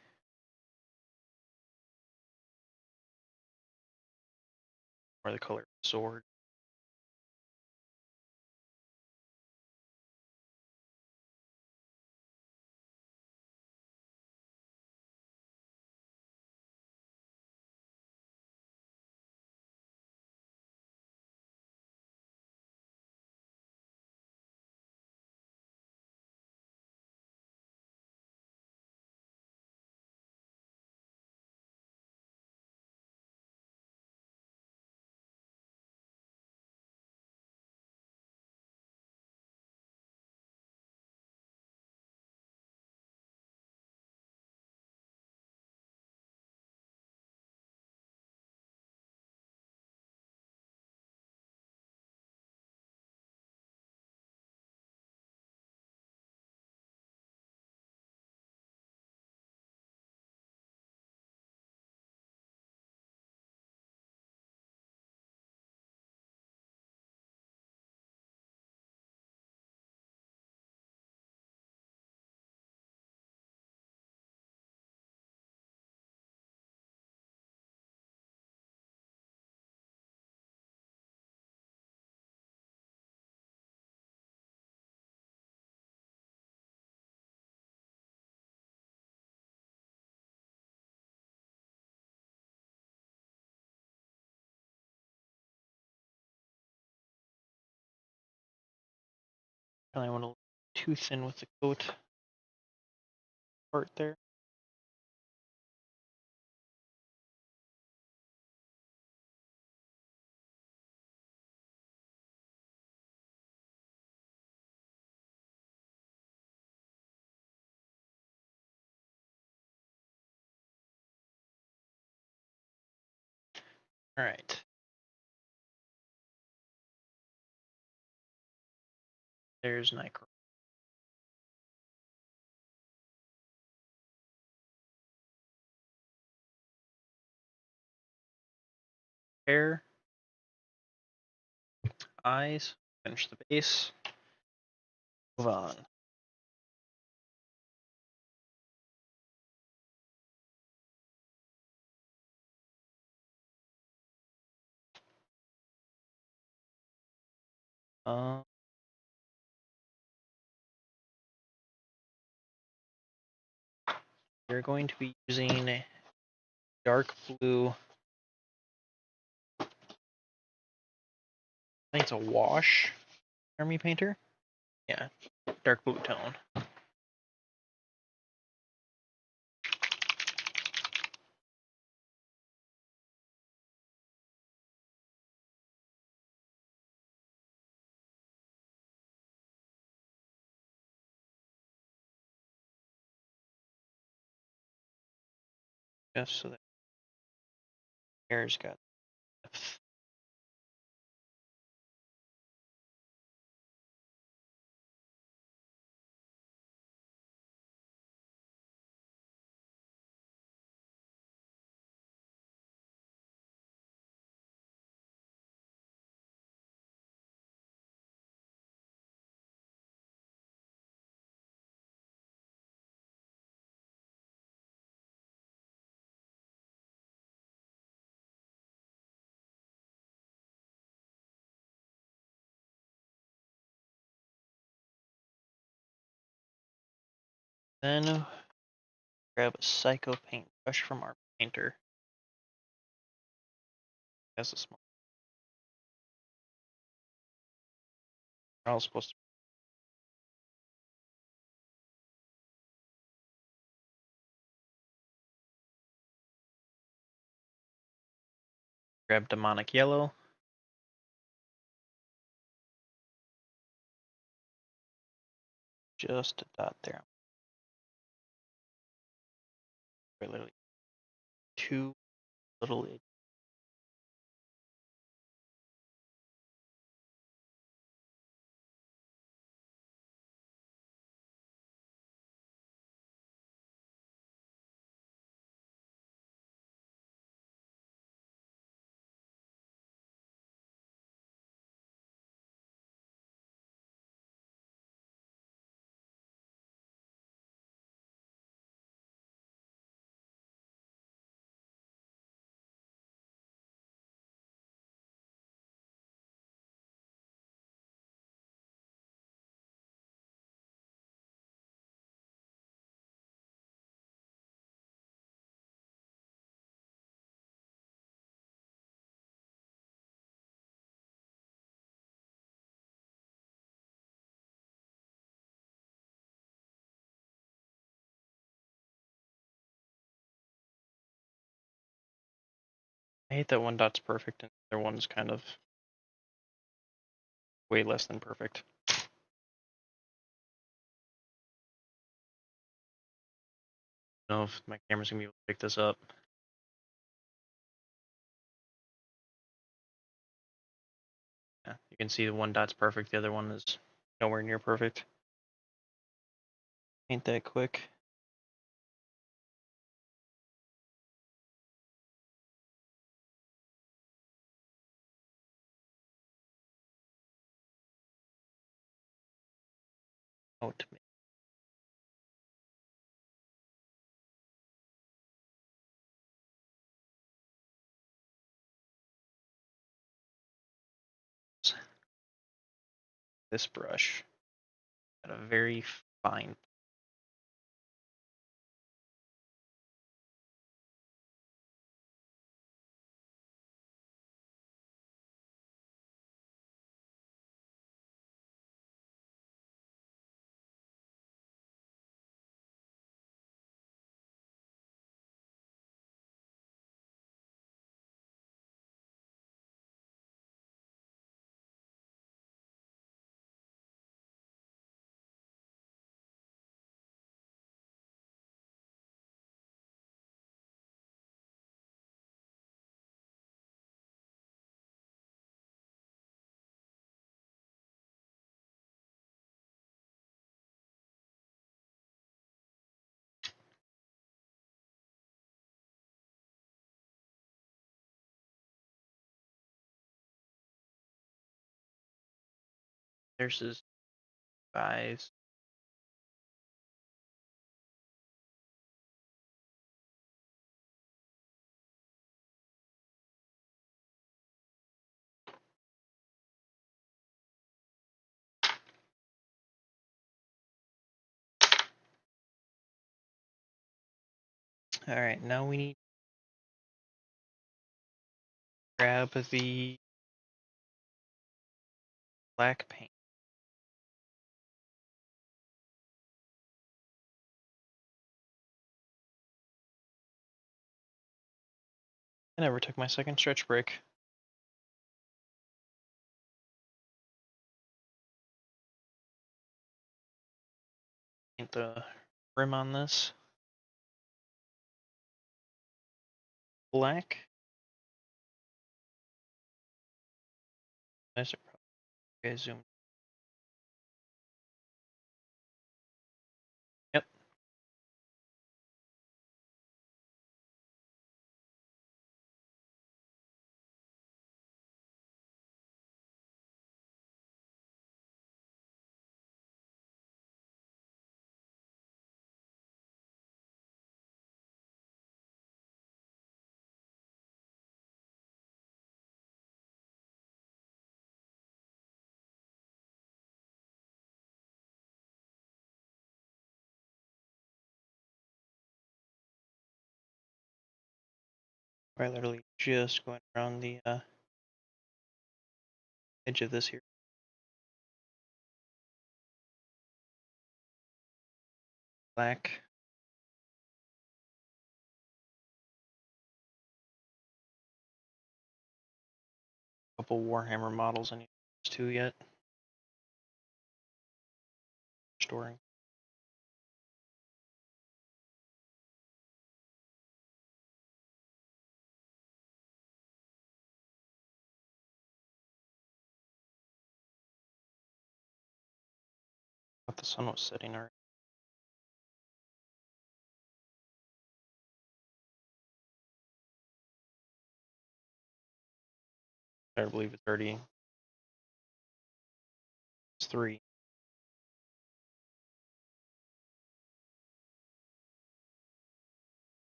Speaker 1: Or the color sword. Probably went a little too thin with the coat part there. Alright. There's Nightcrawler. Hair. Eyes. Finish the base. Move on. Uh, you're going to be using dark blue. I think it's a wash army painter. Yeah, dark blue tone. Just so that hair's got depth. Then grab a psycho paint brush from our painter. That's a small. We're all supposed to grab demonic yellow. Just a dot there. Literally two little. I hate that one dot's perfect and the other one's kind of way less than perfect. I don't know if my camera's gonna be able to pick this up. Yeah, you can see the one dot's perfect, the other one is nowhere near perfect. Ain't that quick. Oh, to me. This brush got a very fine. There's his 5s. All right, now we need to grab the black paint. I never took my second stretch break. Paint the rim on this black. Nice, okay, zoom. Yep. We're literally just going around the edge of this here. Black. Couple warhammer models I need to yet. Storing. Thought the sun was setting already. I believe it's already. It's 3.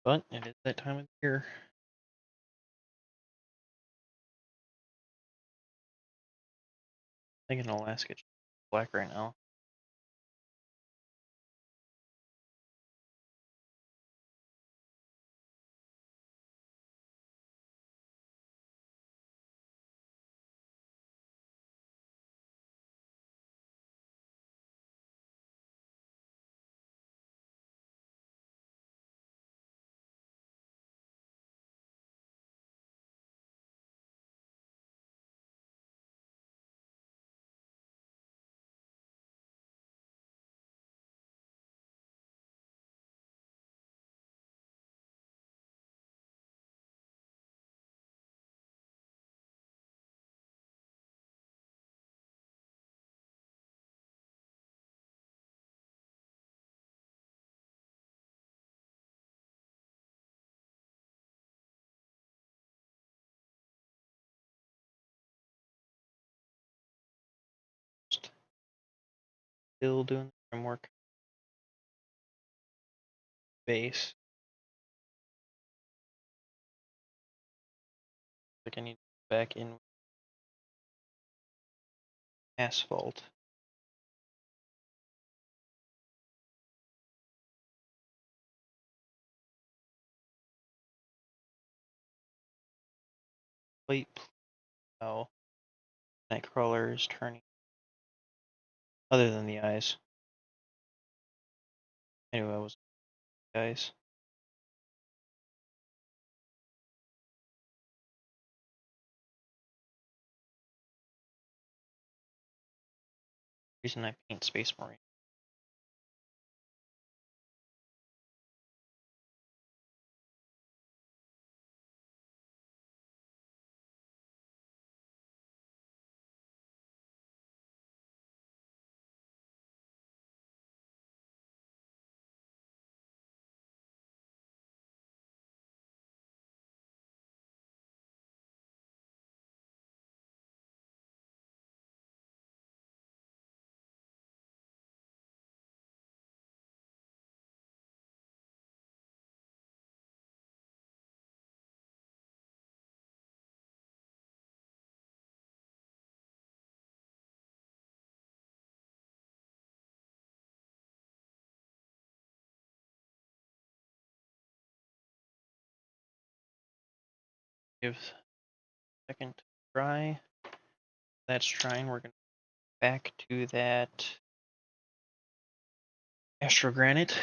Speaker 1: But it is that time of the year. I think in Alaska it's black right now. Still doing the framework base. Like I need to go back in asphalt. Plate plow. Nightcrawler is turning. Other than the eyes. Anyway, I was guys. Reason I paint Space Marine. Give a second to dry. That's drying. We're going to go back to that astrogranite.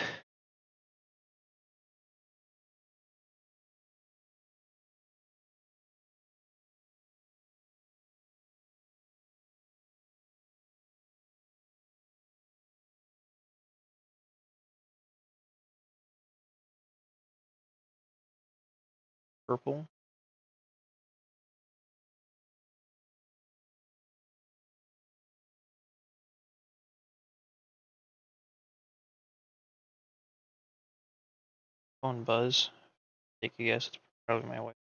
Speaker 1: Purple. Phone buzz. Take a guess. It's probably my wife.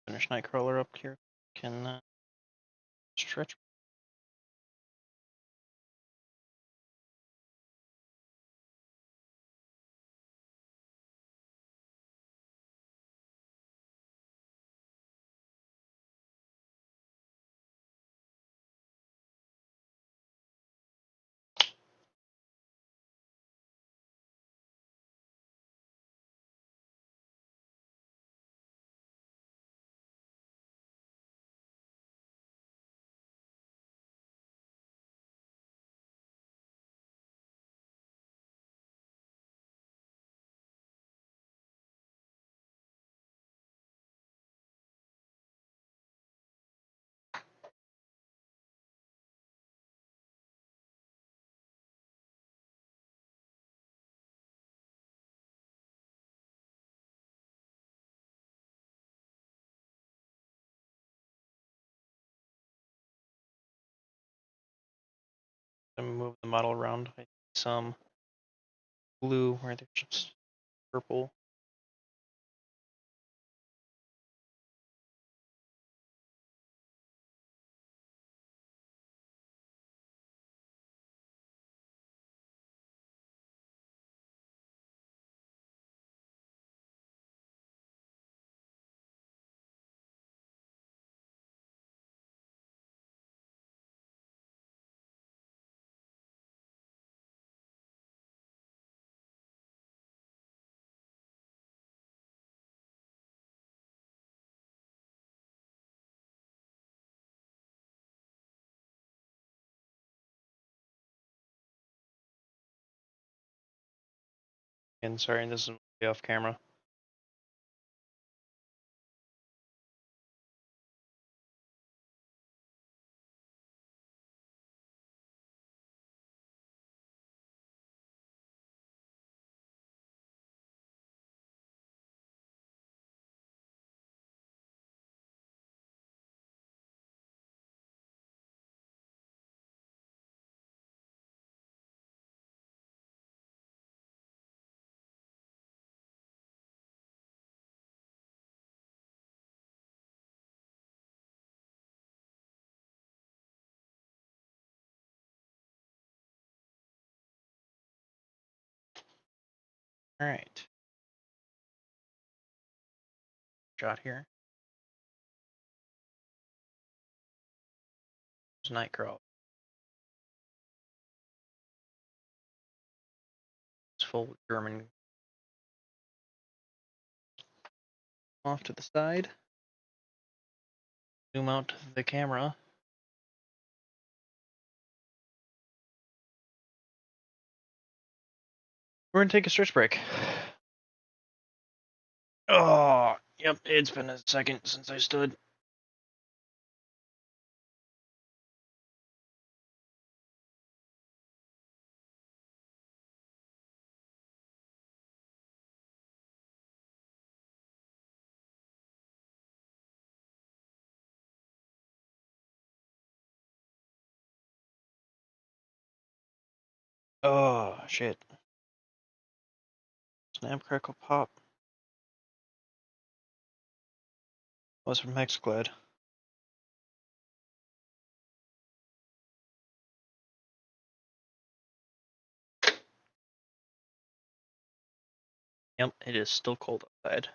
Speaker 1: Finish nightcrawler up here. Can stretch. Move the model around. I see some blue where there's just purple. And sorry, this is way off camera. All right. Shot here. There's nightcrawler. It's full German. Off to the side. Zoom out the camera. We're gonna take a stretch break. Oh, yep, it's been a second since I stood. Oh, shit. Snap, crackle, pop. Was from Hexaglade. Yep, it is still cold outside.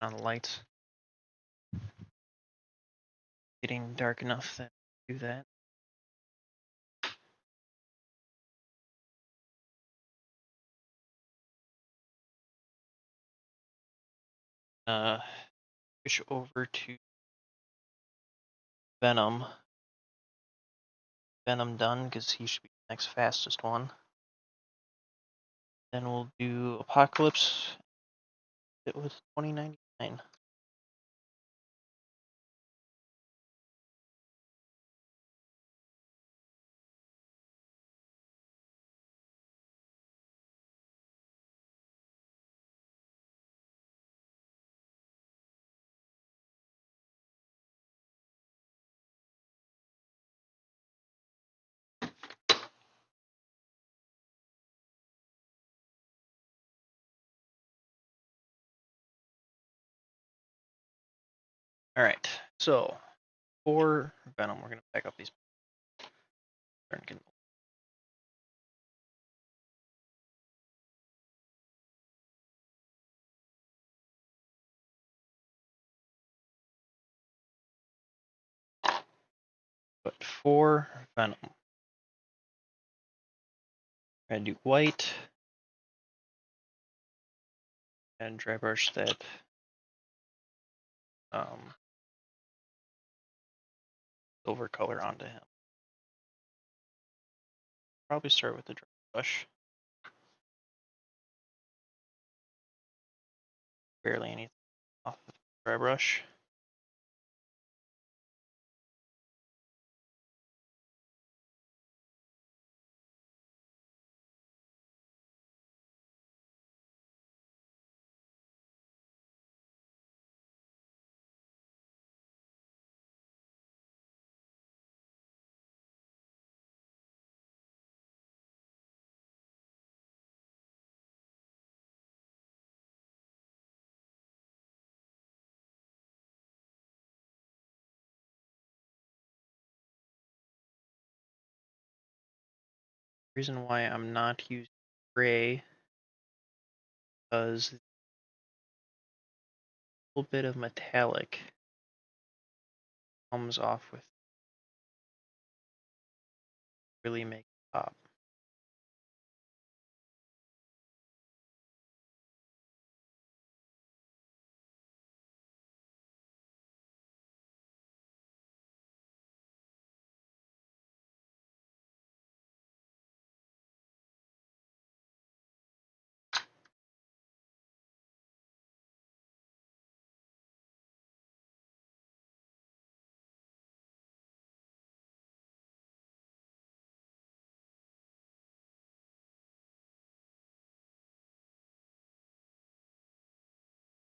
Speaker 1: On the lights. Getting dark enough that I do that. Switch over to Venom. Venom done, because he should be the next fastest one. Then we'll do Apocalypse. It was 2099. Alright, so for Venom, we're going to back up these. But for Venom, I'm going to do white and dry brush that silver color onto him. Probably start with the dry brush. Barely anything off the dry brush. The reason why I'm not using gray because a little bit of metallic comes off with really make it pop.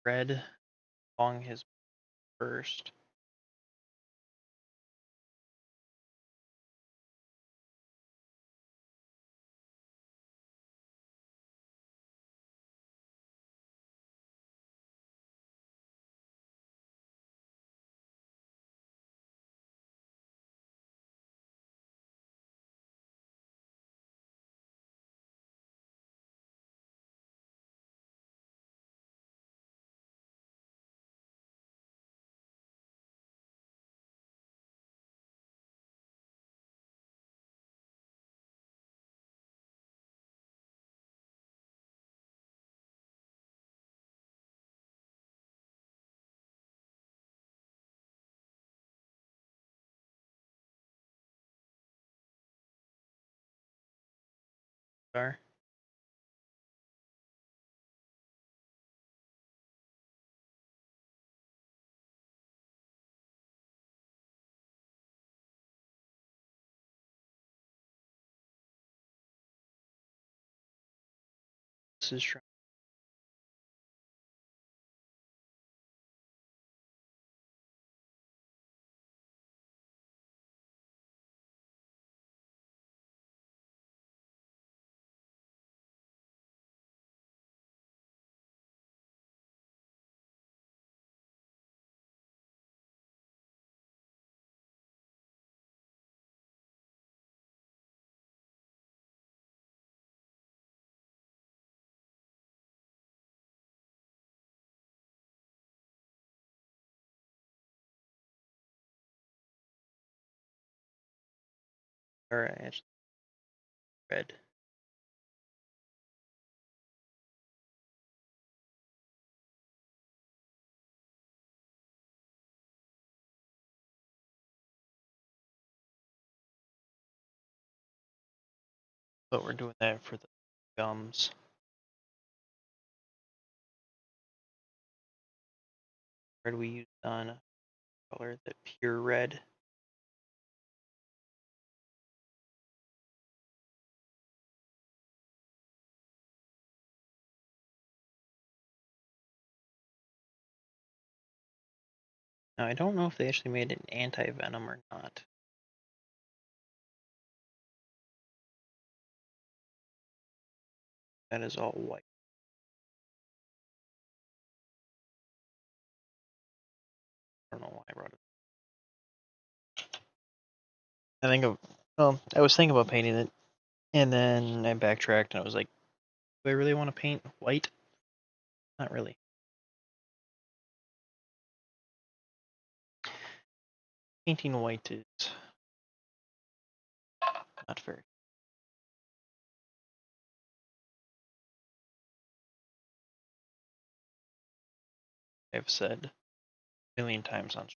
Speaker 1: Red along his first. Are. This is trying. Or actually red. But we're doing that for the gums. Red we used on color, the pure red. Now I don't know if they actually made an anti-venom or not. That is all white. I don't know why I wrote it. I was thinking about painting it, and then I backtracked and I was like, do I really want to paint white? Not really. Painting white is not fair. I've said a million times on.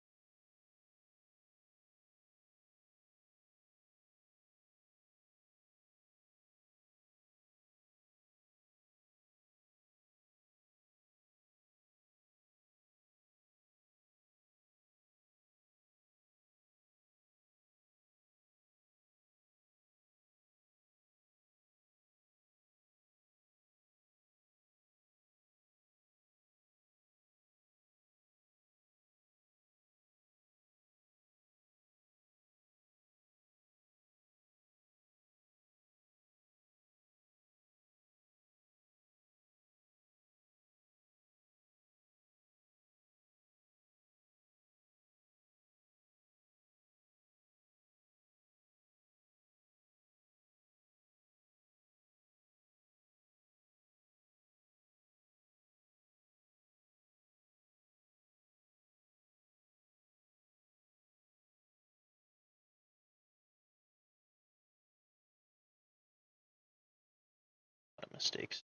Speaker 1: A lot of mistakes.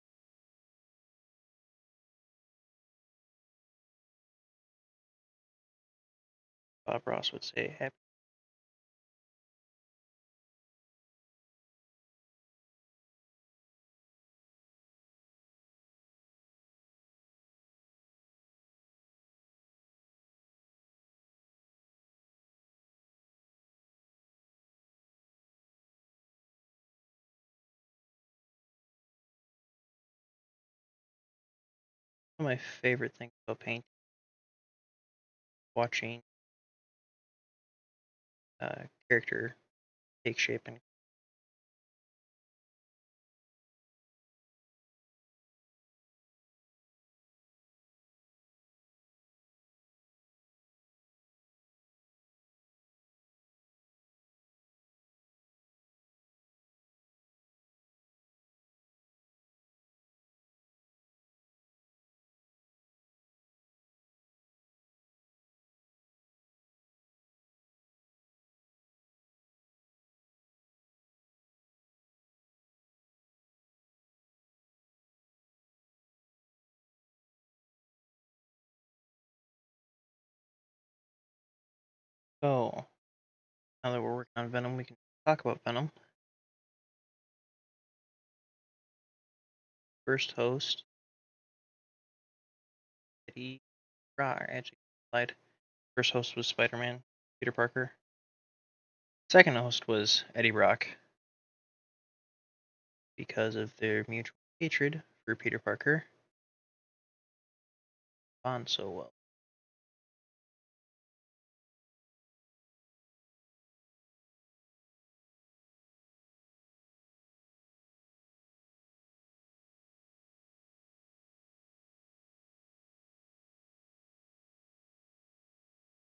Speaker 1: Bob Ross would say, happy. One of my favorite things about painting, watching character take shape. And so now that we're working on Venom, we can talk about Venom. First host, Eddie Brock. Actually, lied. First host was Spider-Man, Peter Parker. Second host was Eddie Brock because of their mutual hatred for Peter Parker. Bond so well.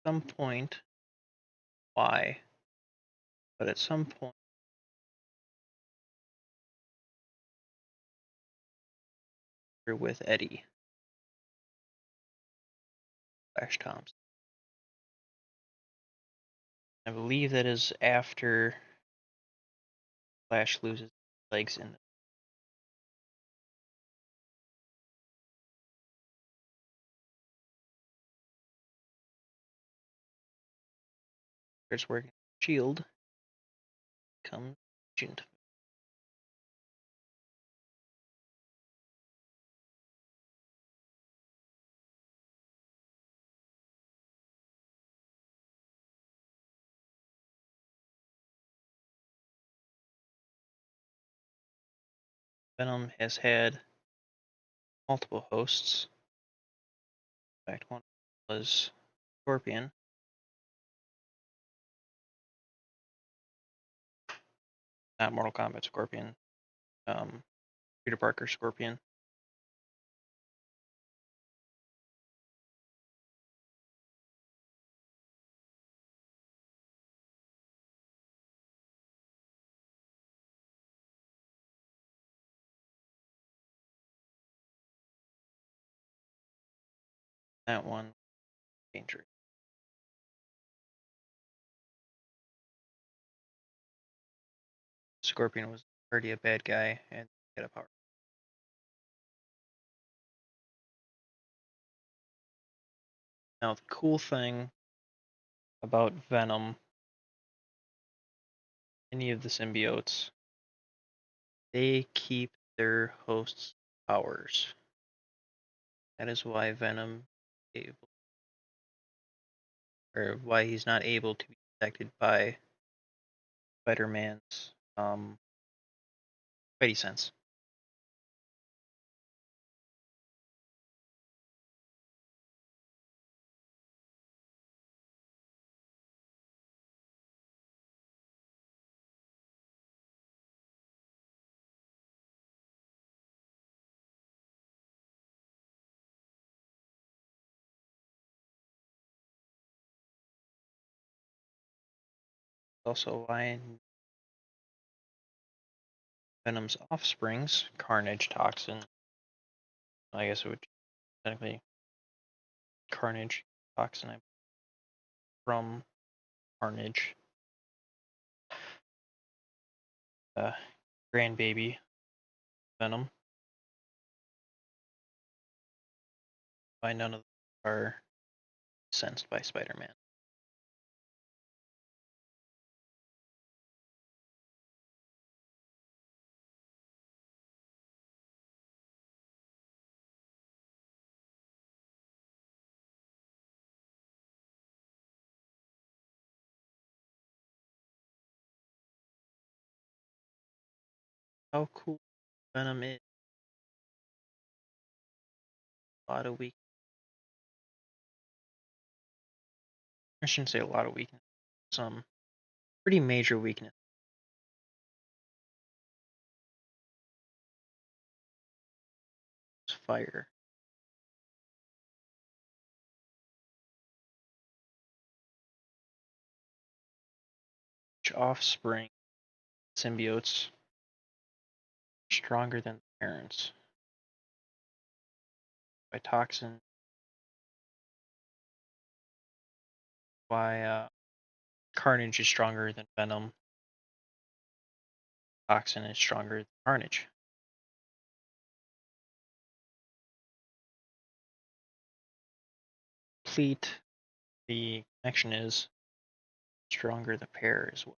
Speaker 1: At some point, why? But at some point, they're with Eddie Flash Thompson. I believe that is after Flash loses legs in the starts working shield. Comes agent. Venom has had multiple hosts. In fact, one was Scorpion. Not Mortal Kombat Scorpion. Peter Parker Scorpion. That one dangerous. Scorpion was already a bad guy and had a power. Now the cool thing about Venom, any of the symbiotes, they keep their hosts' powers. That is why Venom able, or why he's not able to be detected by Spider-Man's Spidey sense. Also why Venom's offsprings, Carnage Toxin, I guess it would technically Carnage Toxin from Carnage, grandbaby Venom. Why none of them are sensed by Spider-Man. How cool Venom is. A lot of weak. I shouldn't say a lot of weakness. Some pretty major weakness. Fire. Each offspring symbiotes stronger than the parents. By toxin. Why Carnage is stronger than Venom. Toxin is stronger than Carnage. Complete. The connection is stronger the pair as well.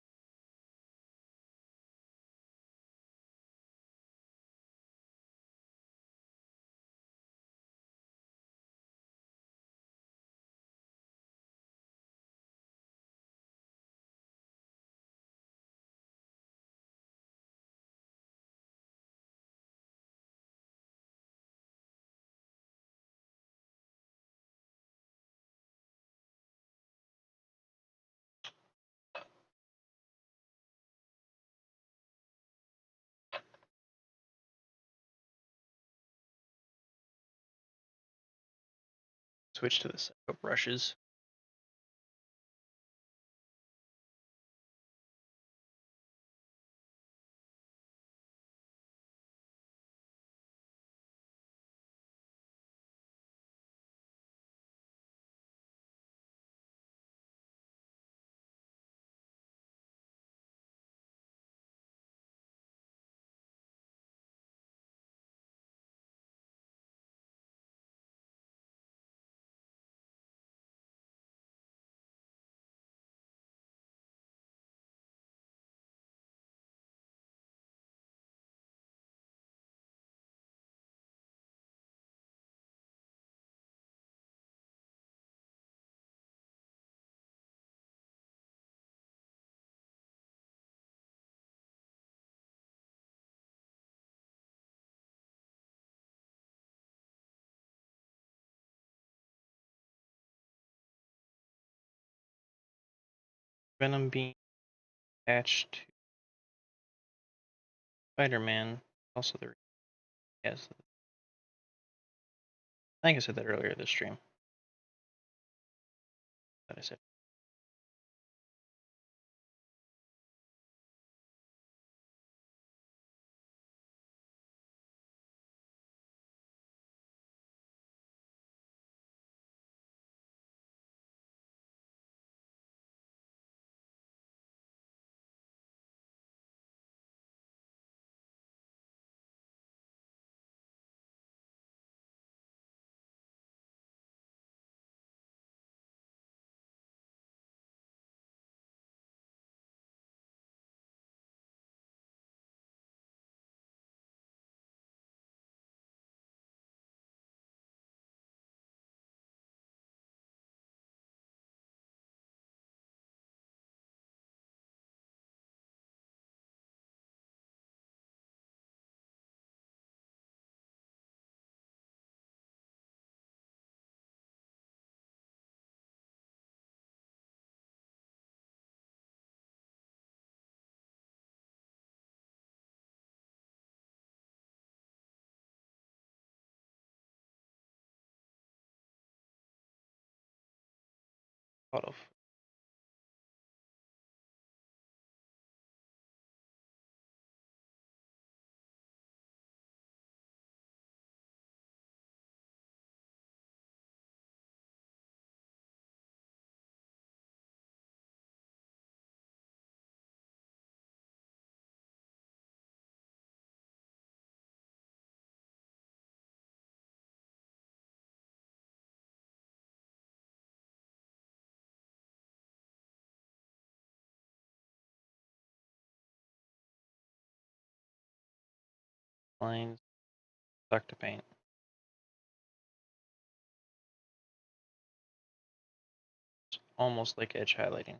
Speaker 1: Switch to the psycho brushes. Venom being attached to Spider-Man. Also, the yes, I think I said that earlier this stream. That I said. Thought of. Lines. Stuck to paint. It's almost like edge highlighting.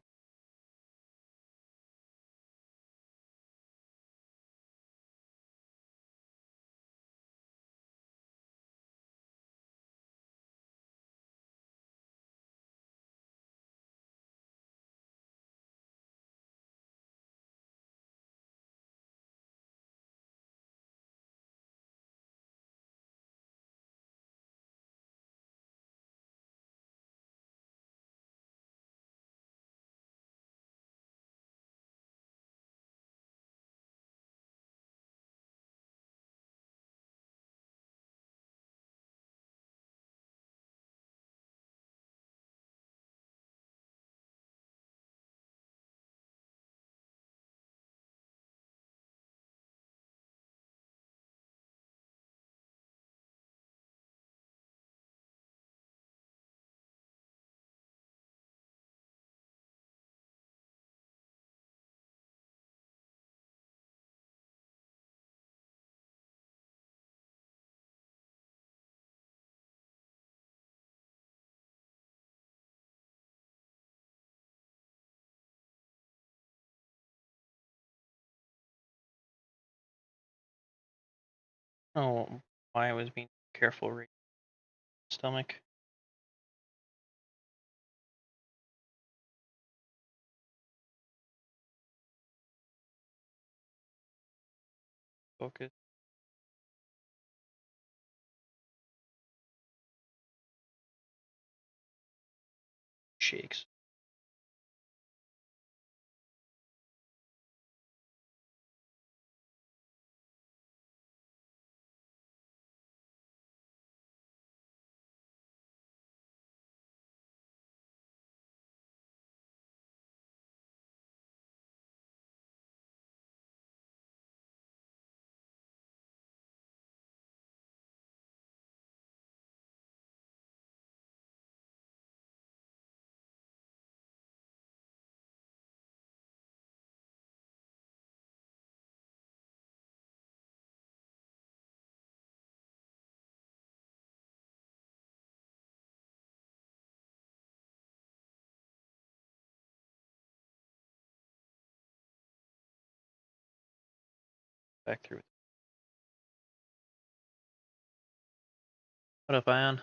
Speaker 1: Oh, why I was being careful reading stomach. Focus. Shakes. Back through. What up, Ion?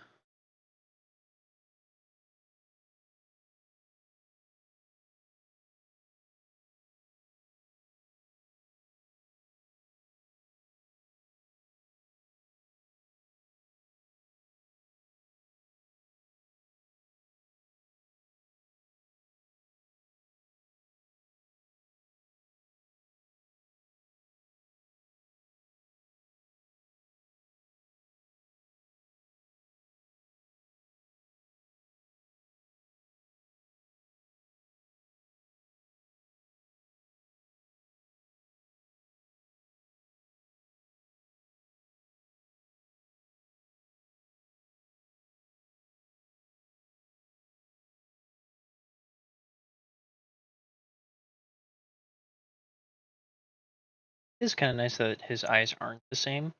Speaker 1: It is kind of nice that his eyes aren't the same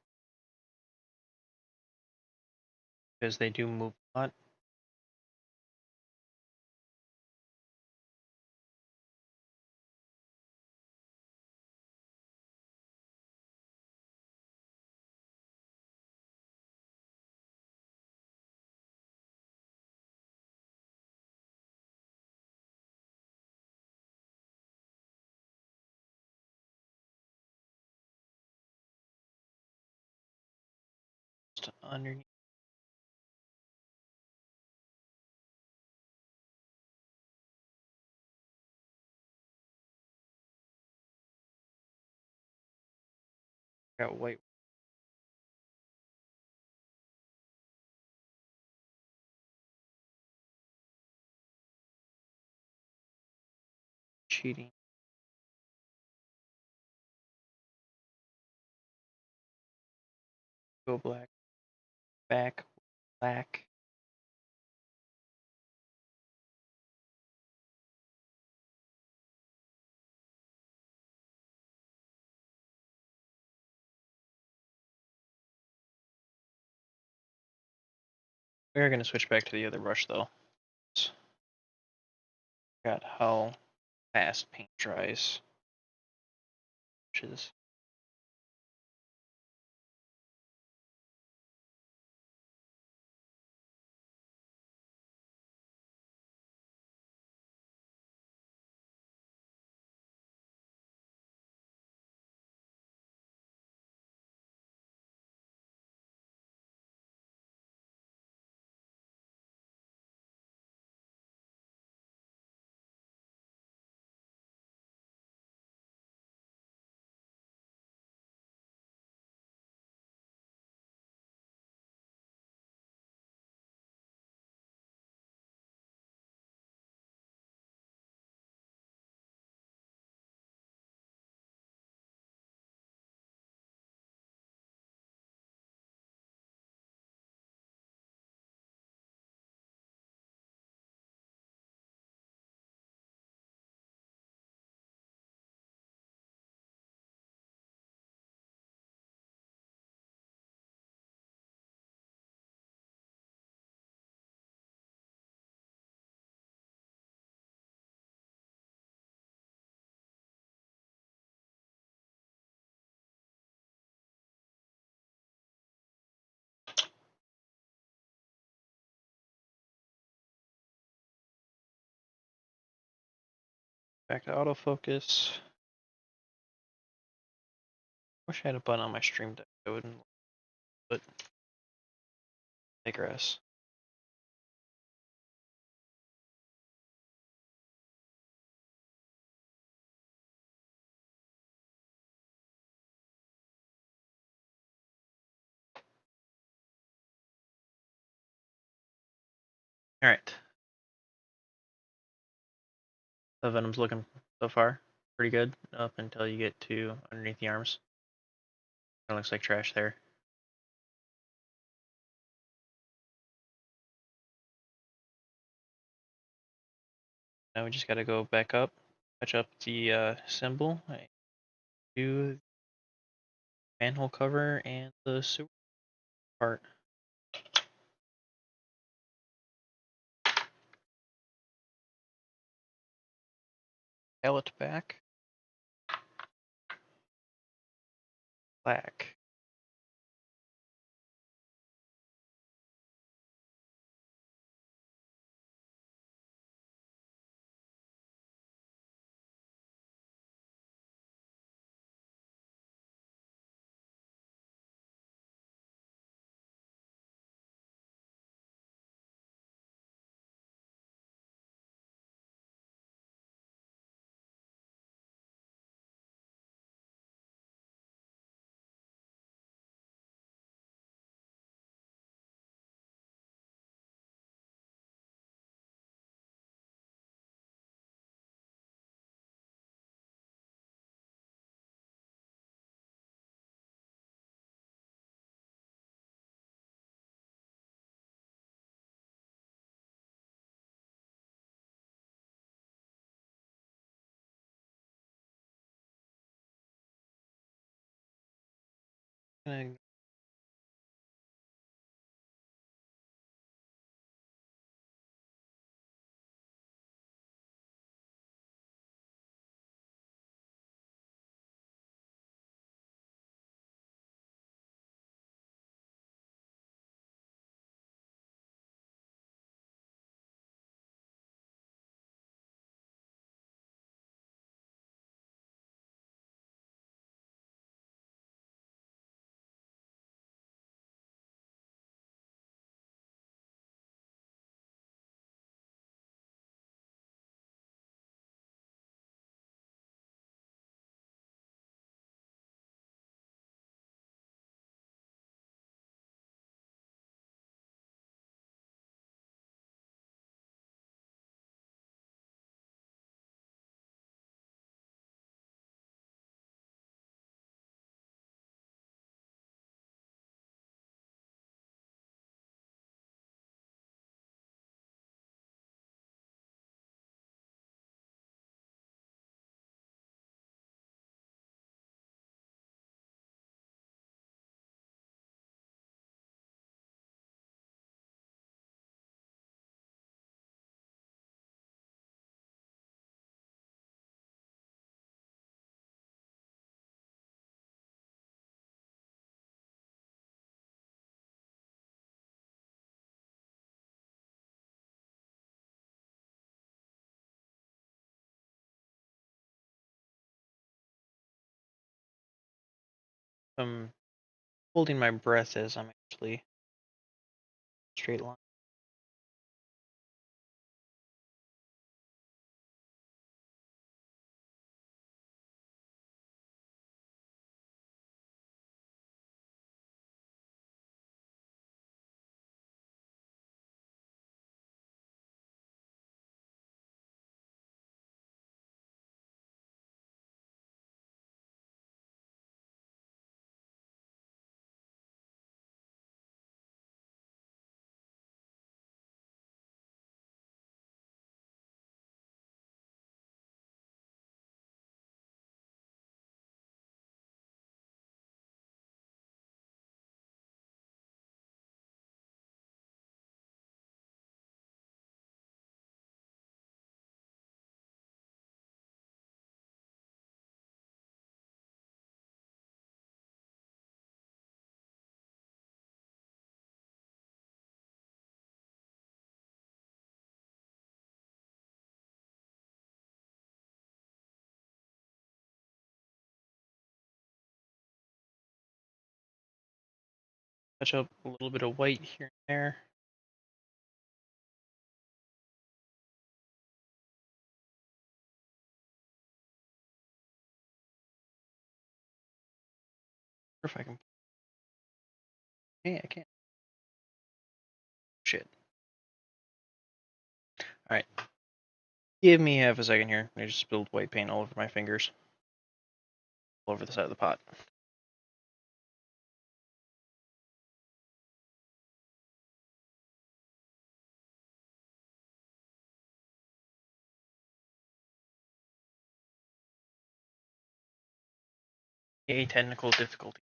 Speaker 1: because they do move a lot. Just underneath. Got white cheating. Go black. Back. Black. We're gonna switch back to the other brush though. Got how fast paint dries. Which is back to autofocus. Wish I had a button on my stream deck. I wouldn't, but digress. All right. The Venom's looking so far pretty good up until you get to underneath the arms. It looks like trash there. Now we just got to go back up, touch up the symbol, do manhole cover and the sewer part. Pallet back, black. gonna holding my breath as I'm actually straight line. Touch up a little bit of white here and there. Or if I can. Hey, I can't. Shit. All right. Give me half a second here. I just spilled white paint all over my fingers, all over the side of the pot. A technical difficulty.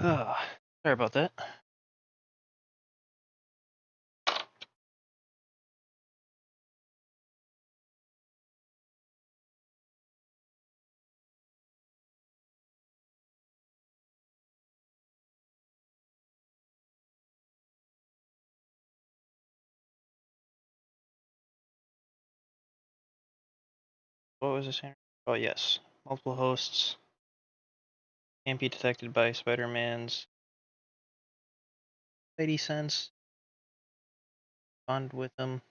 Speaker 1: Sorry about that. What was I saying? Oh yes, multiple hosts can't be detected by Spider-Man's Spidey sense. Bond with him.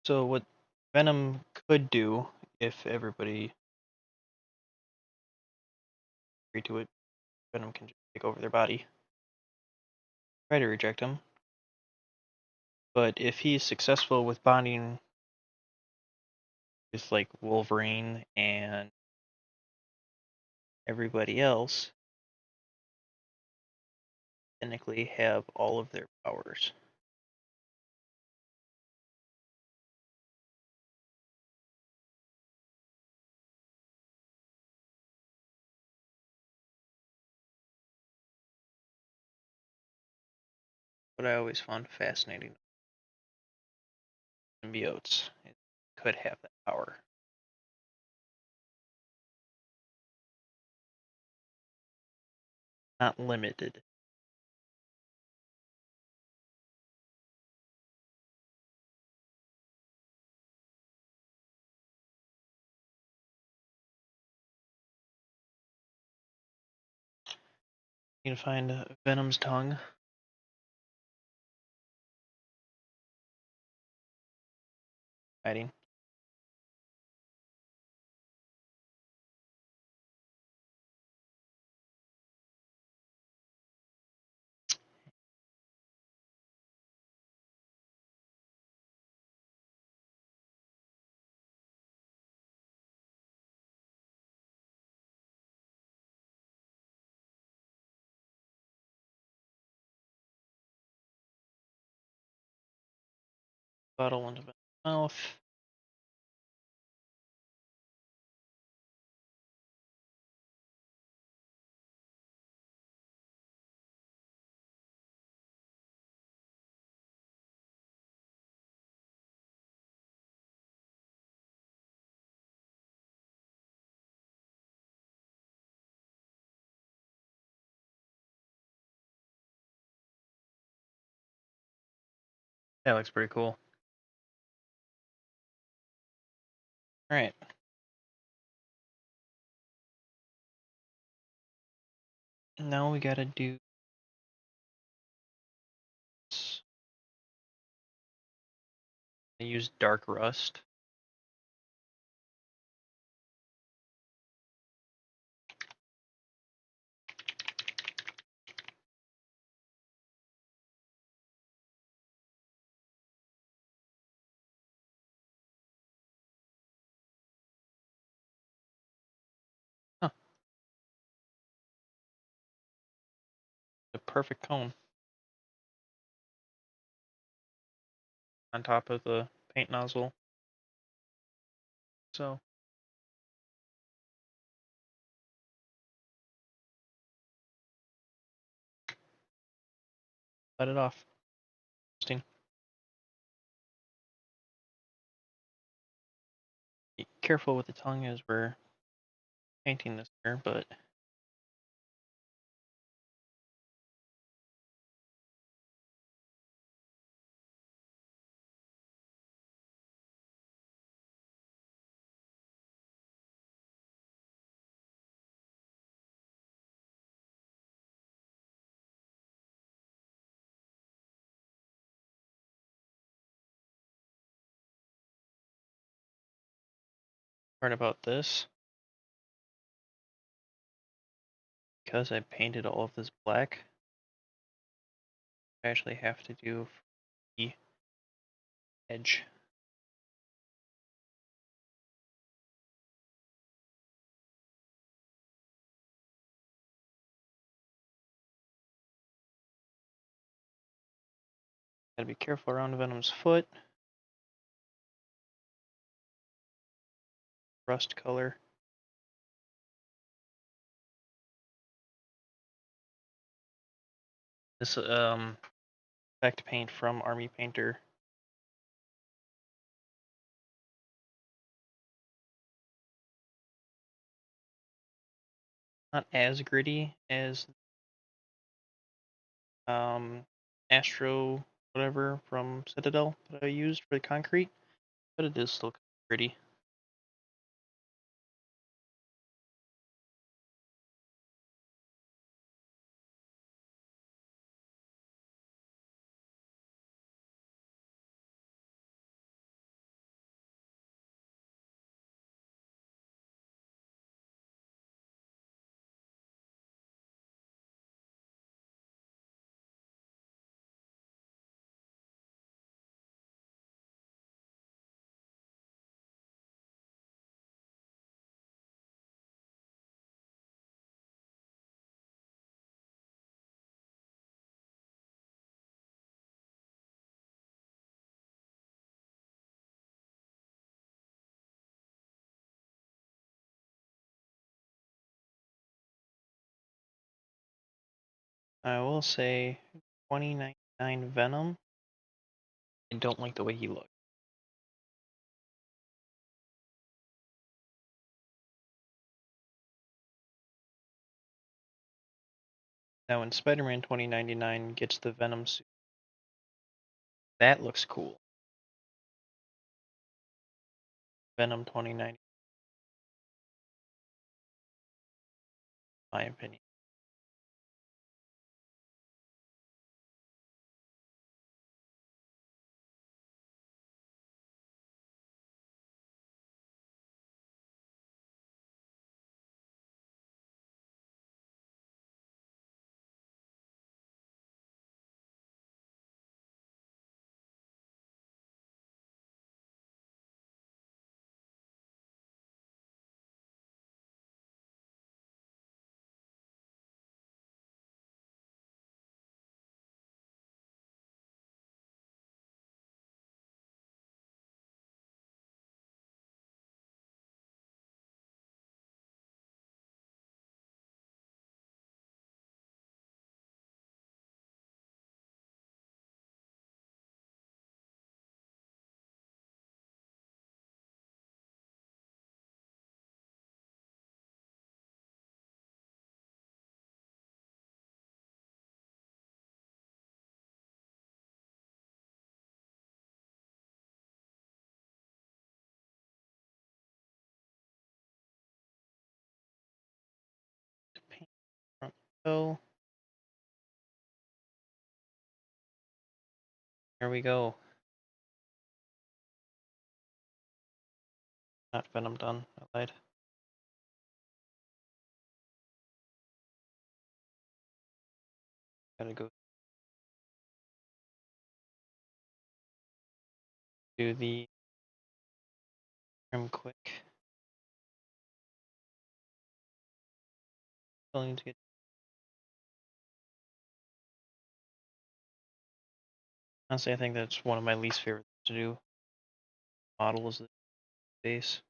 Speaker 1: So what Venom could do, if everybody agree to it, Venom can just take over their body, try to reject him. But if he's successful with bonding with like Wolverine and everybody else, technically have all of their powers. What I always found fascinating, symbiotes it could have that power. Not limited. You can find Venom's tongue. Hiding. Bottle into Venom's mouth. That looks pretty cool. Alright. Now we gotta do this. I use dark rust. Huh, the perfect cone on top of the paint nozzle. So let it off. Interesting. Be careful with the tongue as we're painting this here, but part about this, because I painted all of this black, I actually have to do the edge. Gotta be careful around Venom's foot. Rust color. This effect paint from Army Painter. Not as gritty as Astro whatever from Citadel that I used for the concrete, but it is still gritty. I will say 2099 Venom. I don't like the way he looks. Now, when Spider-Man 2099 gets the Venom suit, that looks cool. Venom 2090, in my opinion. Paint front toe. There we go. Not Venom done. I lied. Gotta go do the trim quick. Still need to get. Honestly, I think that's one of my least favorite things to do. Model is the base.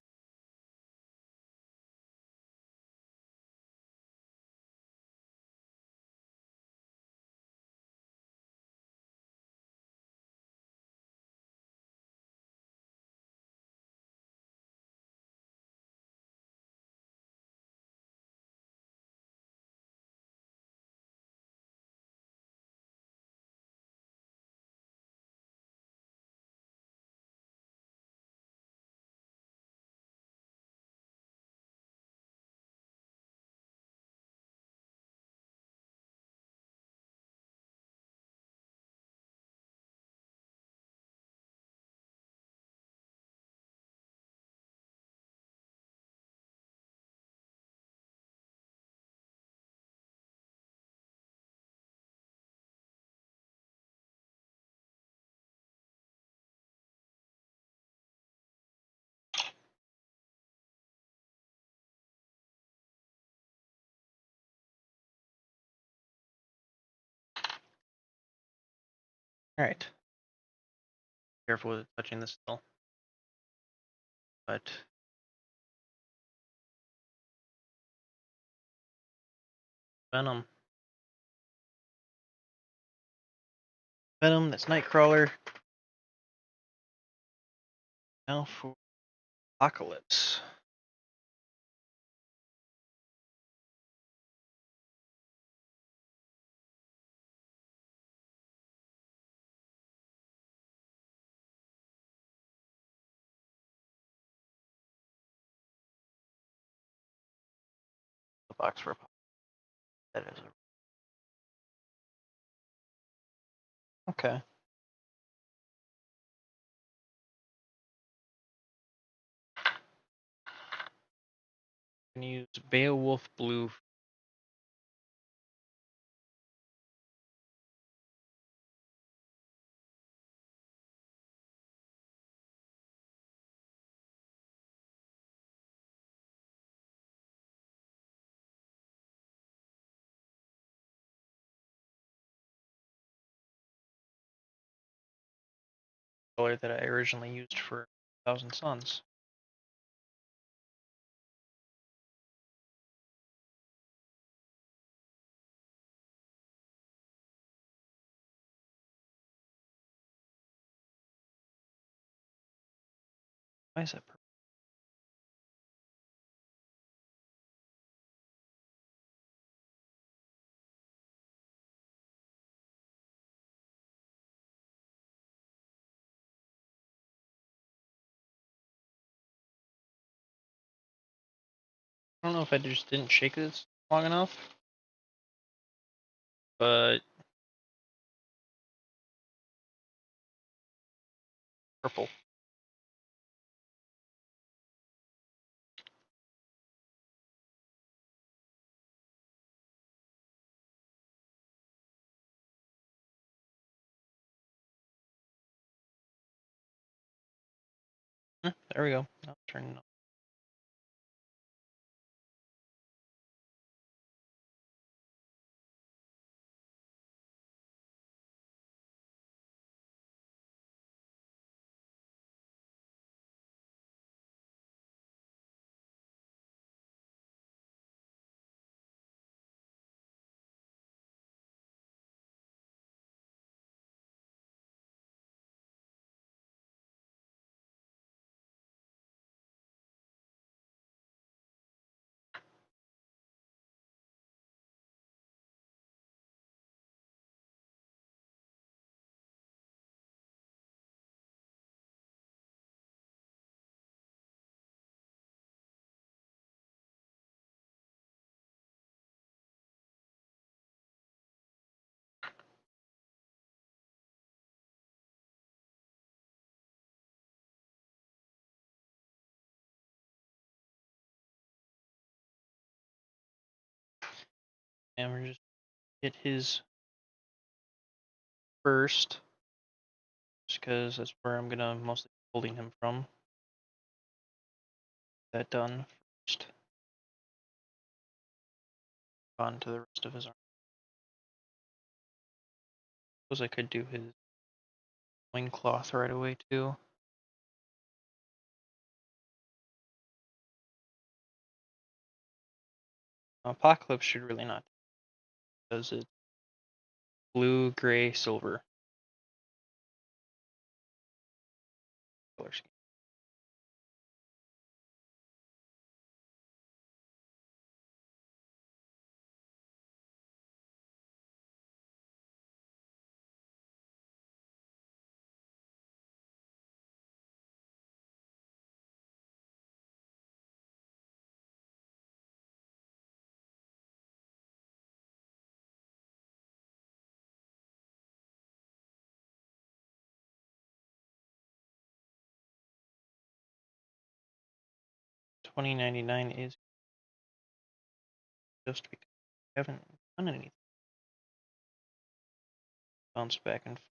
Speaker 1: Alright. Careful with touching this still. But Venom. Venom, that's Nightcrawler. Now for Apocalypse. The box for Apocalypse. That is okay. I'm gonna use Beowulf Blue. Color that I originally used for Thousand Suns. Why is that purple? I don't know if I just didn't shake this long enough, but purple. There we go. I'll turn it on. And we're just hit his first, just because that's where I'm gonna mostly be holding him from. That done first. On to the rest of his arm. Suppose I could do his loincloth right away too. Apocalypse should really not, because it's blue, gray, silver color scheme. $20.99 is just because I haven't done anything. Bounce back and forth.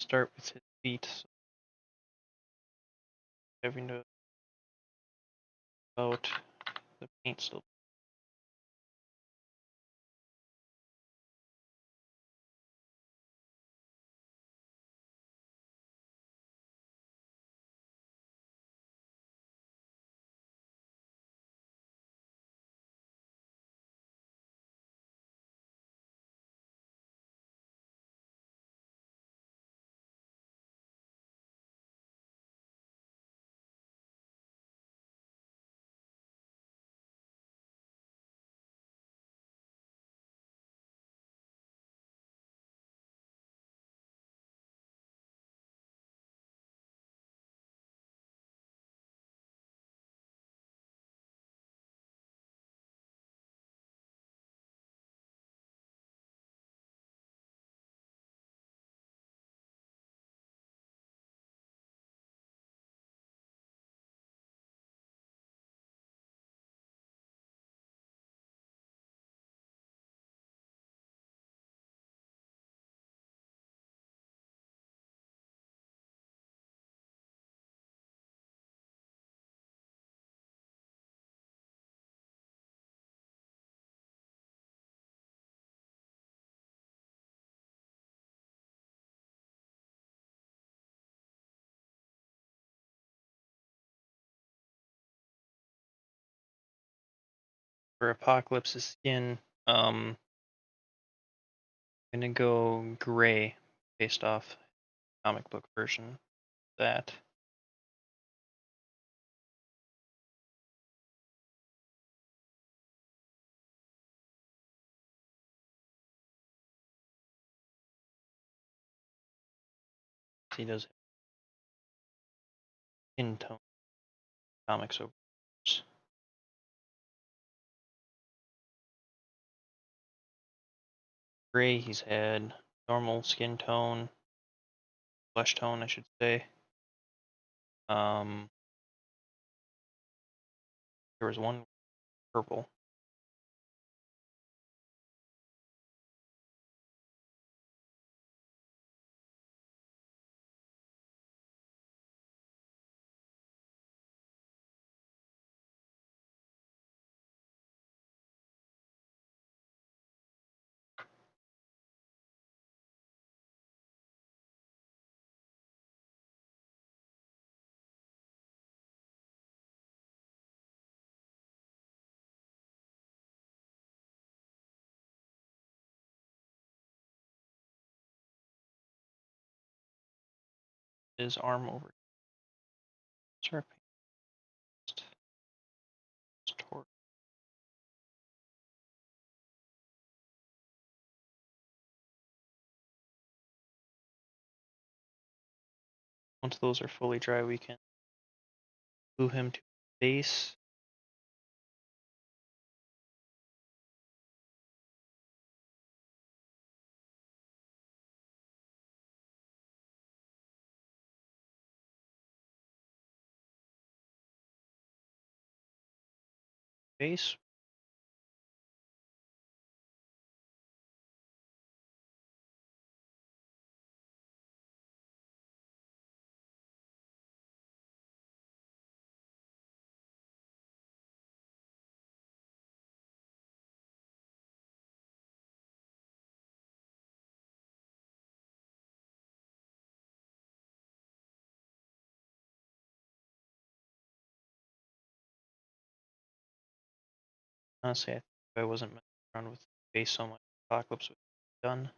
Speaker 1: Start with his feet, so having to about the paint still. For Apocalypse's skin, I'm gonna go gray based off comic book version of that. He does skin tone comics over. Gray, he's had normal skin tone, flesh tone, I should say. Um, there was one purple. His arm over. Sure. Once those are fully dry, we can glue him to base. Base. Honestly, if I wasn't messing around with base so much, Apocalypse would be done.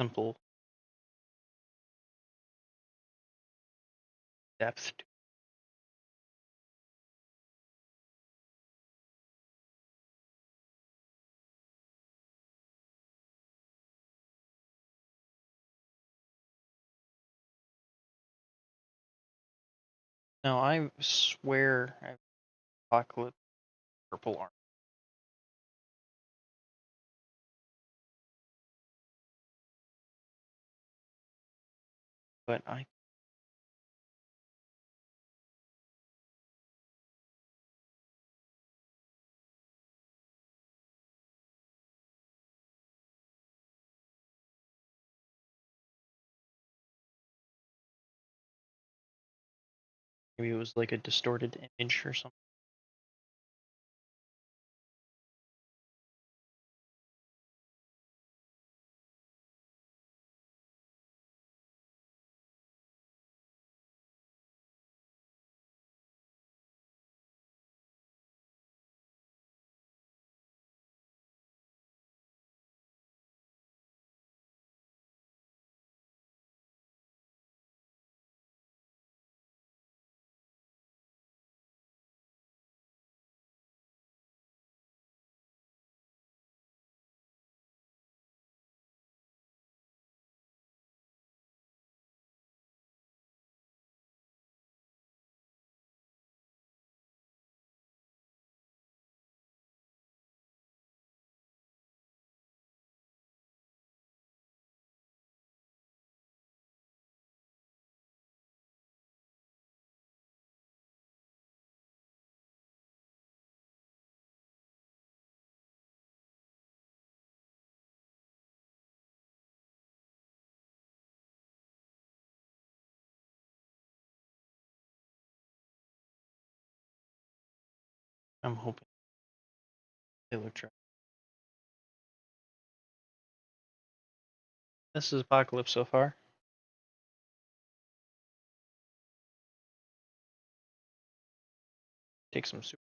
Speaker 1: Simple depth. Now I swear I have Apocalypse purple arm, but I maybe it was like a distorted image or something. I'm hoping they look dry. This is Apocalypse so far. take some soup.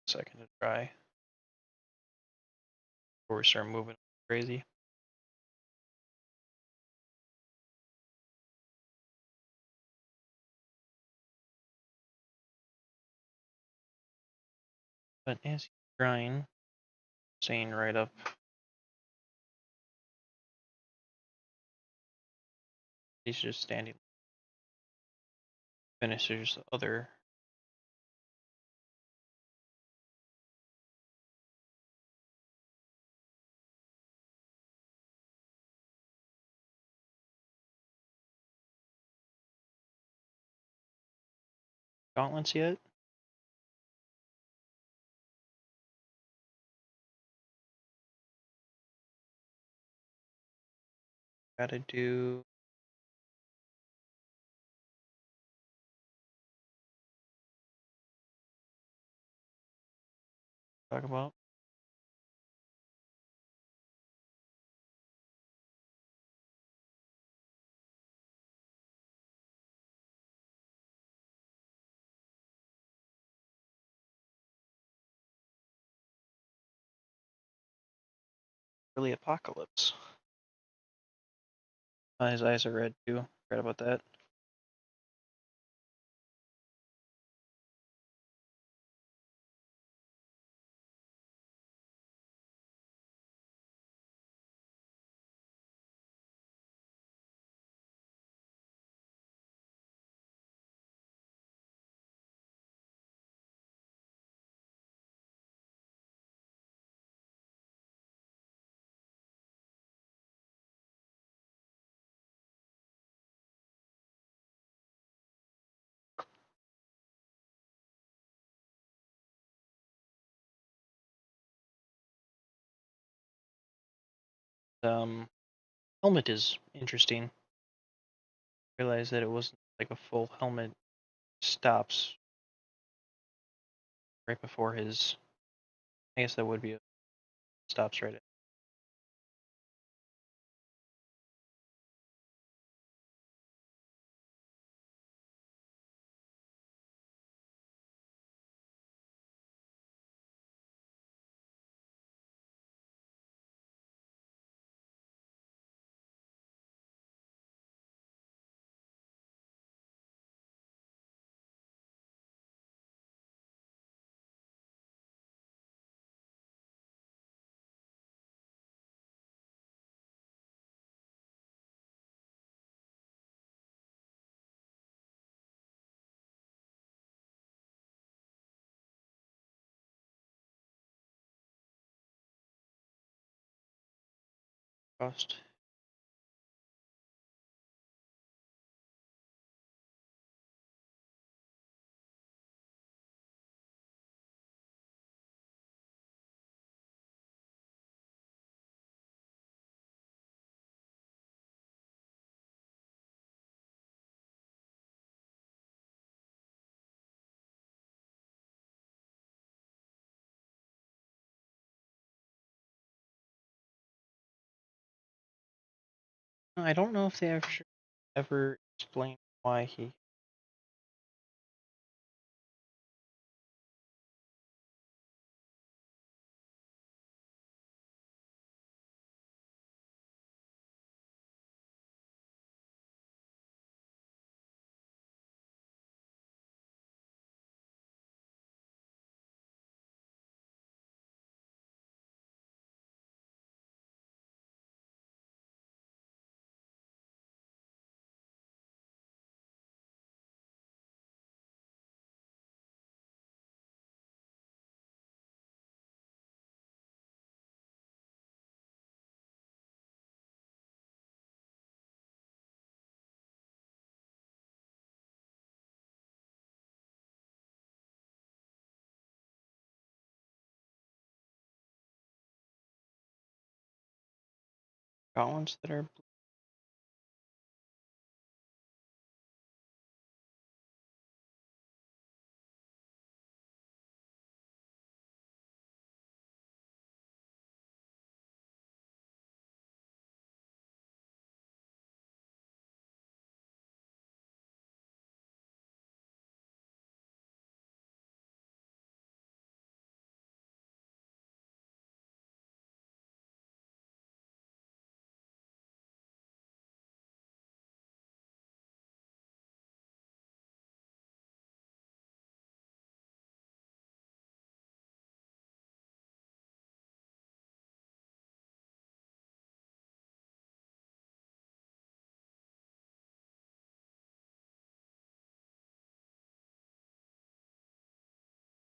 Speaker 1: Second to dry before we start moving crazy. But as he's drying, staying right up. He's just standing. Finishes the other. Gauntlets yet? Gotta do. Talk about. Really apocalypse. His eyes are red too. Forgot about that. Helmet is interesting. Realized that it wasn't like a full helmet. Stops right before his. I guess that would be a stops right at. Cost. I don't know if they ever explain why he. Columns that are blue.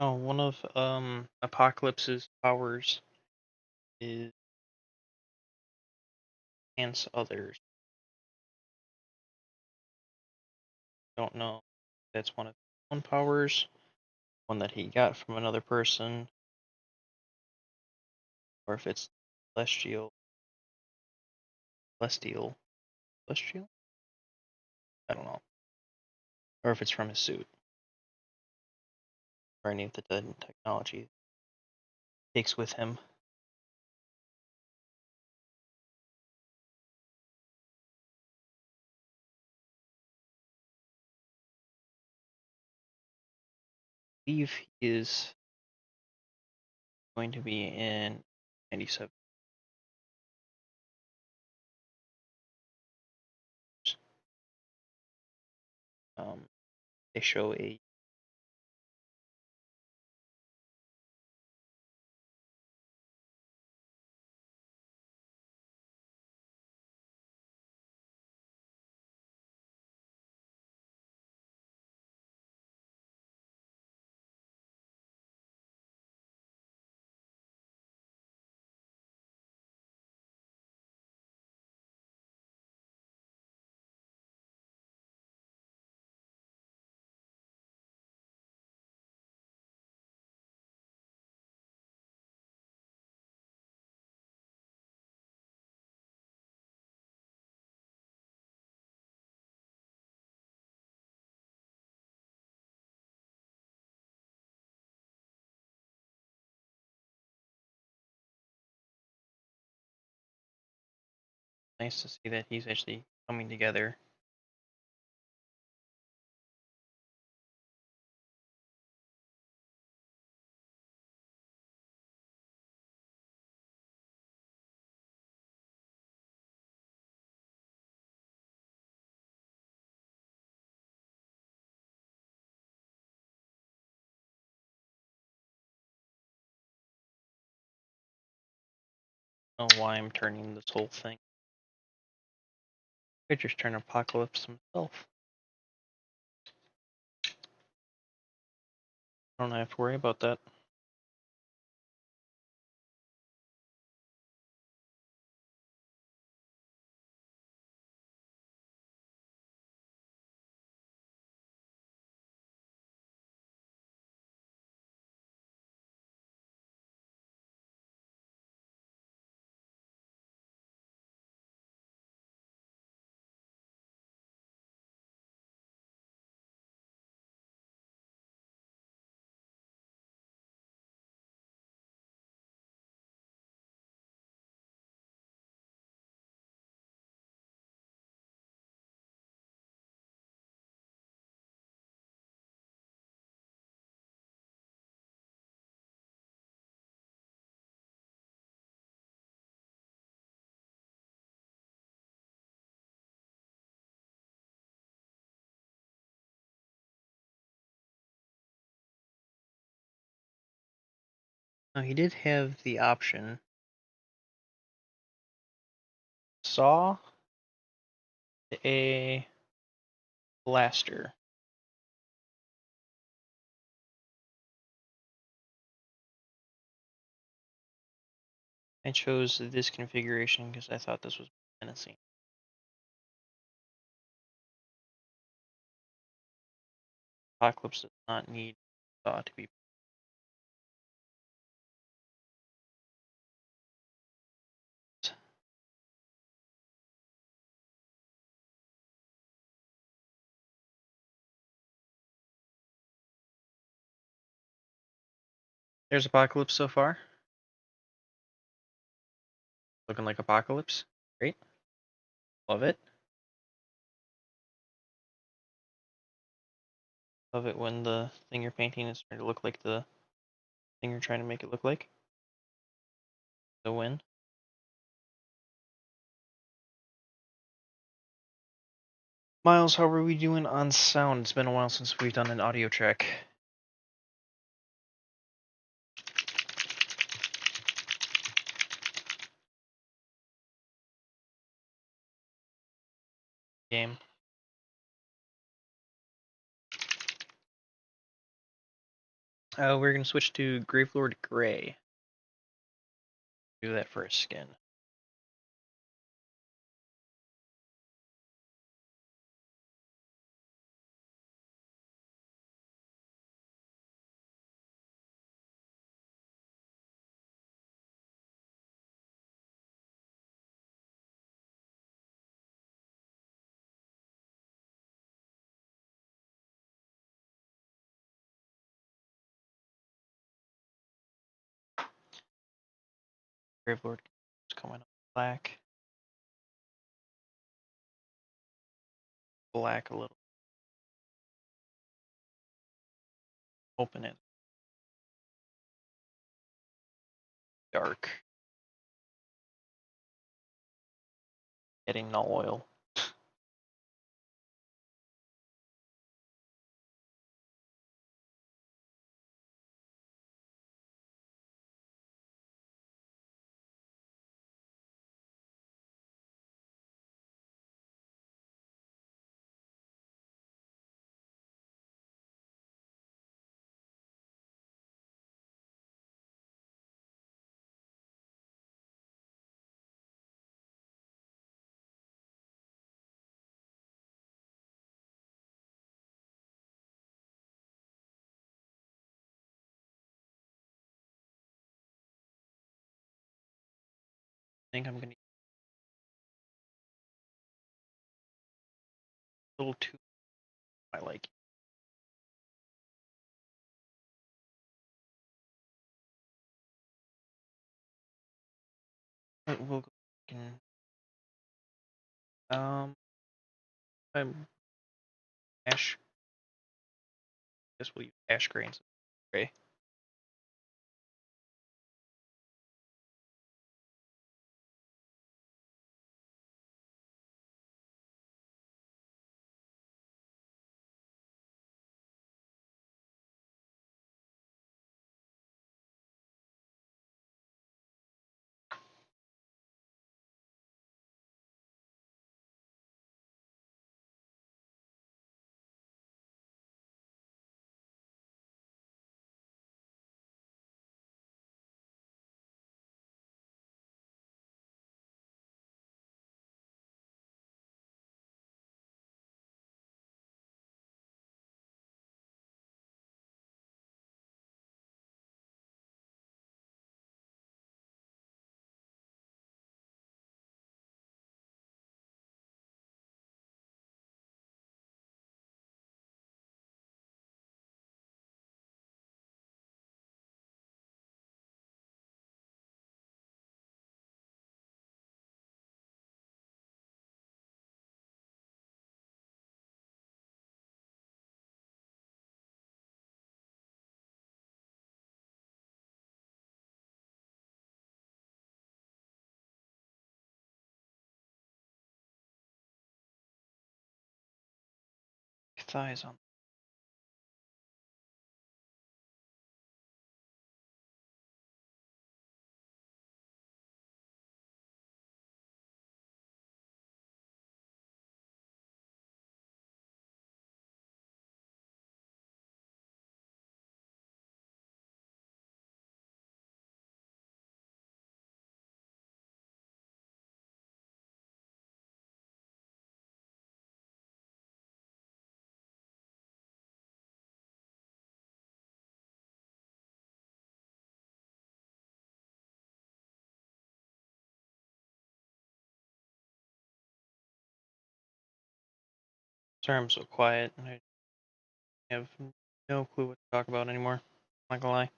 Speaker 1: Oh, one of Apocalypse's powers is enhance others. Don't know if that's one of his own powers, one that he got from another person, or if it's celestial, celestial, celestial. I don't know, or if it's from his suit or any of the dead technology he takes with him. I believe he is going to be in 97. They show a nice to see that he's actually coming together. I don't know why I'm turning this whole thing. I could just turn Apocalypse himself. I don't have to worry about that. Now he did have the option saw a blaster. I chose this configuration because I thought this was menacing. Apocalypse does not need saw to be. There's Apocalypse so far. Looking like Apocalypse. Great. Love it. Love it when the thing you're painting is starting to look like the thing you're trying to make it look like. The win. Miles, how are we doing on sound? It's been a while since we've done an audio track. Game. We're gonna switch to Gravelord Gray. Do that for a skin. Gravelord is coming up black. Black a little. Open it. Dark. Getting null oil. I think I'm gonna a little too I like. We'll go in, I'm ash. Guess we'll use ash grains. Gray. Thighs on. Sorry, I'm so quiet. I have no clue what to talk about anymore. Not gonna lie.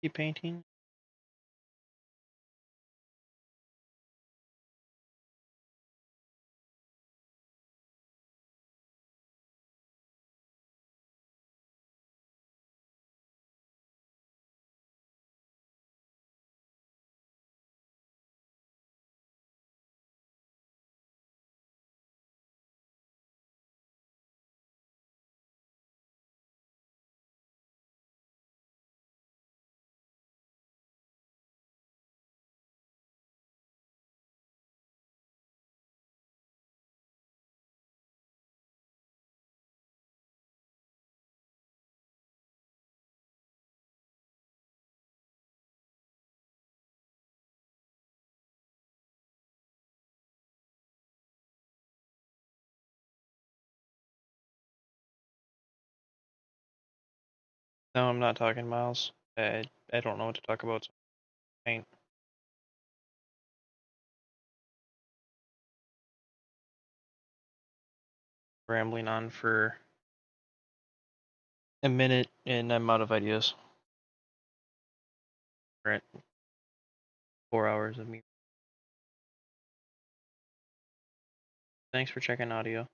Speaker 1: Keep painting. No, I'm not talking, Miles. I don't know what to talk about. So paint. Rambling on for a minute and I'm out of ideas. We're at 4 hours of me. Thanks for checking audio.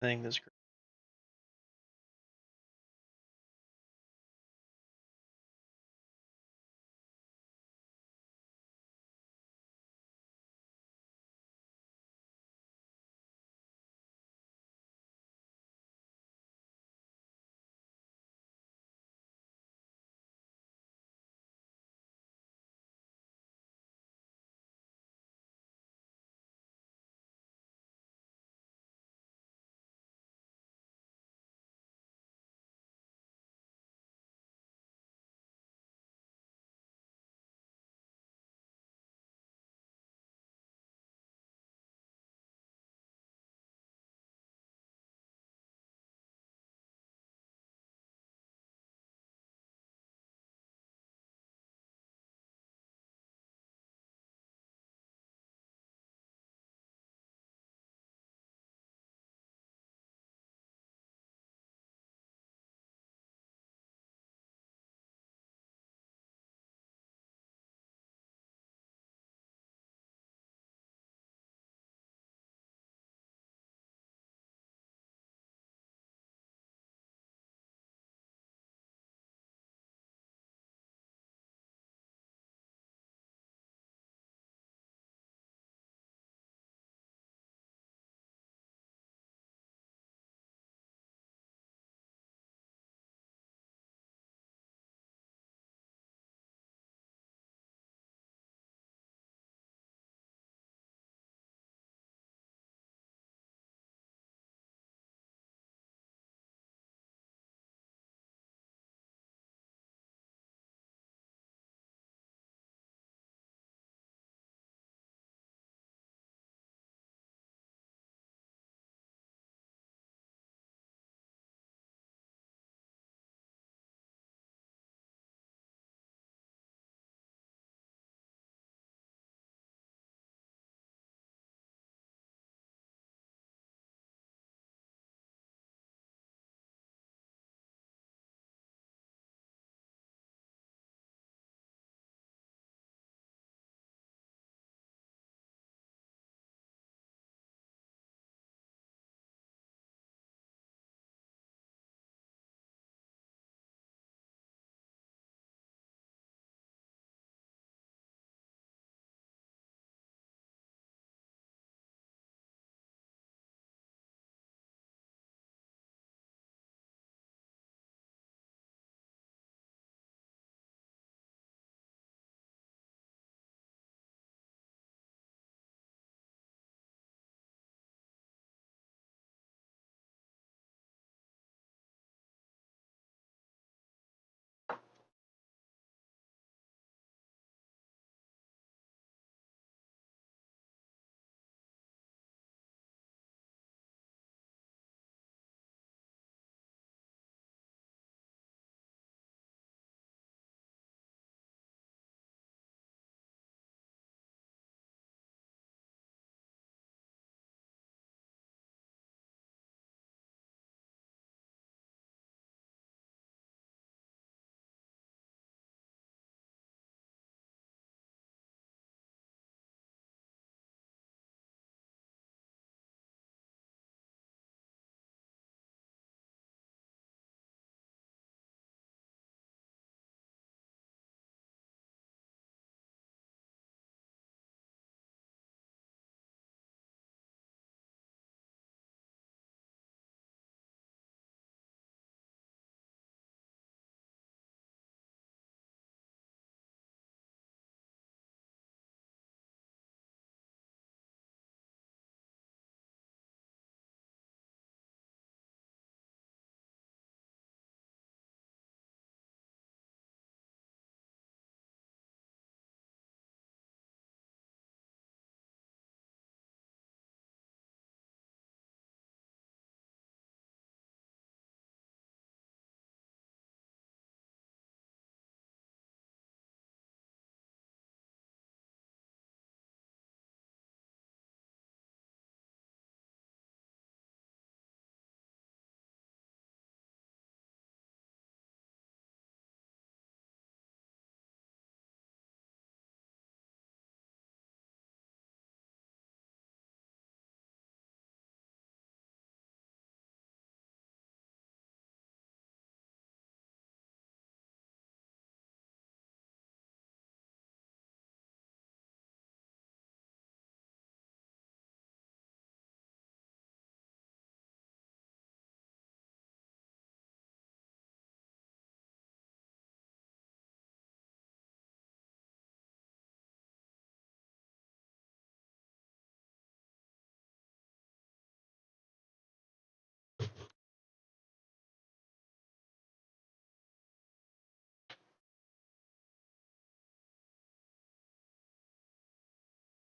Speaker 1: I think this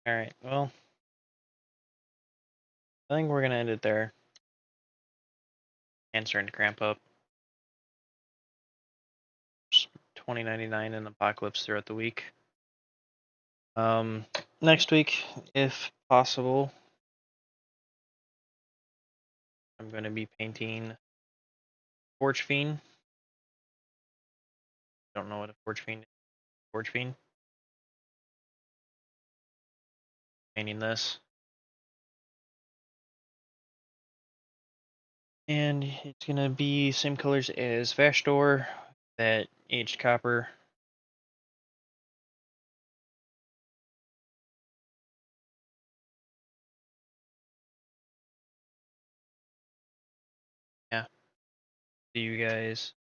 Speaker 1: All right. Well, I think we're gonna end it there. And starting to cramp up. 2099 in apocalypse throughout the week. Next week, if possible, I'm going to be painting Forge Fiend. Don't know what a Forge Fiend is. Forge Fiend. Painting this. And it's going to be same colors as Vashdor, that aged copper. Yeah. See you guys